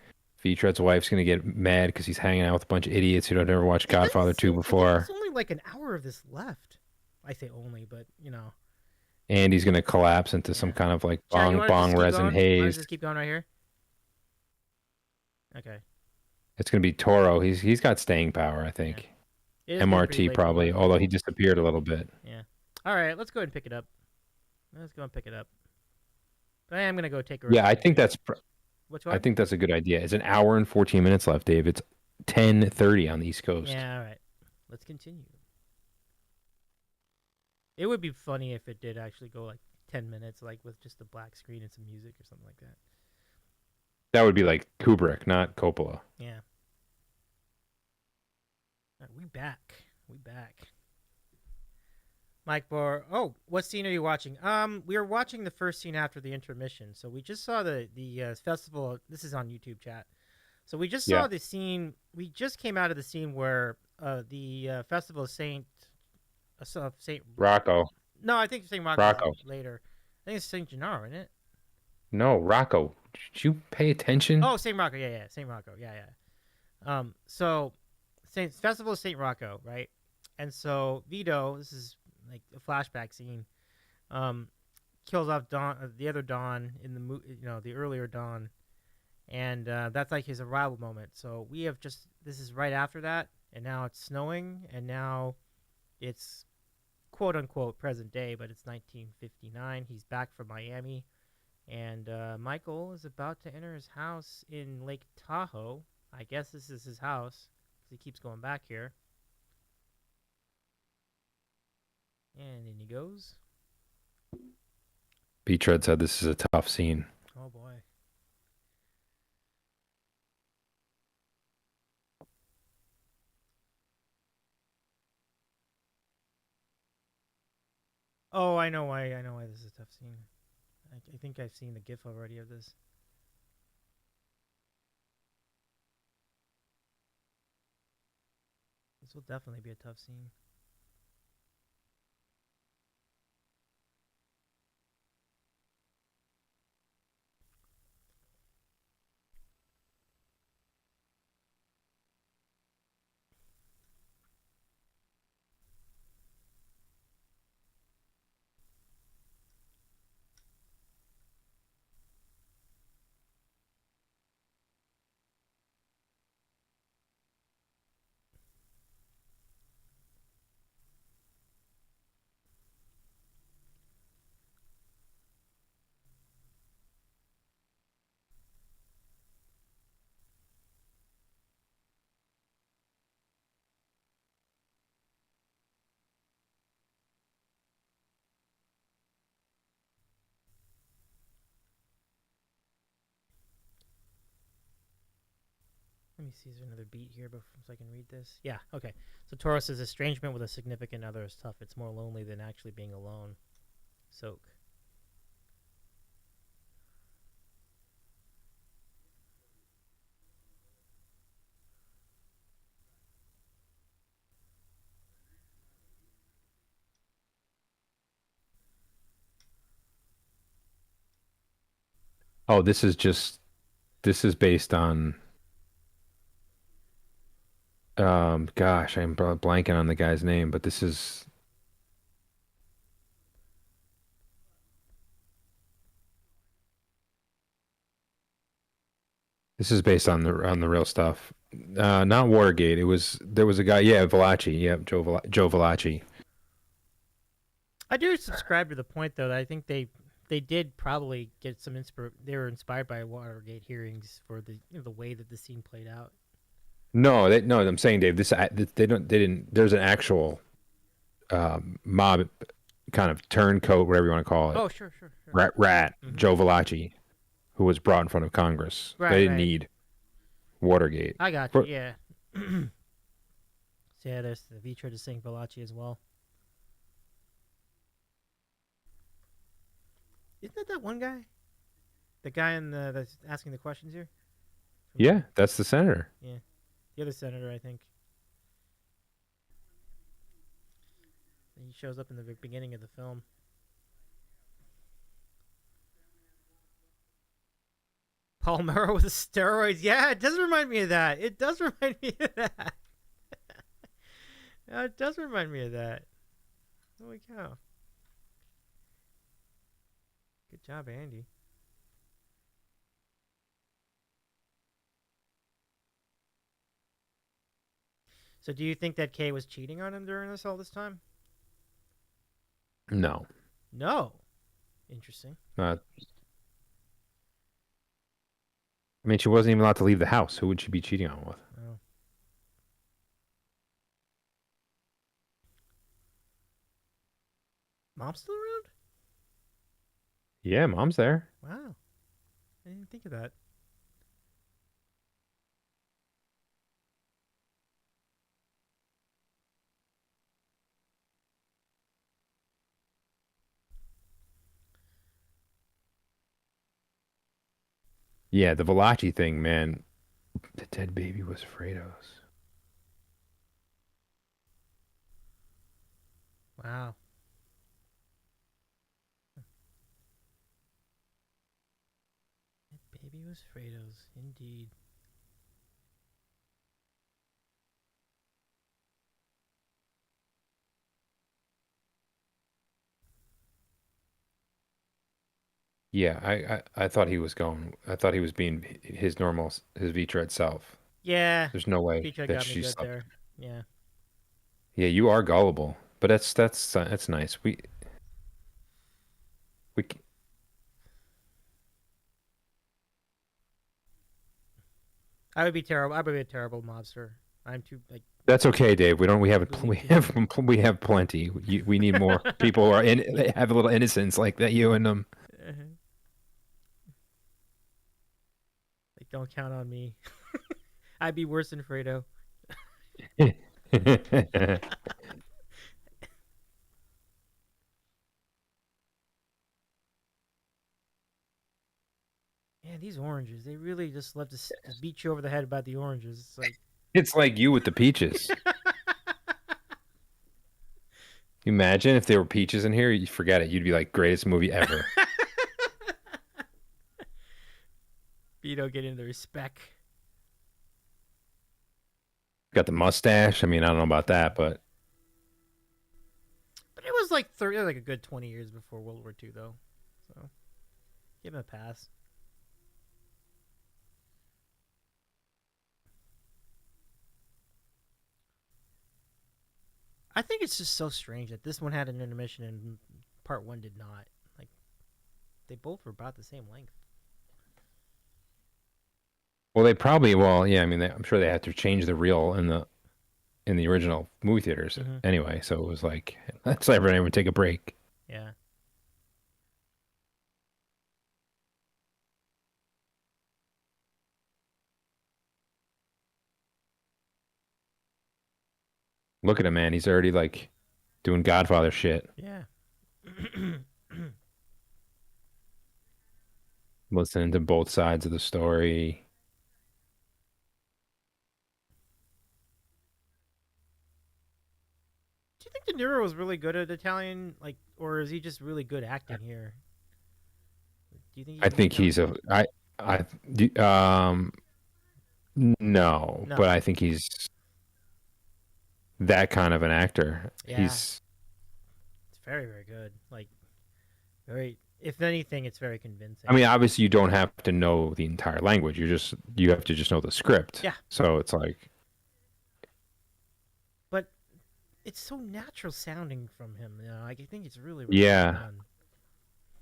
V-Tread's wife's gonna get mad because he's hanging out with a bunch of idiots who don't ever watch Godfather 2 before. There's only like an hour of this left. I say only, but And he's gonna collapse into some kind of like Chad, bong resin haze. Just keep going right here. Okay. It's gonna be Toro. He's got staying power, I think. It is getting pretty MRT late probably, for one. although he disappeared a little bit. Yeah. All right, let's go ahead and pick it up. But I am gonna go take a. Yeah, I think that's. Which one? I think that's a good idea. It's an hour and 14 minutes left, Dave. It's 10:30 on the East Coast. Yeah. All right. Let's continue. It would be funny if it did actually go like 10 minutes, like with just a black screen and some music or something like that. That would be like Kubrick, not Coppola. Yeah. All right, we back. We back. Mike Bohr. Oh, what scene are you watching? We are watching the first scene after the intermission. So we just saw the festival. This is on YouTube chat. So we just saw the scene. We just came out of the scene where the festival of Saint Rocco. No, I think Saint Rocco later. I think it's Saint Gennaro, isn't it? No, Rocco. Did you pay attention? Oh, Saint Rocco. Yeah, Saint Rocco. Yeah. So Festival of Saint Rocco, right? And so Vito, this is like a flashback scene, kills off the other Don in the earlier Don, and that's like his arrival moment. So we have this is right after that, and now it's snowing, and now it's quote unquote present day, but it's 1959. He's back from Miami, and Michael is about to enter his house in Lake Tahoe. I guess this is his house because he keeps going back here. And in he goes. B-Tread said this is a tough scene. Oh boy. Oh, I know why this is a tough scene. I think I've seen the GIF already of this. This will definitely be a tough scene. Let me see, is there another beat here so I can read this? Yeah, okay. So Taurus says estrangement with a significant other is tough. It's more lonely than actually being alone. Soak. Oh, this is based on gosh, I'm blanking on the guy's name, but this is based on the real stuff. Not Watergate. There was a guy, Valachi, Joe Valachi. I do subscribe to the point though that I think they did probably get some they were inspired by Watergate hearings for the way that the scene played out. No, I'm saying, Dave, they didn't. There's an actual mob kind of turncoat, whatever you want to call it. Oh, sure. Rat, Joe Valachi, who was brought in front of Congress. Right, they didn't need Watergate. I got you. Yeah. So yeah, there's the V-Trade is saying Valachi as well. Isn't that one guy? The guy that's asking the questions here? Yeah, that's the senator. Yeah. The other senator, I think. He shows up in the beginning of the film. Paul Murrow with the steroids. Yeah, it does remind me of that. It does remind me of that. It does remind me of that. Holy cow. Good job, Andy. So do you think that Kay was cheating on him during all this time? No. No. Interesting. I mean, she wasn't even allowed to leave the house. Who would she be cheating on with? Oh. Mom's still around? Yeah, mom's there. Wow, I didn't think of that. Yeah, the Valachi thing, man. The dead baby was Fredo's. Wow. That baby was Fredo's, indeed. Yeah, I thought he was going. I thought he was being his normal, his Vitra itself. Yeah, There's no way Pizza that got me she good slept. there. Yeah. Yeah, you are gullible, but that's nice. We I would be terrible. I would be a terrible mobster. I'm too like That's okay, Dave. We have completely we too. have we have plenty. We need more people who are in that have a little innocence like that. You and them. Like, don't count on me. I'd be worse than Fredo. Man, these oranges, they really just love to just beat you over the head about the oranges. It's like, It's like you with the peaches. Imagine if there were peaches in here. You forget it. You'd be like greatest movie ever. Vito getting the respect. Got the mustache. I mean, I don't know about that, but But it was like 30, like a good 20 years before World War II, though. So, give him a pass. I think it's just so strange that this one had an intermission and part one did not. Like, they both were about the same length. well, they probably well, yeah. I mean, I'm sure they had to change the reel in the original movie theaters anyway. So it was like let's let everyone take a break. Yeah. Look at him, man. He's already like doing Godfather shit, Yeah. listening to both sides of the story. Do you think De Niro was really good at Italian, like, or is he just really good acting here? Do you think he I can do think he's Italian? I no, No. but I think he's that kind of an actor. Yeah. He's It's very, very good. Like, very. If anything, it's very convincing. I mean, obviously you don't have to know the entire language. You have to just know the script. Yeah. So it's like But it's so natural sounding from him. You know, like, I think it's really, really well yeah. done.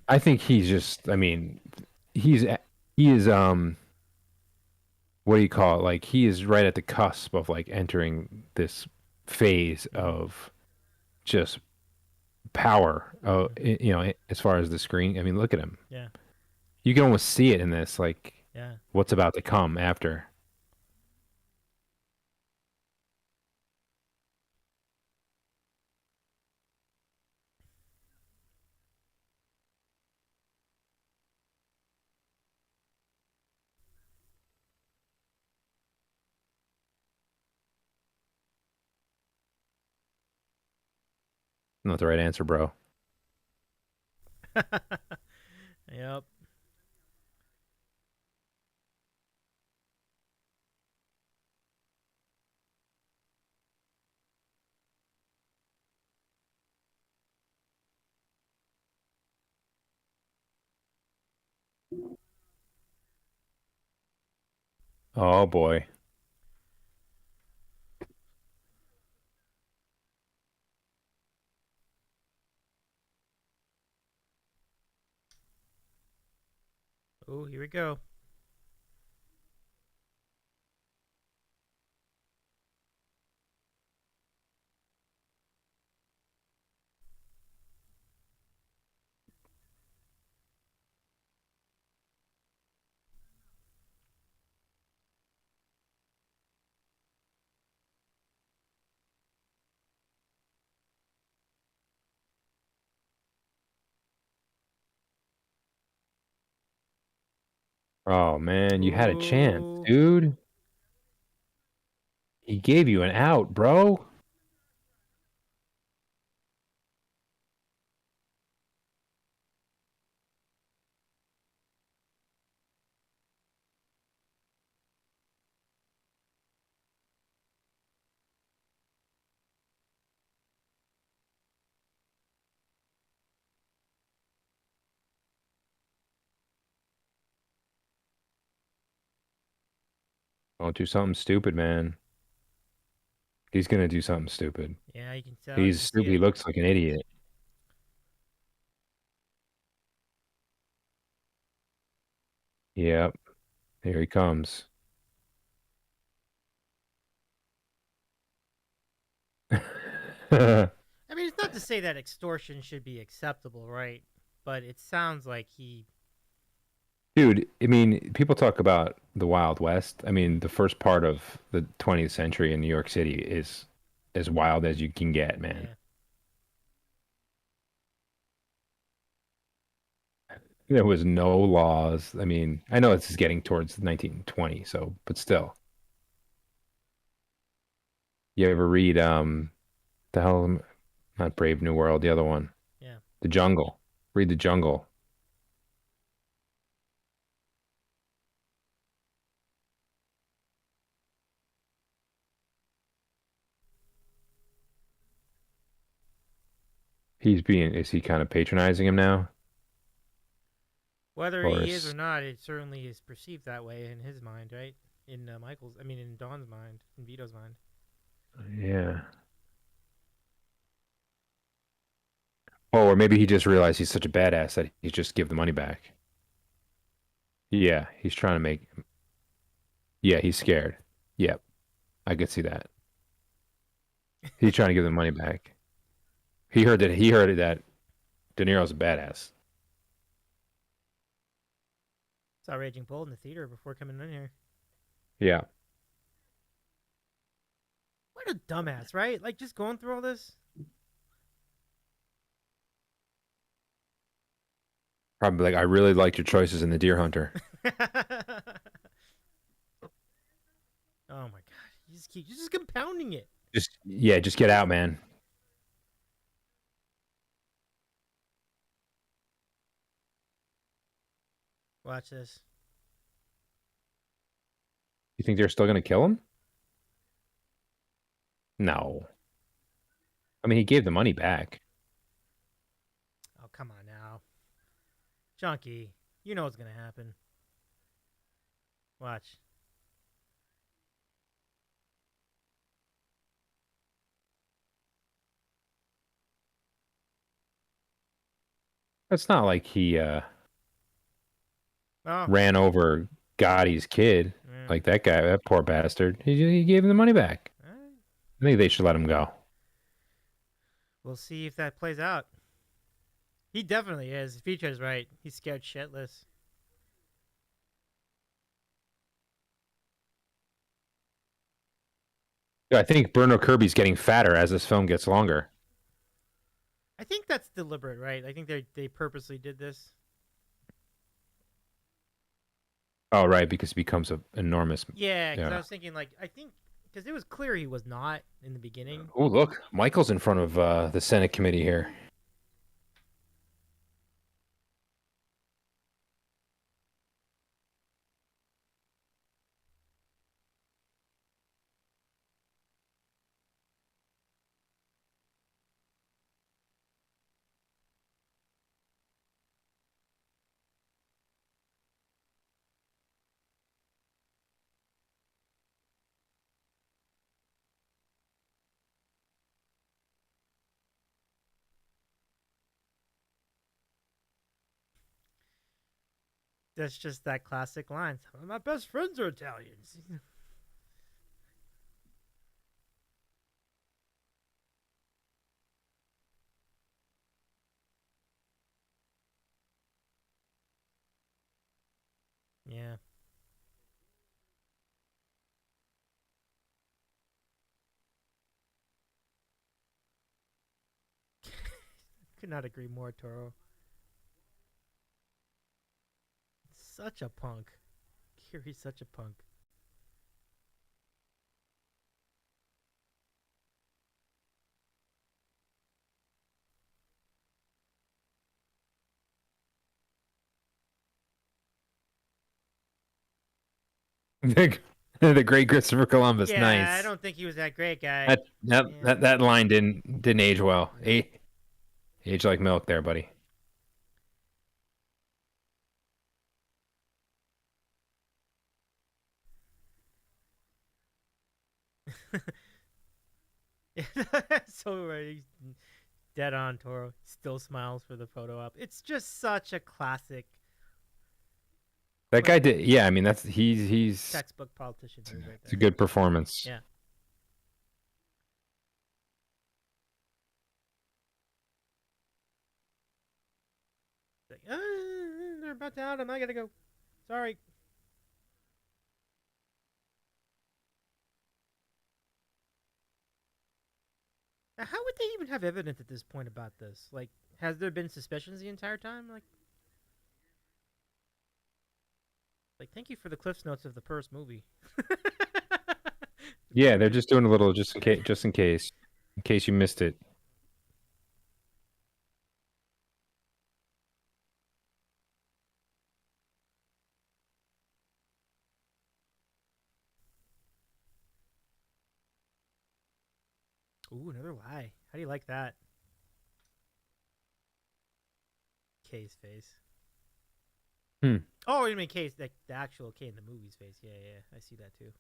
I think he's just I mean, he's he is what do you call it? Like he is right at the cusp of like entering this phase of just power. You know, as far as the screen. I mean, look at him. Yeah. You can almost see it in this, like Yeah. what's about to come after. Not the right answer, bro. Yep. Oh boy. Oh, here we go. Oh man, you had a chance, Ooh. dude. He gave you an out, bro. Don't do something stupid, man. He's gonna do something stupid. Yeah, you can tell. You He's can see stupid. He it. looks like an idiot. Yep. Here he comes. I mean, it's not to say that extortion should be acceptable, right? But it sounds like he. Dude, I mean, people talk about the Wild West. I mean, the first part of the 20th century in New York City is as wild as you can get, man. Yeah. There was no laws. I mean, I know this is getting towards 1920, so, but still. You ever read, the hell, not Brave New World, the other one, Yeah. The Jungle. Read The Jungle. Is he kind of patronizing him now? Whether Or he is or is, not, it certainly is perceived that way in his mind, right? In in Don's mind, in Vito's mind. yeah. Oh, or maybe he just realized he's such a badass that he just give the money back. Yeah, he's trying to make, yeah, he's scared. Yep, I could see that. He's trying to give the money back. He heard that De Niro's a badass. Saw Raging Bull in the theater before coming in here. Yeah. What a dumbass, right? Like, just going through all this. Probably like, I really liked your choices in The Deer Hunter. Oh my god, you're just compounding it. Just get out, man. Watch this. You think they're still gonna kill him? No. I mean, he gave the money back. Oh, come on now. Junkie, you know what's gonna happen. Watch. It's not like he Oh. ran over Gotti's kid. Yeah. Like that guy, that poor bastard. He gave him the money back. All right. I think they should let him go. We'll see if that plays out. He definitely is. Feature's right. He's scared shitless. I think Bruno Kirby's getting fatter as this film gets longer. I think that's deliberate, right? I think they purposely did this. Oh, right, because he becomes an enormous. Yeah, because Yeah. I was thinking, like, I think because it was clear he was not in the beginning. Oh, look, Michael's in front of the Senate committee here. That's just that classic line. Some of my best friends are Italians. Yeah. Could not agree more, Toro. Such a punk. He's such a punk. The great Christopher Columbus. Yeah, Nice. I don't think he was that great guy. That that, Yeah. that line didn't age well. Age like milk there, buddy. So right, he's dead on. Toro still smiles for the photo op. It's just such a classic That guy did. Yeah, I mean he's textbook politician move right it's a there. good performance. Yeah. Like, they're about to out him. I gotta go. Sorry. Now, how would they even have evidence at this point about this? Like, has there been suspicions the entire time? Like, thank you for the Cliff's Notes of the first movie. Yeah, they're just doing a little just in case you missed it. Ooh, another lie. How do you like that? K's face. Hmm. Oh, you mean K's, like the actual K in the movie's face. Yeah, yeah, I see that too.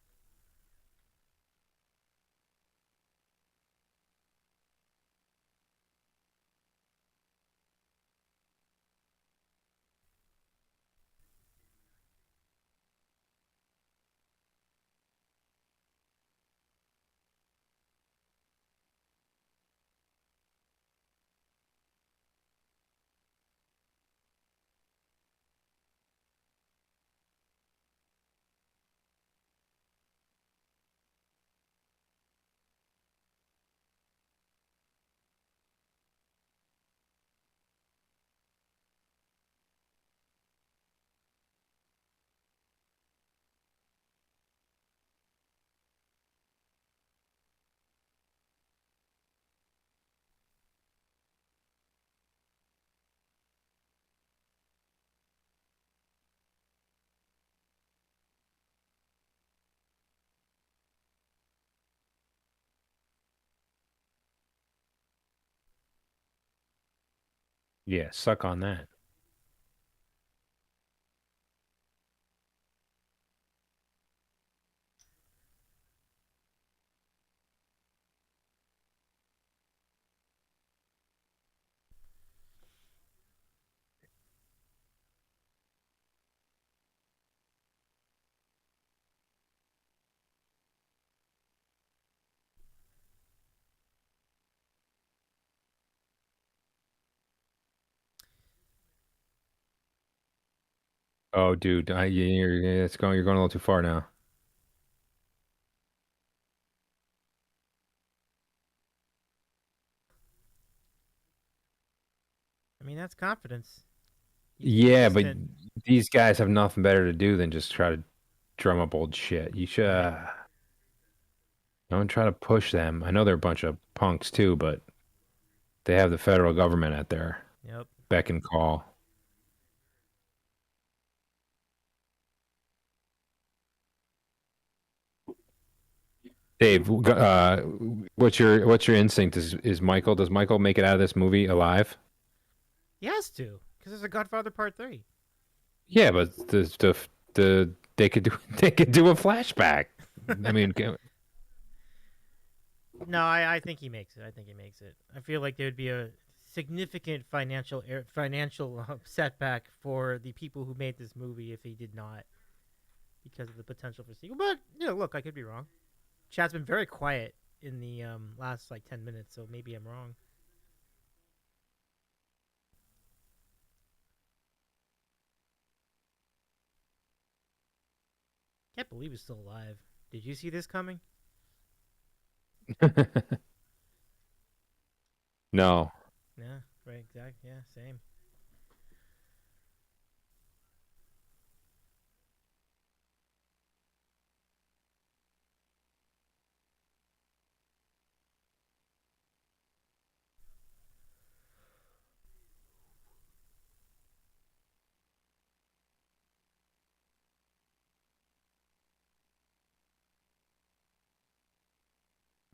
Yeah, suck on that. Oh, dude, you're going a little too far now. I mean, that's confidence. He's Yeah, but consistent. these guys have nothing better to do than just try to drum up old shit. You should don't try to push them. I know they're a bunch of punks too, but they have the federal government at their Yep. beck and call. Dave, what's your instinct? Does Michael make it out of this movie alive? He has to, because there's a Godfather Part 3. Yeah, but they could do they could do a flashback. I mean, No, I think he makes it. I think he makes it. I feel like there would be a significant financial setback for the people who made this movie if he did not, because of the potential for sequel. But look, I could be wrong. Chad's been very quiet in the last like 10 minutes, so maybe I'm wrong. Can't believe he's still alive. Did you see this coming? no. Yeah, right, exactly. Yeah, same.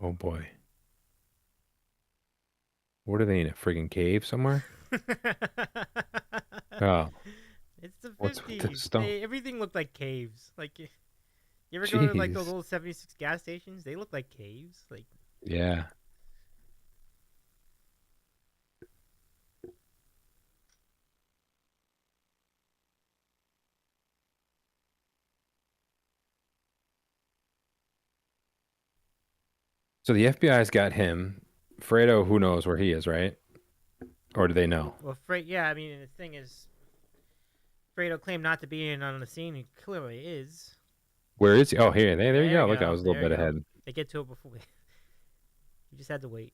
Oh boy. What are they in a friggin' cave somewhere? Oh, It's the what's with the 50s. stone? Everything looked like caves. Like, you ever go to like those Jeez. old 76 gas stations? They look like caves. Like, Yeah. So the FBI's got him. Fredo, who knows where he is, right? Or do they know? well, yeah. I mean, the thing is, Fredo claimed not to be in on the scene. He clearly is. Where is he? Oh, here. There you There go. you Look, I go. was a little There bit you go. ahead. They get to it before we. You just had to wait.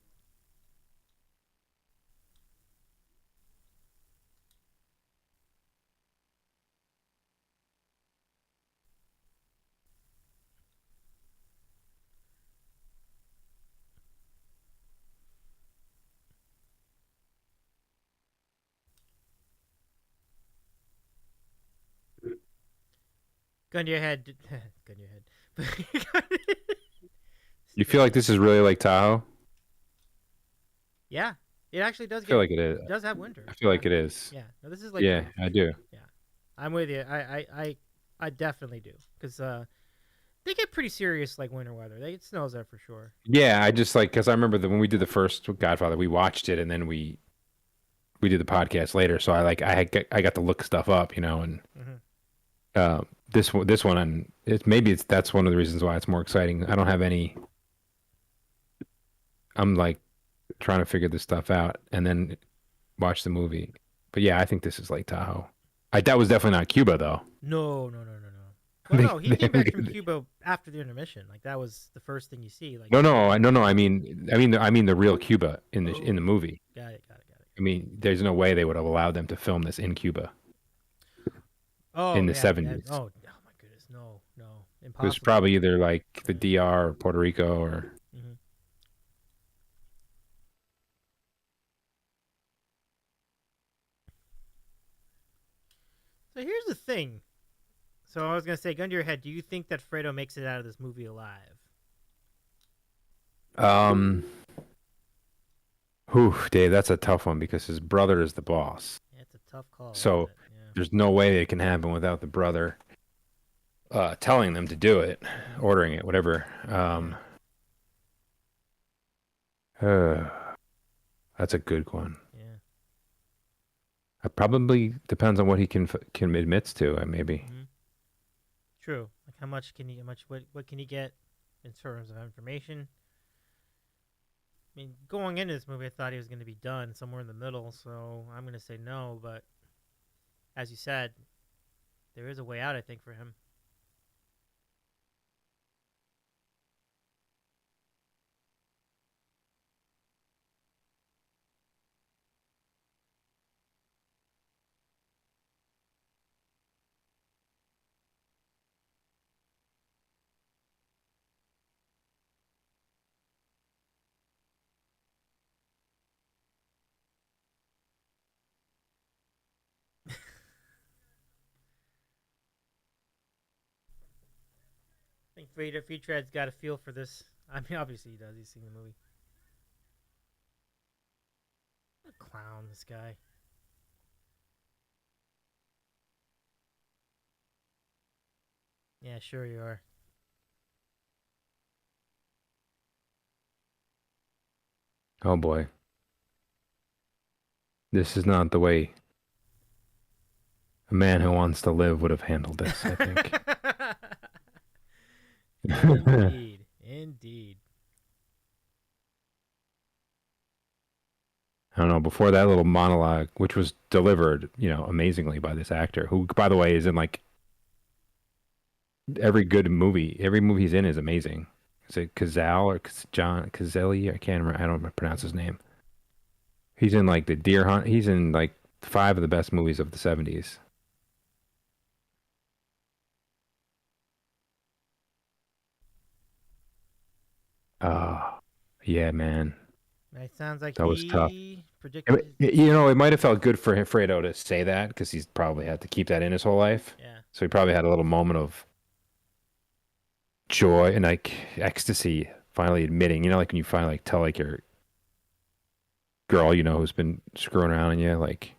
Gun to your head. Gun to your head. You feel like this is really like Tahoe? Yeah, it actually does. I feel like it is. It does have winter. I feel like it is. Yeah, no, this is like. Yeah, I do. Yeah, I'm with you. I definitely do because they get pretty serious like winter weather. It snows there for sure. Yeah, I just like because I remember that when we did the first Godfather, we watched it and then we did the podcast later. So I got to look stuff up, and this one and that's one of the reasons why it's more exciting. I don't have any. I'm like trying to figure this stuff out and then watch the movie. But yeah, I think this is Lake Tahoe. That was definitely not Cuba though. No. Well, no, he came back from Cuba after the intermission. Like that was the first thing you see. Like No. I mean the real Cuba in the movie. Got it. I mean, there's no way they would have allowed them to film this in Cuba. Oh, in the yeah, 70s. Oh my goodness, no, impossible. It was probably either like the DR or Puerto Rico or. Mhm. So here's the thing. So I was gonna say, gun to your head. Do you think that Fredo makes it out of this movie alive? Dave, that's a tough one because his brother is the boss. Yeah, it's a tough call. So there's no way it can happen without the brother telling them to do it, ordering it, whatever. That's a good one. Yeah. It probably depends on what he can admits to, maybe. Mm-hmm. True. Like how much can he? What can he get in terms of information? I mean, going into this movie, I thought he was going to be done somewhere in the middle, so I'm going to say no. But as you said, there is a way out, I think, for him. I think Featrad's got a feel for this. I mean, obviously he does. He's seen the movie. What a clown, this guy. Yeah, sure you are. Oh boy. This is not the way a man who wants to live would have handled this, I think. Indeed. I don't know, before that little monologue, which was delivered, amazingly by this actor, who, by the way, is in like every movie he's in is amazing. Is it Cazale or John Cazale? I can't remember. I don't pronounce his name. He's in like the Deer Hunt. He's in like 5 of the best movies of the 70s. Oh, yeah, man. It sounds like that was tough. Predicted... It might have felt good for Fredo to say that because he's probably had to keep that in his whole life. Yeah. So he probably had a little moment of joy and like ecstasy finally admitting, like when you finally tell like your girl, who's been screwing around on you, like.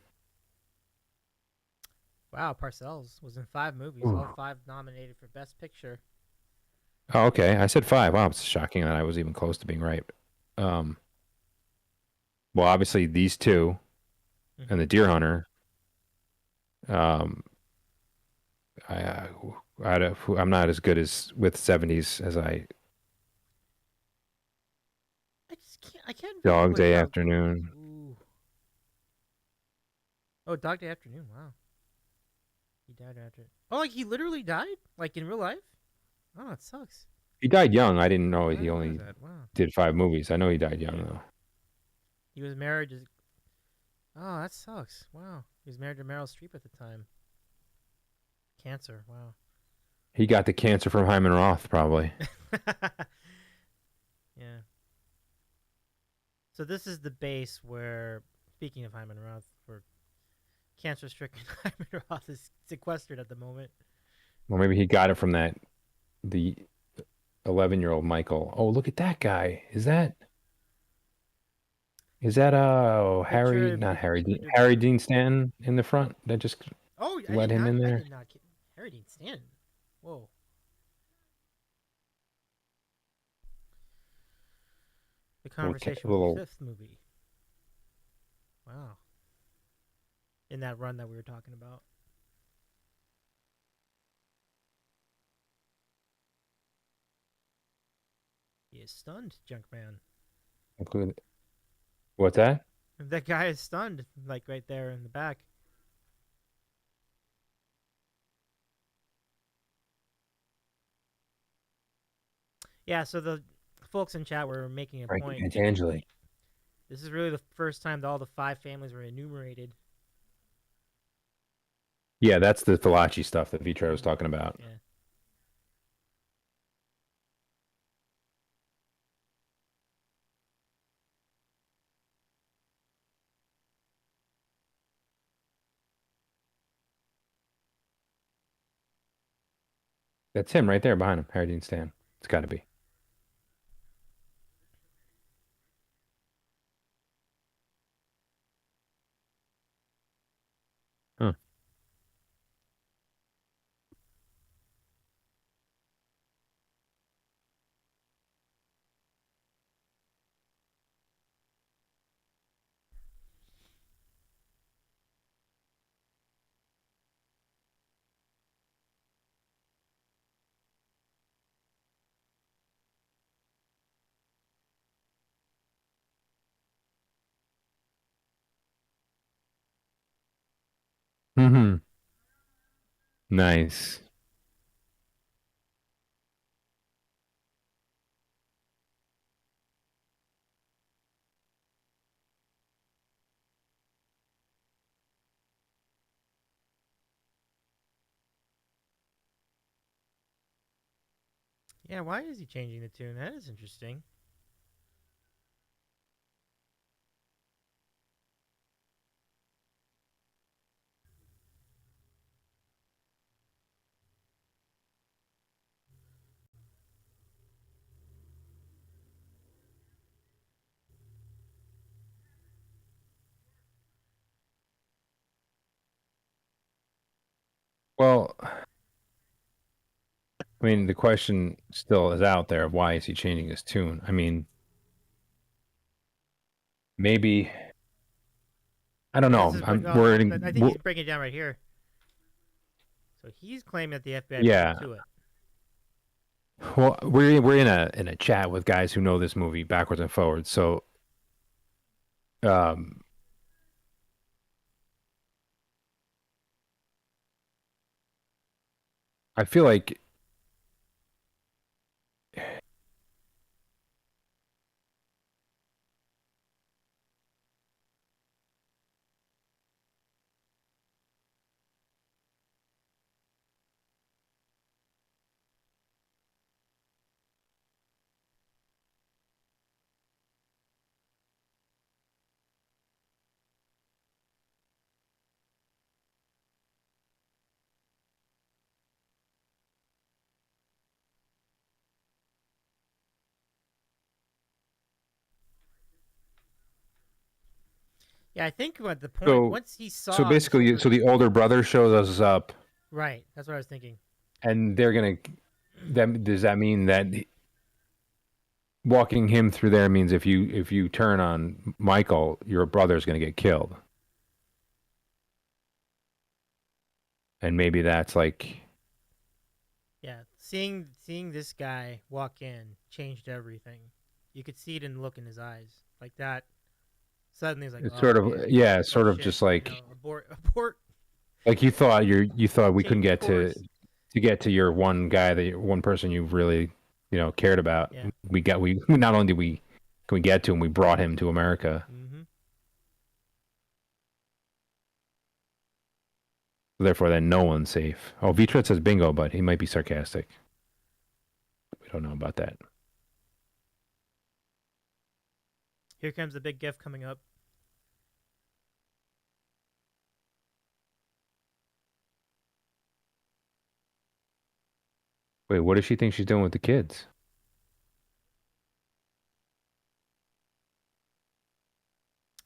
Wow, Parcells was in 5 movies, Ooh. all 5 nominated for Best Picture. Oh, okay. I said 5. Wow, it's shocking that I was even close to being right. Well, obviously these two and the Deer Hunter. I, I'm not as good as with 70s as I. I can't Dog Day without... Afternoon. Ooh. Oh, Dog Day Afternoon. Wow. He died after. Oh, like he literally died, like in real life. Oh, it sucks. He died young. I didn't know he only Wow. did 5 movies. I know he died young though. He was married to. Oh, that sucks. Wow. He was married to Meryl Streep at the time. Cancer. Wow. He got the cancer from Hyman Roth, probably. Yeah. So this is the base where, speaking of Hyman Roth, where cancer-stricken Hyman Roth is sequestered at the moment. Well, maybe he got it from the 11-year-old Michael. Oh, look at that guy. Is that Harry Dean Stanton in the front that just let him in there? I did not. Harry Dean Stanton. Whoa. The Conversation was the 5th movie. Wow. In that run that we were talking about. He is stunned, Junkman. What's that? That guy is stunned, like right there in the back. Yeah, so the folks in chat were making a point. Pantangeli. This is really the first time that all the 5 families were enumerated. Yeah, that's the Falachi stuff that Vitra was talking about. Yeah. That's him right there behind him, Harry Dean Stanton. It's got to be. Huh. Mm-hmm. Nice. Yeah, why is he changing the tune? That is interesting. Well, I mean, the question still is out there of why is he changing his tune? I mean, maybe I don't know. I think he's breaking it down right here. So he's claiming that the FBI yeah. to it. Well, we're in a chat with guys who know this movie backwards and forwards. So, I feel like Yeah, I think what the point So, once he saw. so basically, so the older brother shows us up, Right. That's what I was thinking. and they're gonna. Does that mean that walking him through there means if you turn on Michael, your brother's gonna get killed, and maybe that's like. Yeah, seeing this guy walk in changed everything. You could see it in the look in his eyes, like that. Suddenly, it's like, It's oh sort of man, oh sort of shit, just like abort, abort, like you thought we couldn't change get course. to get to your one guy one person you really cared about. Yeah. We not only did we can we get to him, we brought him to America. Mm-hmm. Therefore, then no one's safe. Oh, Vitret says bingo, but he might be sarcastic. We don't know about that. Here comes the big gift coming up. Wait, what does she think she's doing with the kids?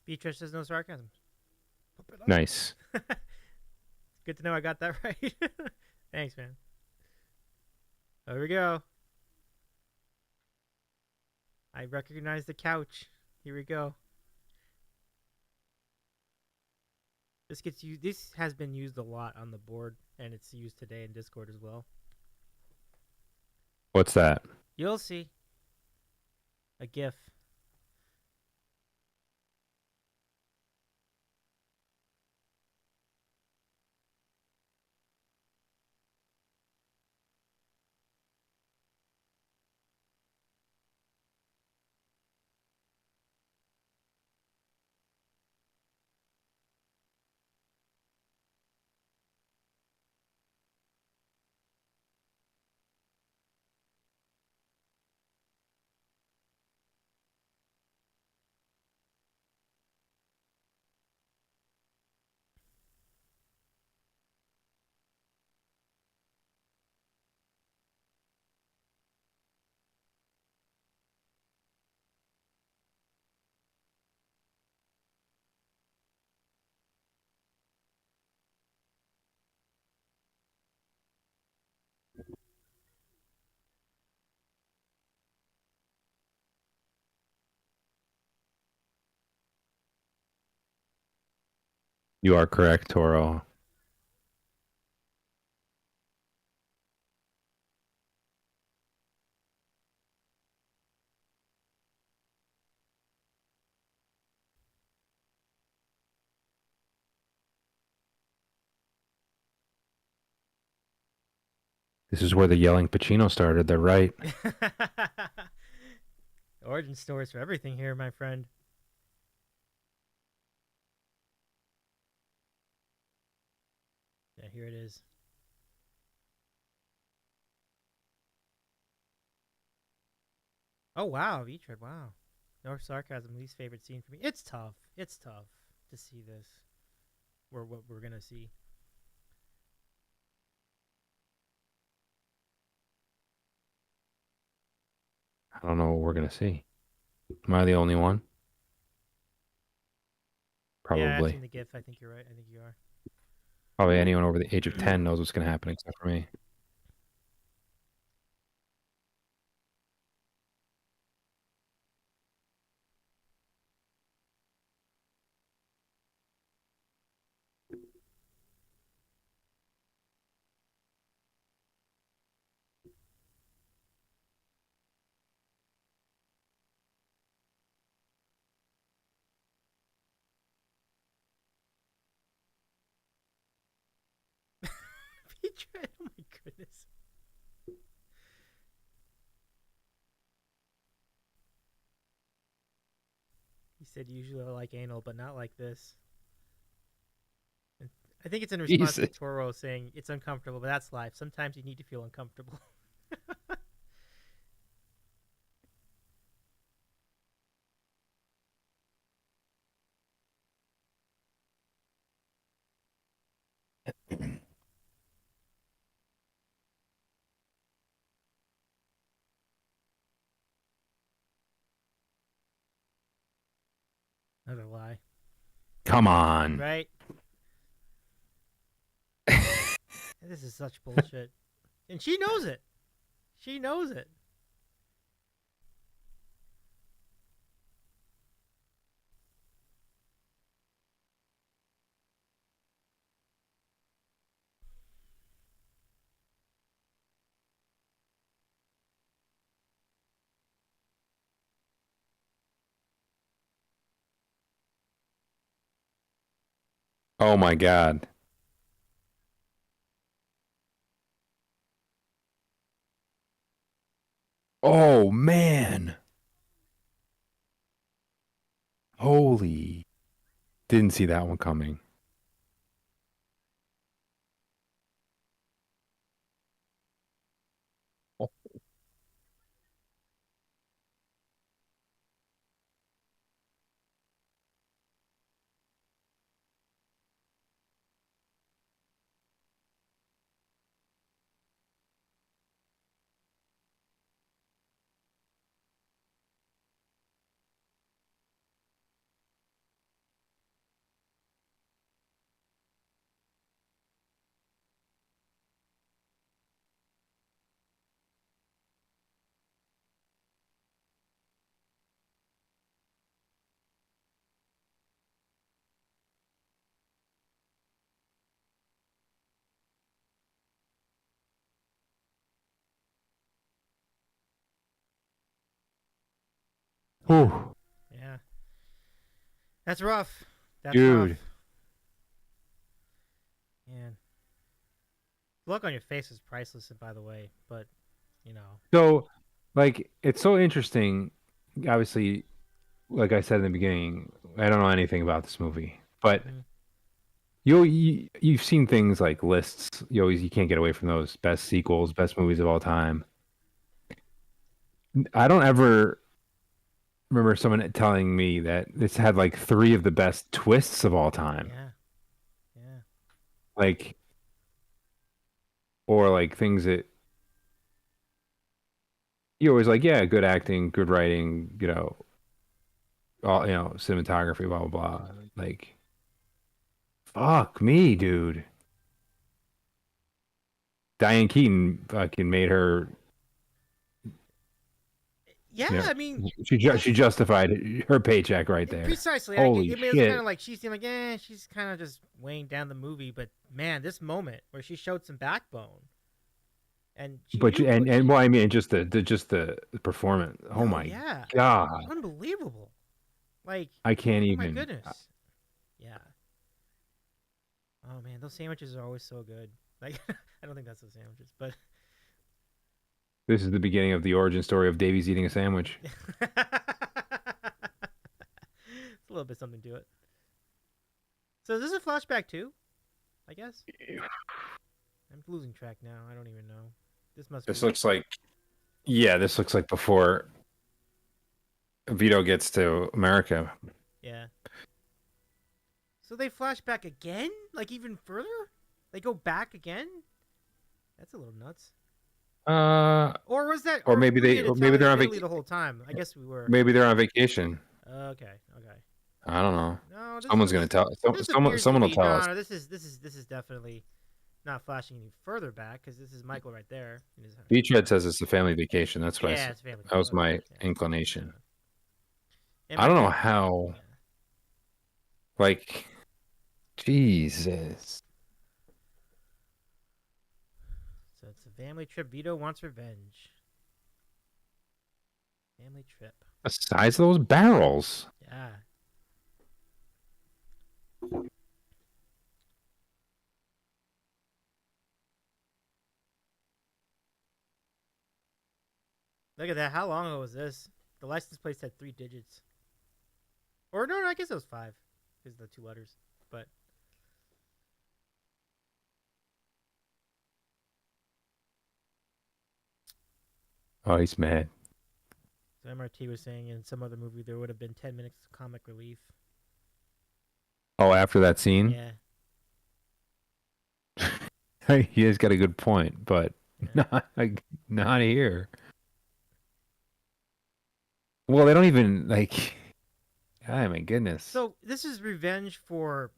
Beatrice says no sarcasm. Nice. Good to know I got that right. Thanks, man. There we go. I recognize the couch. Here we go. This has been used a lot on the board, and it's used today in Discord as well. What's that? You'll see. A GIF. You are correct, Toro. This is where the yelling Pacino started. They're right. Origin stories for everything here, my friend. Yeah, here it is. Oh, wow, V-Trip, wow. No sarcasm, least favorite scene for me. It's tough. It's tough to see this. What we're going to see. I don't know what we're gonna see. Am I the only one? Yeah, I've Probably. seen the GIF. I think you're right. I think you are. Probably anyone over the age of 10 knows what's gonna happen except for me. V-Trip, oh my goodness. He said usually I like anal, but not like this. And I think it's in response to Jesus. Toro saying it's uncomfortable, but that's life. Sometimes you need to feel uncomfortable. Another lie. come on. Right? This is such bullshit. And she knows it. She knows it. Oh my God. Oh man. Holy. Didn't see that one coming. Whew. Yeah. That's rough. That's Dude. rough. Man. The look on your face is priceless, by the way, but, you know. So, like, it's so interesting. Obviously, like I said in the beginning, I don't know anything about this movie, but Mhm. you've seen things like lists. You can't get away from those best sequels, best movies of all time. I don't ever remember someone telling me that this had like 3 of the best twists of all time. Yeah. Yeah. Like, or like things that you always like, yeah, good acting, good writing, all cinematography, blah blah blah. Like, fuck me, dude. Diane Keaton fucking made her. Yeah, I mean, she justified her paycheck right there. precisely. Holy I mean, it was shit! kind of like she seemed like, she's kind of just weighing down the movie. But man, this moment where she showed some backbone, and she But knew what she- well, I mean, just the performance. Oh my yeah, God! unbelievable. Like, I can't oh even. my goodness. Yeah. Oh man, those sandwiches are always so good. Like, I don't think that's the sandwiches, but This is the beginning of the origin story of Davies eating a sandwich. it's a little bit something to it. So is this a flashback too? I guess. I'm losing track now. I don't even know. This looks like, yeah, this looks like before Vito gets to America. Yeah. So they flash back again? Like even further? They go back again? That's a little nuts. Or was that? Or maybe were we they, in or maybe they're on Italy vacation. the whole time. I guess we were. Maybe they're on vacation. Okay. I don't know. No, Someone's gonna tell. Someone will tell us. No, this is definitely not flashing any further back because this is Michael right there. Beachhead says it's a family vacation. That's what I said. It's family. That was my Yeah. inclination. And I don't know Michael- how. yeah. Like, Jesus. So it's a family trip. Vito wants revenge. Family trip. The size of those barrels. Yeah. Look at that. How long ago was this? The license plate said 3 digits. Or no, I guess it was 5. Because the 2 letters. But Oh, he's mad. so MRT was saying in some other movie there would have been 10 minutes of comic relief. Oh, after that scene? Yeah. He has got a good point, but not here. Well, they don't even like. Oh my goodness. So this is revenge for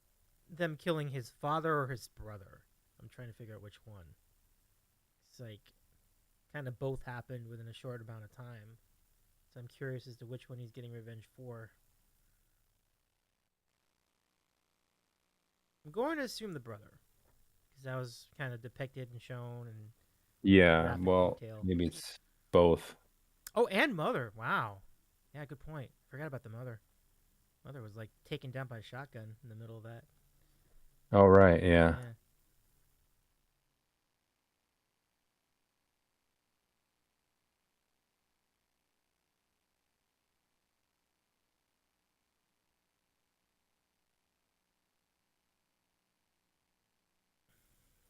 them killing his father or his brother. I'm trying to figure out which one. It's like kind of both happened within a short amount of time. So I'm curious as to which one he's getting revenge for. I'm going to assume the brother, because that was kind of depicted and shown and Yeah, graphic well, detail. maybe it's both. Oh, and mother. Wow. Yeah, good point. Forgot about the mother. Mother was like taken down by a shotgun in the middle of that. Oh, right, yeah. Yeah.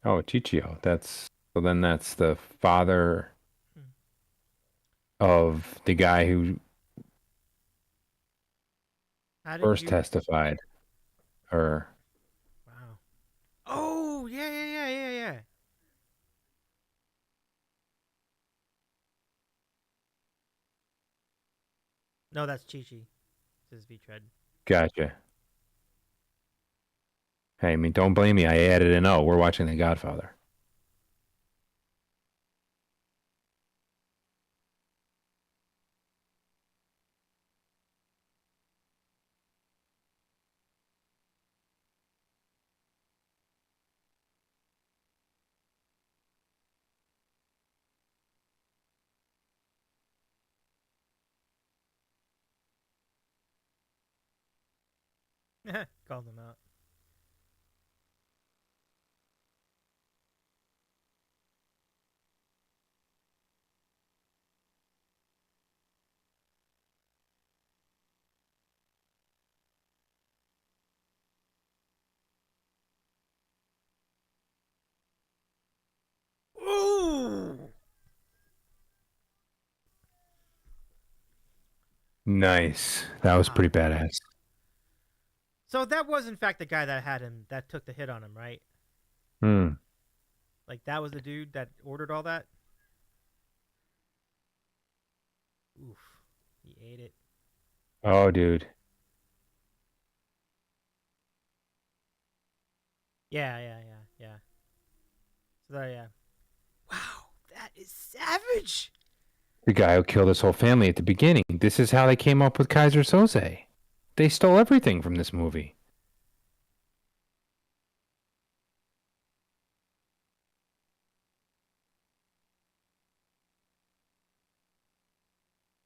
Oh, Chichio. So then that's the father Hmm. of the guy who How did first you? testified. Or Wow. Oh, yeah. No, that's Chi-Chi. Says V-Tread. gotcha. Hey, I mean, don't blame me. I added an O. We're watching The Godfather. Called him out. Ooh. Nice. That was pretty Wow. badass. So that was in fact the guy that had him, that took the hit on him, right? Hmm. Like that was the dude that ordered all that. Oof. He ate it. Oh, dude. Yeah. So there, yeah. Wow, that is savage. The guy who killed his whole family at the beginning. This is how they came up with Kaiser Soze. They stole everything from this movie.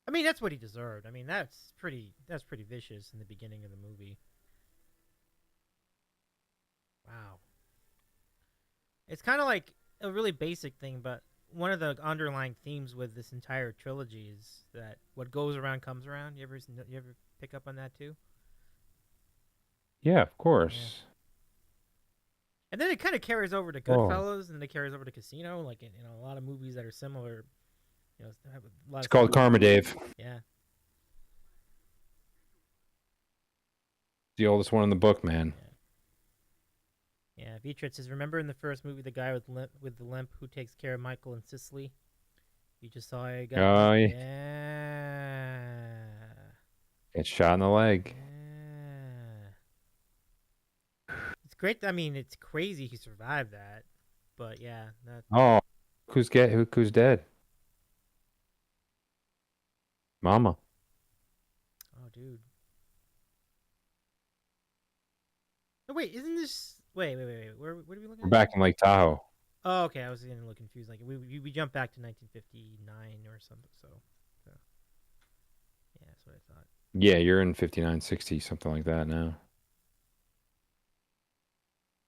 I mean, that's what he deserved. I mean, that's pretty vicious in the beginning of the movie. Wow. It's kind of like a really basic thing, but one of the underlying themes with this entire trilogy is that what goes around comes around. You ever pick up on that too? Yeah, of Yeah. course. And then it kind of carries over to Oh. Goodfellas, and then it carries over to Casino, like in a lot of movies that are similar. Have a lot It's of called similar Karma, themes. Dave. Yeah. The oldest one in the book, man. Yeah, Beatrice says, remember in the first movie the guy with the limp who takes care of Michael and Cicely? You just saw I got Oh, yeah. Yeah. Gets shot in the leg. Yeah. It's great. I mean, it's crazy he survived that. But yeah, that. Oh, who's dead? Mama. Oh, dude. No, wait. Isn't this? Wait. What are we looking We're at back here? in Lake Tahoe. Oh, okay. I was getting a little confused. Like we jumped back to 1959 or something. So yeah, that's what I thought. Yeah, you're in 59, 60, something like that now.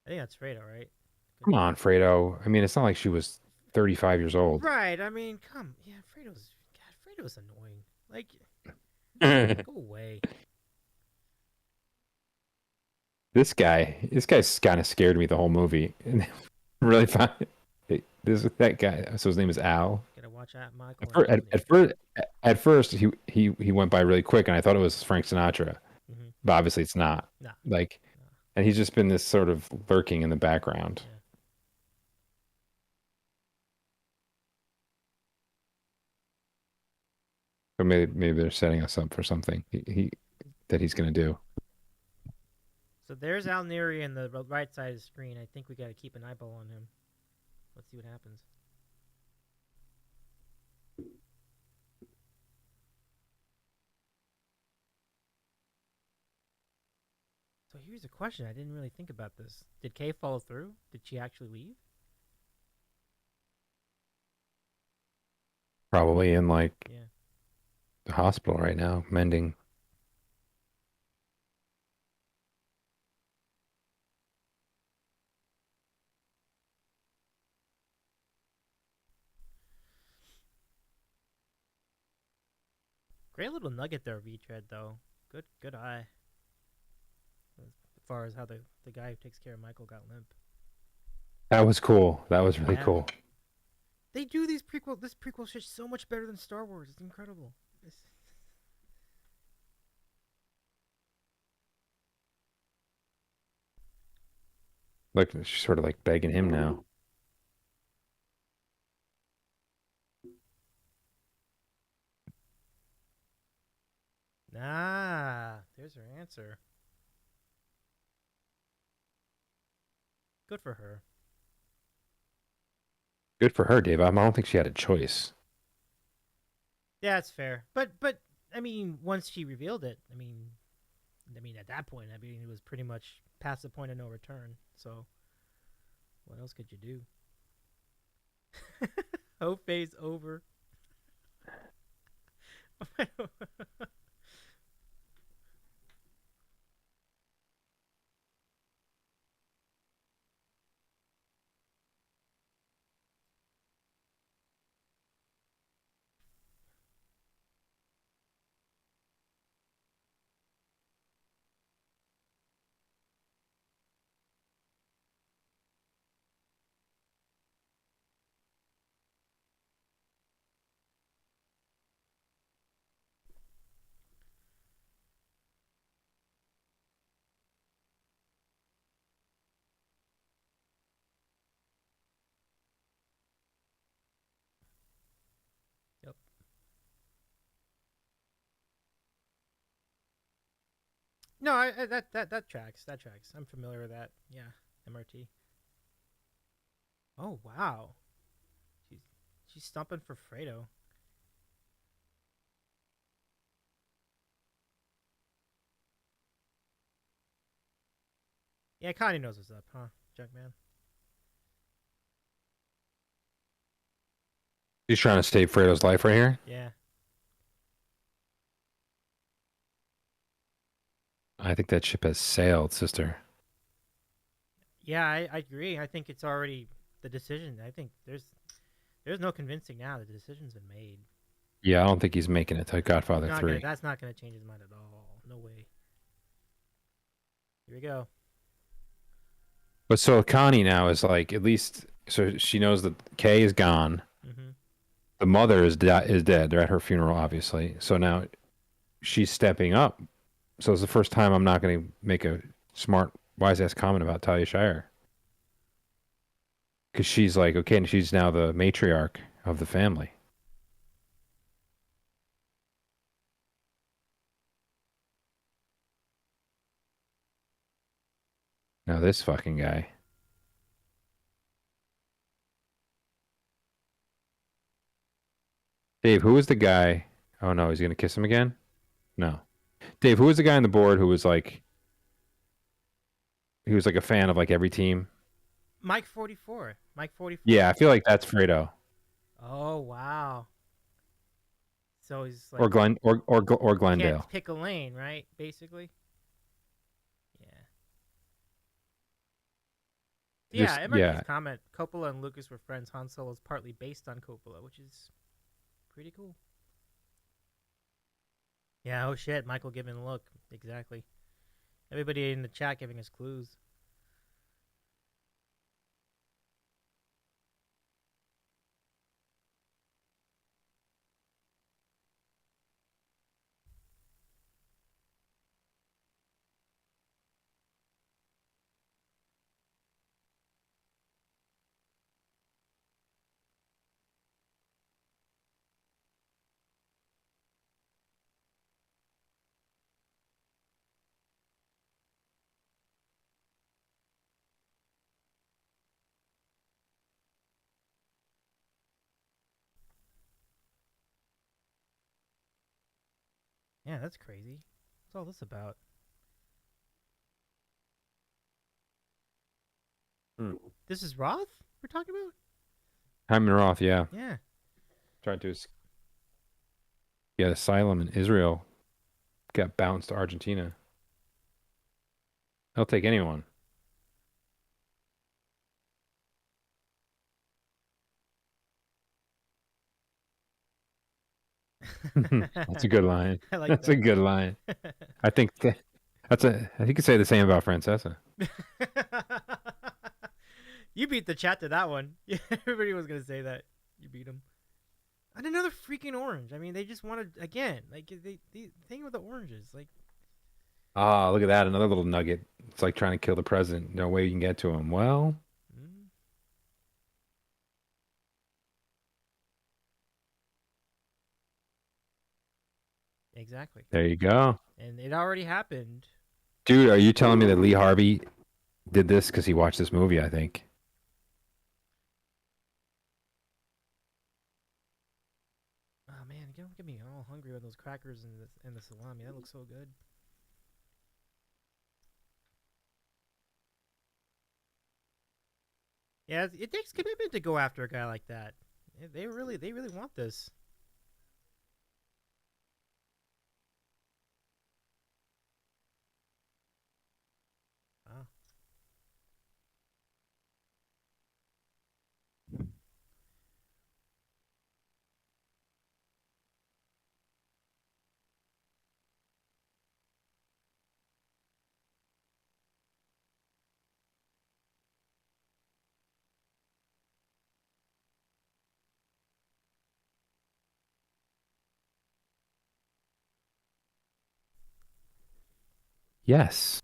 I think that's Fredo, right? Come on, Fredo. I mean, it's not like she was 35 years old. Right. I mean, yeah. Fredo's annoying. Like, go away. This guy's kind of scared me the whole movie. Really fun. That guy. So his name is Al. Gotta watch out, Michael. At first, he went by really quick, and I thought it was Frank Sinatra, but obviously it's not. Nah. Like, and he's just been this sort of lurking in the background. Yeah. So maybe they're setting us up for something. He that he's gonna do. So there's Alneri in the right side of the screen. I think we got to keep an eyeball on him. Let's see what happens. So here's a question. I didn't really think about this. Did Kay follow through? Did she actually leave? Probably in like Yeah. the hospital right now, mending. Great little nugget there, V-Tread, though. Good eye. As far as how the guy who takes care of Michael got limp. That was cool. That was really Yeah. cool. They do this prequel shit so much better than Star Wars. It's incredible. Look, she's sort of like begging him now. Nah, there's her answer. Good for her. Good for her, Dave. I don't think she had a choice. Yeah, it's fair. But I mean, once she revealed it, I mean, at that point, I mean, it was pretty much past the point of no return. So, what else could you do? Hope phase over. Yep. No, that tracks. That tracks. I'm familiar with that. Yeah, MRT. Oh wow, she's she's stumping for Fredo. Yeah, Connie knows what's up, huh, Junkman? She's trying to save Fredo's life right here. Yeah. I think that ship has sailed, sister. Yeah, I agree. I think it's already the decision. I think there's no convincing now. The decision's been made. Yeah, I don't think he's making it to Godfather 3. That's not gonna change his mind at all. No way. Here we go. But so Connie now is like, at least, so she knows that Kay is gone. Mm-hmm. The mother is dead. They're at her funeral, obviously. So now she's stepping up. So it's the first time I'm not going to make a smart, wise ass comment about Talia Shire. Because she's like, okay, and she's now the matriarch of the family. Now this fucking guy. Dave, who was the guy? Oh no, he's going to kiss him again? No. Dave, who was the guy on the board who was like, he was like a fan of like every team? Mike 44. Mike 44. Yeah, I feel like that's Fredo. Oh wow. So he's like, Or Glenn or Glendale. can't pick a lane, right? Basically. Yeah. Yeah, MRT's comment, Coppola and Lucas were friends. Han Solo is partly based on Coppola, which is pretty cool. Yeah, oh shit, Michael giving a look. Exactly. Everybody in the chat giving us clues. Yeah, that's crazy. What's all this about? This is Roth we're talking about? Hyman Roth, yeah. Yeah. Tried to get asylum in Israel. Got bounced to Argentina. He'll take anyone. That's a good line. I like That's a good line. I think that's a. I think you could say the same about Francesa. You beat the chat to that one. Everybody was gonna say that. You beat him. And another freaking orange. I mean, they just wanted again. Like the thing with the oranges. Like, Ah, look at that. Another little nugget. It's like trying to kill the president. No way you can get to him. Well, exactly. there you go. And it already happened. Dude, are you telling me that Lee Harvey did this because he watched this movie, I think? Oh man, get me all hungry with those crackers and the salami. That looks so good. Yeah, it takes commitment to go after a guy like that. They really want this. Wow. Yes.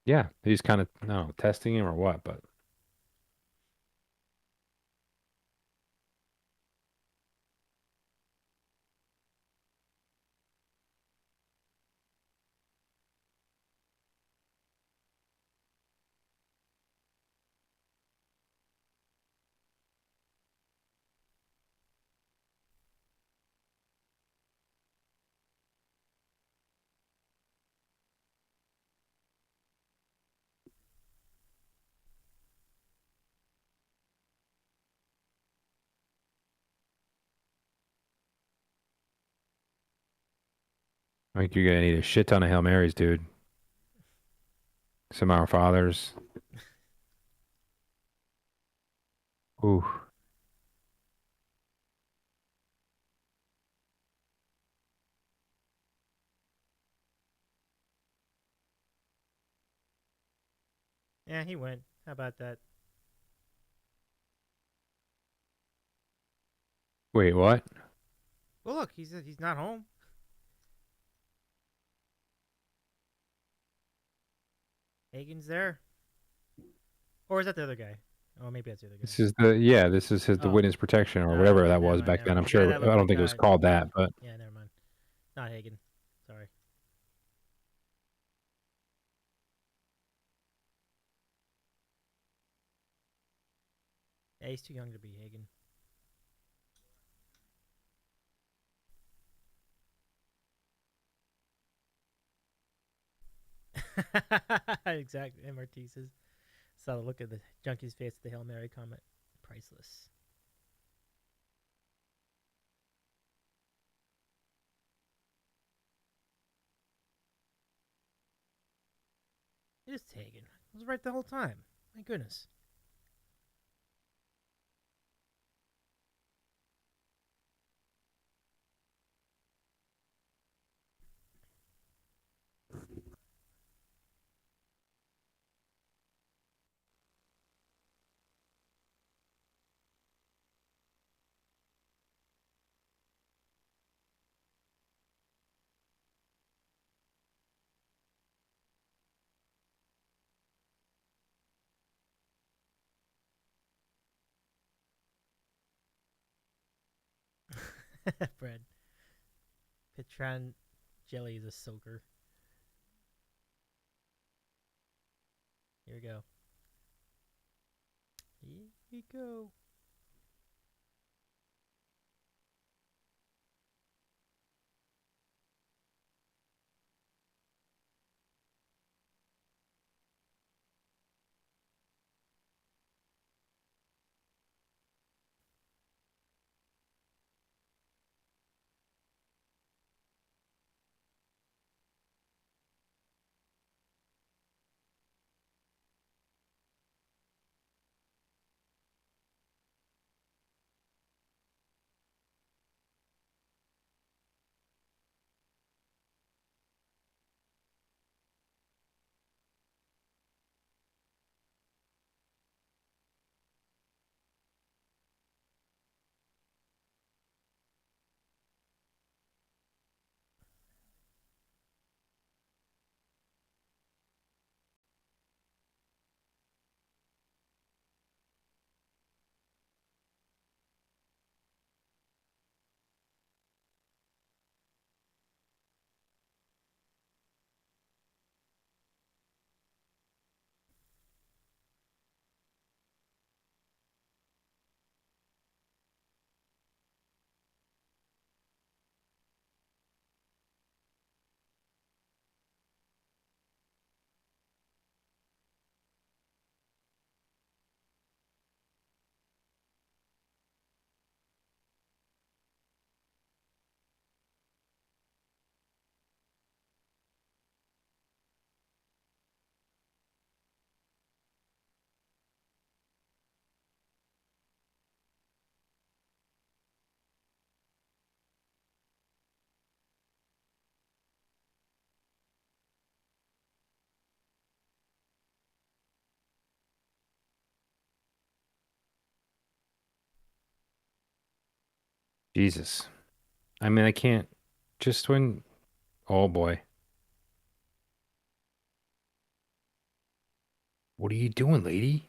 Yeah, he's kind of no testing him or what, but I think you're gonna need a shit ton of Hail Marys, dude. Some Our Fathers. Ooh. Yeah, he went. How about that? Wait, what? Well, look, he's not home. Hagen's there. Or is that the other guy? Oh, maybe that's the other guy. This is the Oh. witness protection or Oh, whatever okay, that never was mind, back never then. mind. I'm The guy sure that I looked don't like think it was God. called that, but Yeah, never mind. Not Hagen. Sorry. Yeah, he's too young to be Hagen. Exactly. MRT says. Saw the look of the junkie's face at the Hail Mary comment. Priceless. It is Hagen. I was right the whole time. My goodness. Bread. Pitran jelly is a soaker. Here we go. Here we go. Jesus. I mean, I can't. Just when. Oh boy. What are you doing, lady?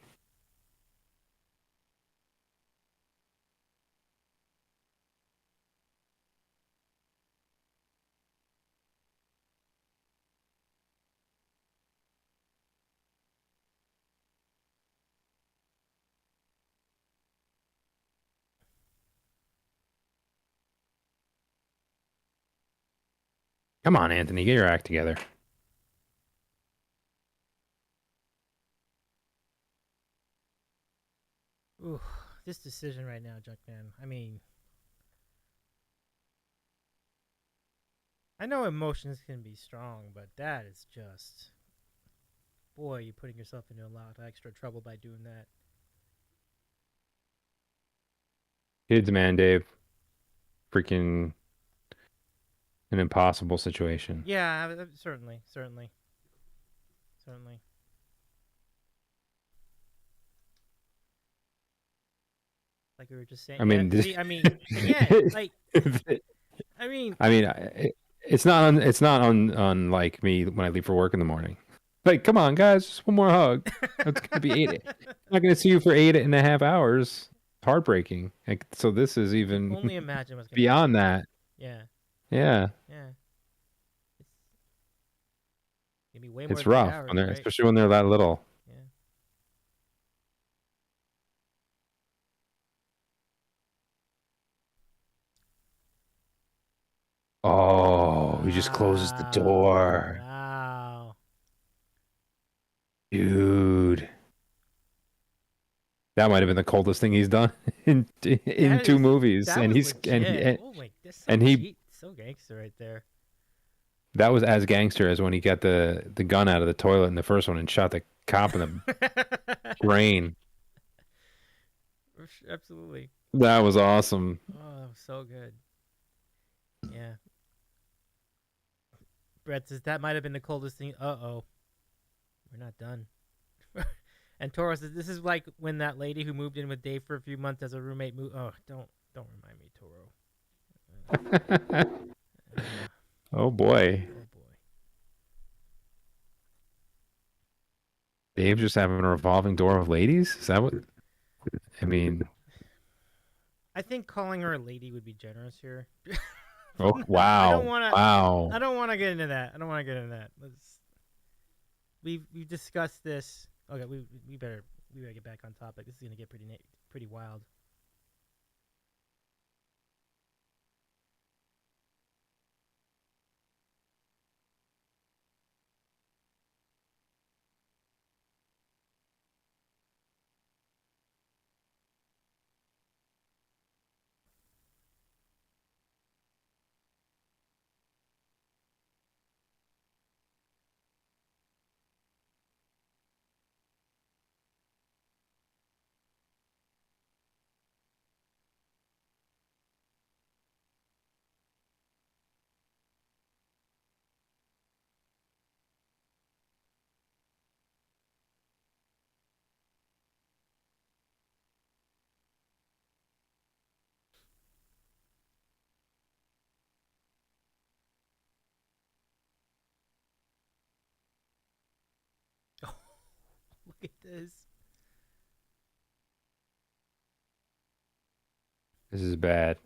Come on, Anthony, get your act together. Ooh, this decision right now, Junkman. I mean, I know emotions can be strong, but that is just, boy, you're putting yourself into a lot of extra trouble by doing that. Kids, man, Dave. Freaking an impossible situation. Yeah, certainly. Like we were just saying. I mean, Yeah, see, I mean, again, like, I mean, it's not on like me when I leave for work in the morning. Like, come on, guys, just one more hug. It's gonna be 8. I'm not gonna see you for 8.5 hours. It's heartbreaking. Like, so this is even only imagine what's gonna beyond happen. that. Yeah. Yeah, It's gonna be way more it's than 8 rough hours, when they're, right? especially when they're that little. Yeah. Oh, he just closes the door, Wow. dude. That might have been the coldest thing he's done in That 2 is, movies, that and was he's legit. Oh my, that's so and he cheap, so gangster right there. that was as gangster as when he got the gun out of the toilet in the first one and shot the cop in the brain. Absolutely. That was awesome. Oh, that was so good. Yeah. Brett says that might have been the coldest thing. Uh-oh. We're not done. And Toro says this is like when that lady who moved in with Dave for a few months as a roommate moved. Oh, don't remind me, Toro. Oh boy. Oh boy. Dave's just having a revolving door of ladies? Is that what? I mean, I think calling her a lady would be generous here. Oh wow! I don't want to. Wow! I don't want to get into that. We've discussed this. Okay, we better get back on topic. This is gonna get pretty wild. Oh, look at this. This is bad.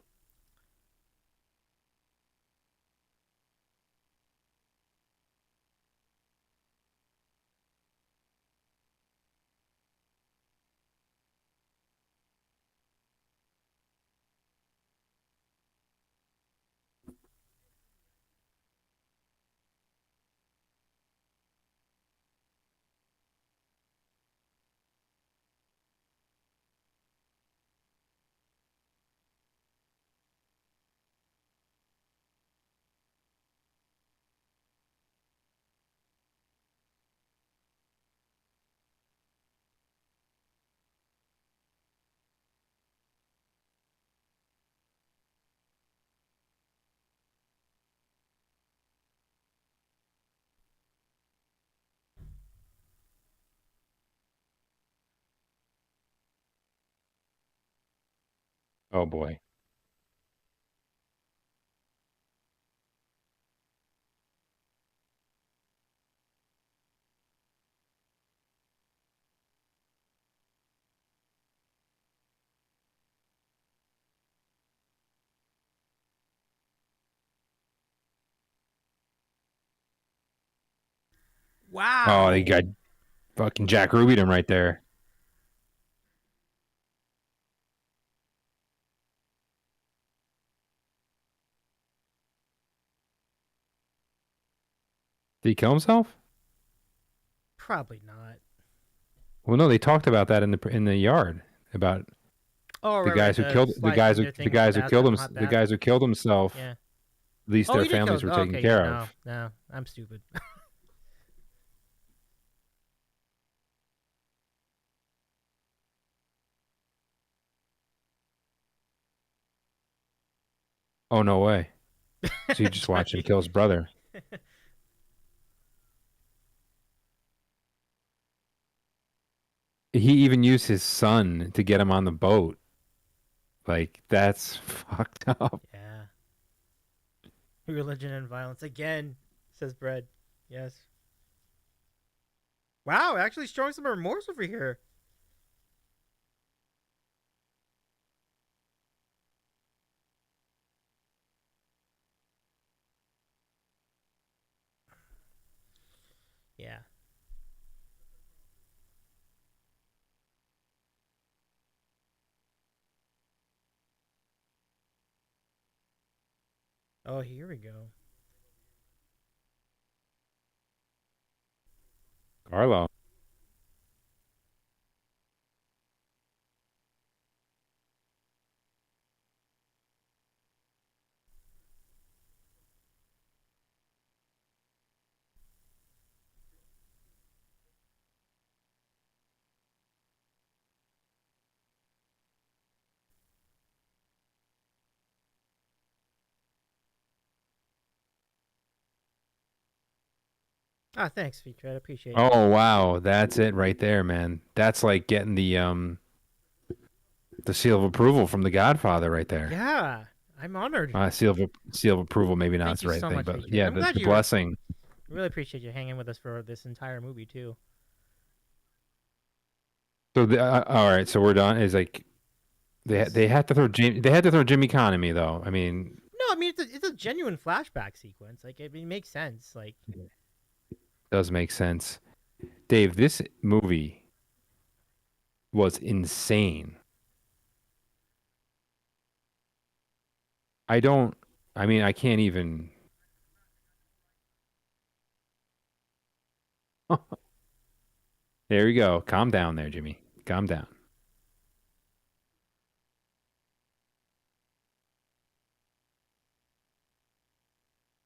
Oh boy. Wow. Oh, he got fucking Jack Ruby'd him right there. Did he kill himself? Probably not. Well, no, they talked about that in the yard about Oh, the right, guys right. who killed the guys who the guys who killed him the guys who killed himself. Yeah. At least Oh, their he did kill families him. were Oh, taken okay, care yeah, of. No, I'm stupid. Oh no way! So you just That's watched him right. kill his brother. He even used his son to get him on the boat. Like that's fucked up. Yeah. Religion and violence again, says Bread. Yes. Wow, actually showing some remorse over here. Yeah. Oh, here we go. Carlo. Ah, thanks, Feature. I appreciate it. Oh wow, that's it right there, man. That's like getting the seal of approval from the Godfather right there. Yeah, I'm honored. Seal of approval, maybe not Thank the you right so thing, much, but Feature. yeah, I'm the glad you blessing. really appreciate you hanging with us for this entire movie too. So all right, so we're done. Is like They had to throw Jimmy Conn at me though. I mean, No, I mean it's a genuine flashback sequence. Like it makes sense. Like does make sense. Dave, this movie was insane. I mean, I can't even. There you go. Calm down there, Jimmy. Calm down.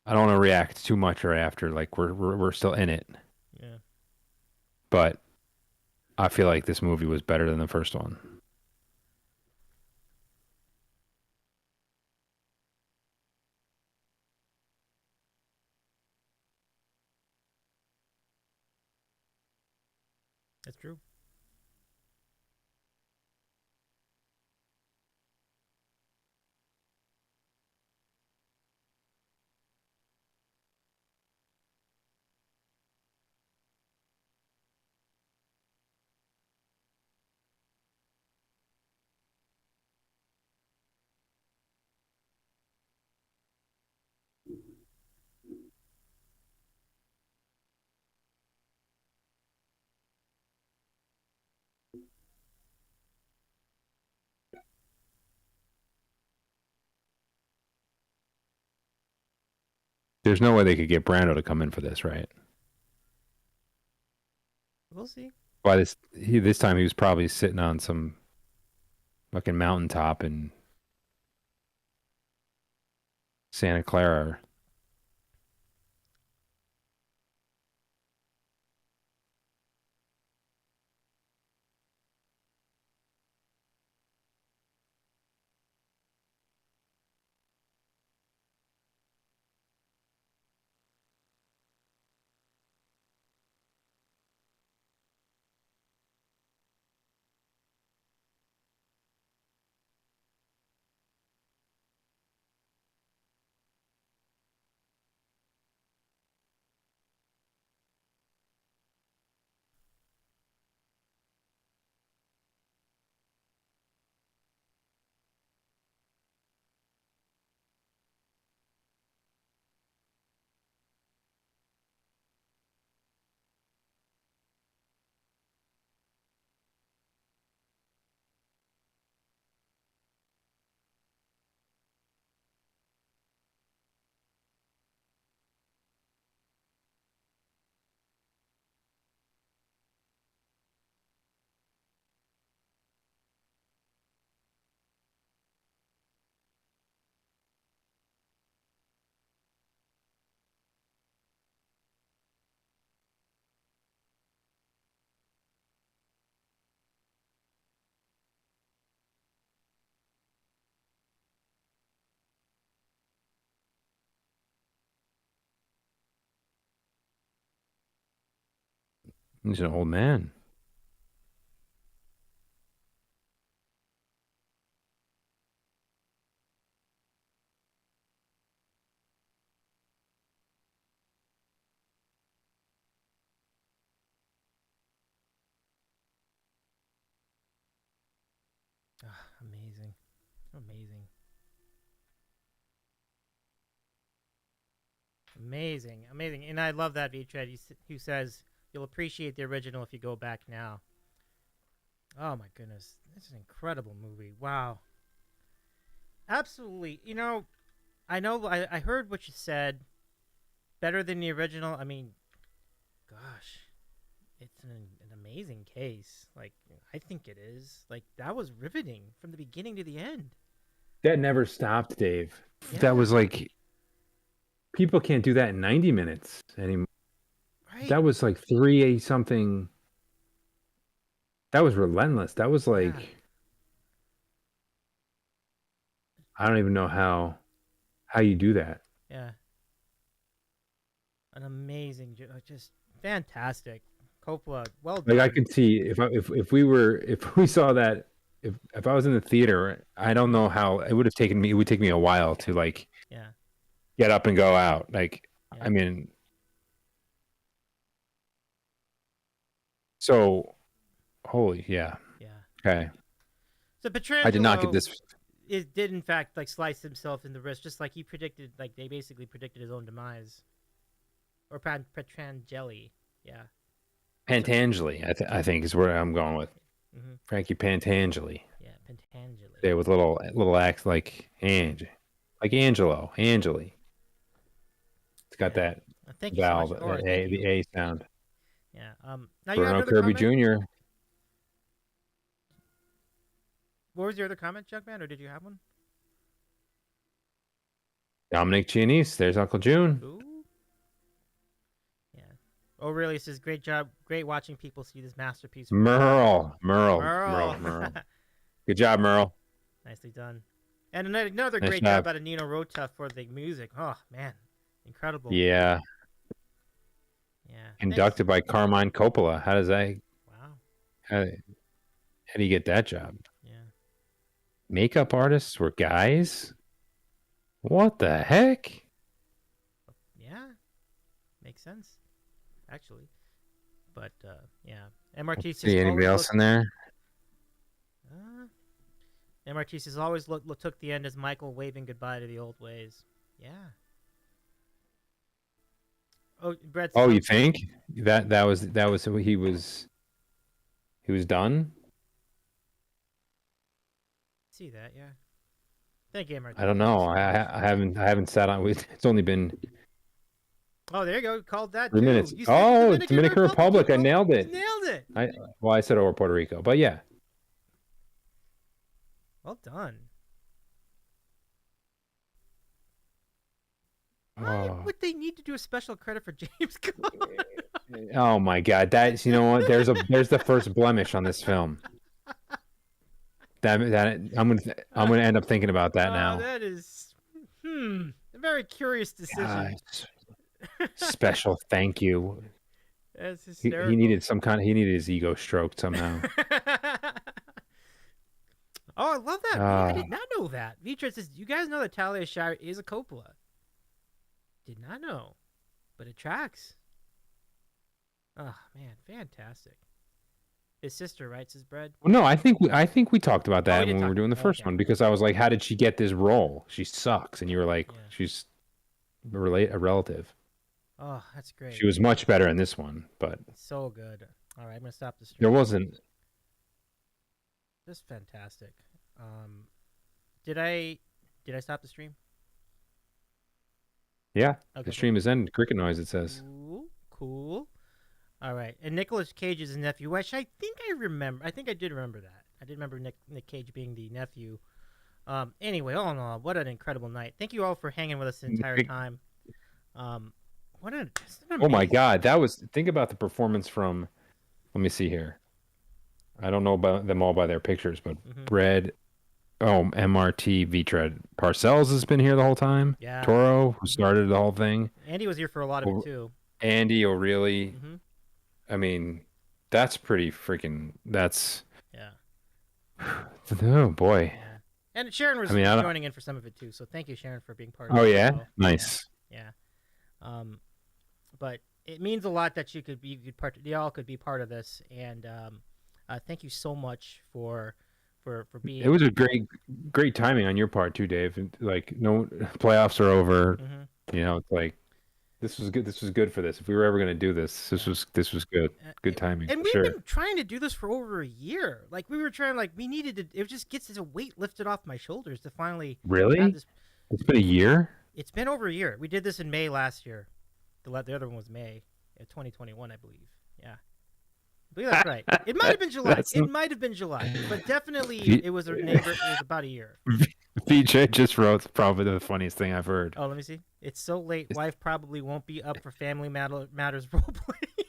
I don't want to react too much or after. Like we're still in it, yeah. but I feel like this movie was better than the first one. That's true. There's no way they could get Brando to come in for this, right? We'll see. Why this time he was probably sitting on some fucking mountaintop in Santa Clara. He's an old man. Amazing. Amazing. Amazing. Amazing. And I love that VTred who says you'll appreciate the original if you go back now. Oh my goodness. This is an incredible movie. Wow. Absolutely. I heard what you said. Better than the original. I mean, gosh. It's an amazing case. Like, I think it is. Like, that was riveting from the beginning to the end. That never stopped, Dave. Yeah. That was like people can't do that in 90 minutes anymore. Right. That was like 3 something. That was relentless. That was like I don't even know how you do that. Yeah. An amazing, just fantastic. Coppola, well done. Like I could see if we saw that if I was in the theater, I don't know how it would take me a while to like get up and go out. Like I mean, so holy yeah. Yeah. Okay. So Petrangelo, I did not get this. It did in fact like slice himself in the wrist, just like he predicted. Like they basically predicted his own demise. Or Petrangeli, yeah. Pantangeli, I think is where I'm going with. Mm-hmm. Frankie Pantangeli. Yeah, Pantangeli. Yeah, with little acts like Angelo, Angeli. It's got that Thank you vowel, so much. the A sound. Yeah. Now you have Bruno another Kirby comment? Jr. What was your other comment, Jugman, or did you have one? Dominic Giannese. There's Uncle June. Ooh. Yeah. Oh, really? It says, great job. Great watching people see this masterpiece. Merle. Good job, Merle. Nicely done. And another Nice great job job out of Nino Rota for the music. Oh, man. Incredible. Yeah. Yeah. Conducted by Carmine Coppola. How does that? Wow. How do you get that job? Yeah. Makeup artists were guys? What the heck? Yeah. Makes sense, actually. But, yeah. MRT See anybody else in there? MRT says always took the end as Michael waving goodbye to the old ways. Yeah. Oh, Brett. Oh, you think that was he was done? See that? Yeah. Thank you, MRT. I don't know. I haven't sat on. It's only been. Oh, there you go. Called that 3 too. minutes. You said Oh, Dominican Republic. I nailed it. You nailed it. I said over Puerto Rico, but yeah. Well done. Oh. Why would they need to do a special credit for James Gunn? Oh my God, that's you know what? There's the first blemish on this film. That I'm gonna end up thinking about that now. That is a very curious decision. Special thank you. That's hysterical. He needed his ego stroked somehow. Oh, I love that. I did not know that. Vitra says, you guys know that Talia Shire is a Coppola. Did not know. But it tracks. Oh, man. Fantastic. His sister writes his bread. Well, no, I think we talked about that when we were doing the first okay. one because I was like, how did she get this role? She sucks. And you were like, she's a relative. Oh, that's great. She was much better in this one, but so good. All right, I'm gonna stop the stream. There wasn't. Just fantastic. Did I stop the stream? Yeah, Okay, the stream is ended. Cricket noise. It says. Cool. All right, and Nicolas Cage is his nephew, which I think I remember. I think I did remember that. I did remember Nick Cage being the nephew. Anyway, all in all, what an incredible night! Thank you all for hanging with us the entire time. Oh my God, think about the performance from. Let me see here. I don't know about them all by their pictures, but Bread, MRT, Vitra, Parcells has been here the whole time. Yeah. Toro, who started the whole thing. Andy was here for a lot of it too. Andy O'Reilly. I mean, that's pretty freaking. That's. Yeah. Oh boy. Yeah. And Sharon was joining in for some of it too. So thank you, Sharon, for being part of it. Oh yeah, well. nice. Yeah. But it means a lot that you all could be part of this, and thank you so much for being. It was a great timing on your part too, Dave. Like, no playoffs are over. You know, it's like this was good. This was good for this. If we were ever going to do this, this was good. Good timing. And we've been trying to do this for over a year. Like we were trying, we needed to. It just gets a weight lifted off my shoulders to finally. Really? It's been a year. It's been over a year. We did this in May last year. The other one was May, 2021, I believe. Yeah, I believe that's right. It might have been July. But definitely it was about a year. VJ just wrote probably the funniest thing I've heard. Oh, let me see. It's so late. Wife probably won't be up for Family Matters role playing.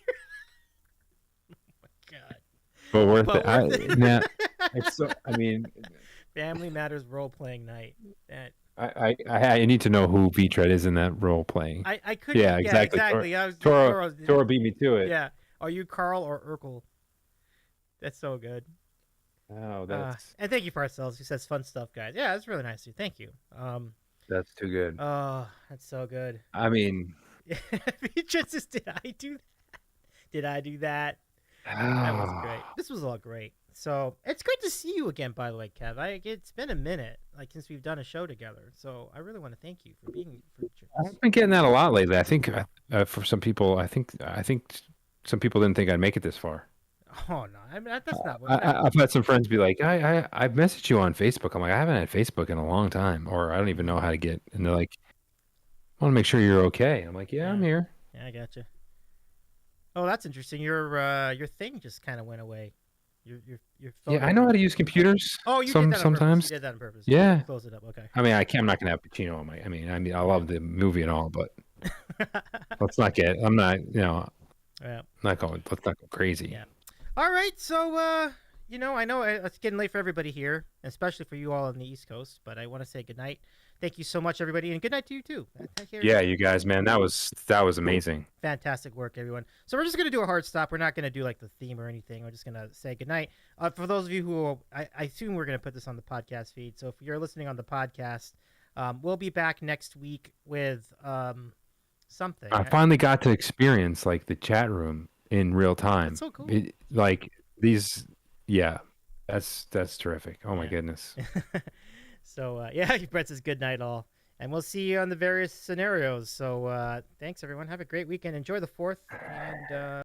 Oh my God. But worth it. It's so. I mean, Family Matters role playing night. I need to know who V-Tread is in that role playing. I couldn't. Yeah, exactly. Toro beat me to it. Yeah. Are you Carl or Urkel? That's so good. Oh, that's. And thank you, Parcells, who says fun stuff, guys. Yeah, that's really nice of you. Thank you. That's too good. Oh, that's so good. I mean. Did I do that? Did I do that? That was great. This was all great. So it's good to see you again, by the way, Kev. It's been a minute, like since we've done a show together. So I really want to thank you for being. I've been getting that a lot lately. I think for some people, I think some people didn't think I'd make it this far. Oh no, I mean, that's not what. I've had some friends be like, I've messaged you on Facebook. I'm like, I haven't had Facebook in a long time, or I don't even know how to get. And they're like, I want to make sure you're okay. I'm like, yeah, I'm here. Yeah, I gotcha. Oh, that's interesting. Your thing just kind of went away. Your phone. Yeah, I know how to use computers. Oh, you did that sometimes. On purpose. You did that on purpose. Yeah. Close it up. Okay. I mean, I'm not gonna have Pacino on my. I mean, I love the movie and all, but let's not get. I'm not. Yeah. Let's not go crazy. Yeah. All right. So, I know it's getting late for everybody here, especially for you all on the East Coast. But I want to say good night. Thank you so much, everybody, and good night to you too. Take care. Yeah, you guys, man, that was amazing. Fantastic work, everyone. So we're just gonna do a hard stop. We're not gonna do like the theme or anything. We're just gonna say good night. For those of you who I assume we're gonna put this on the podcast feed. So if you're listening on the podcast, we'll be back next week with something. I finally got to experience like the chat room in real time. That's so cool. That's terrific. Oh my goodness. So Brett says good night all, and we'll see you on the various scenarios. So thanks everyone. Have a great weekend. Enjoy the 4th, and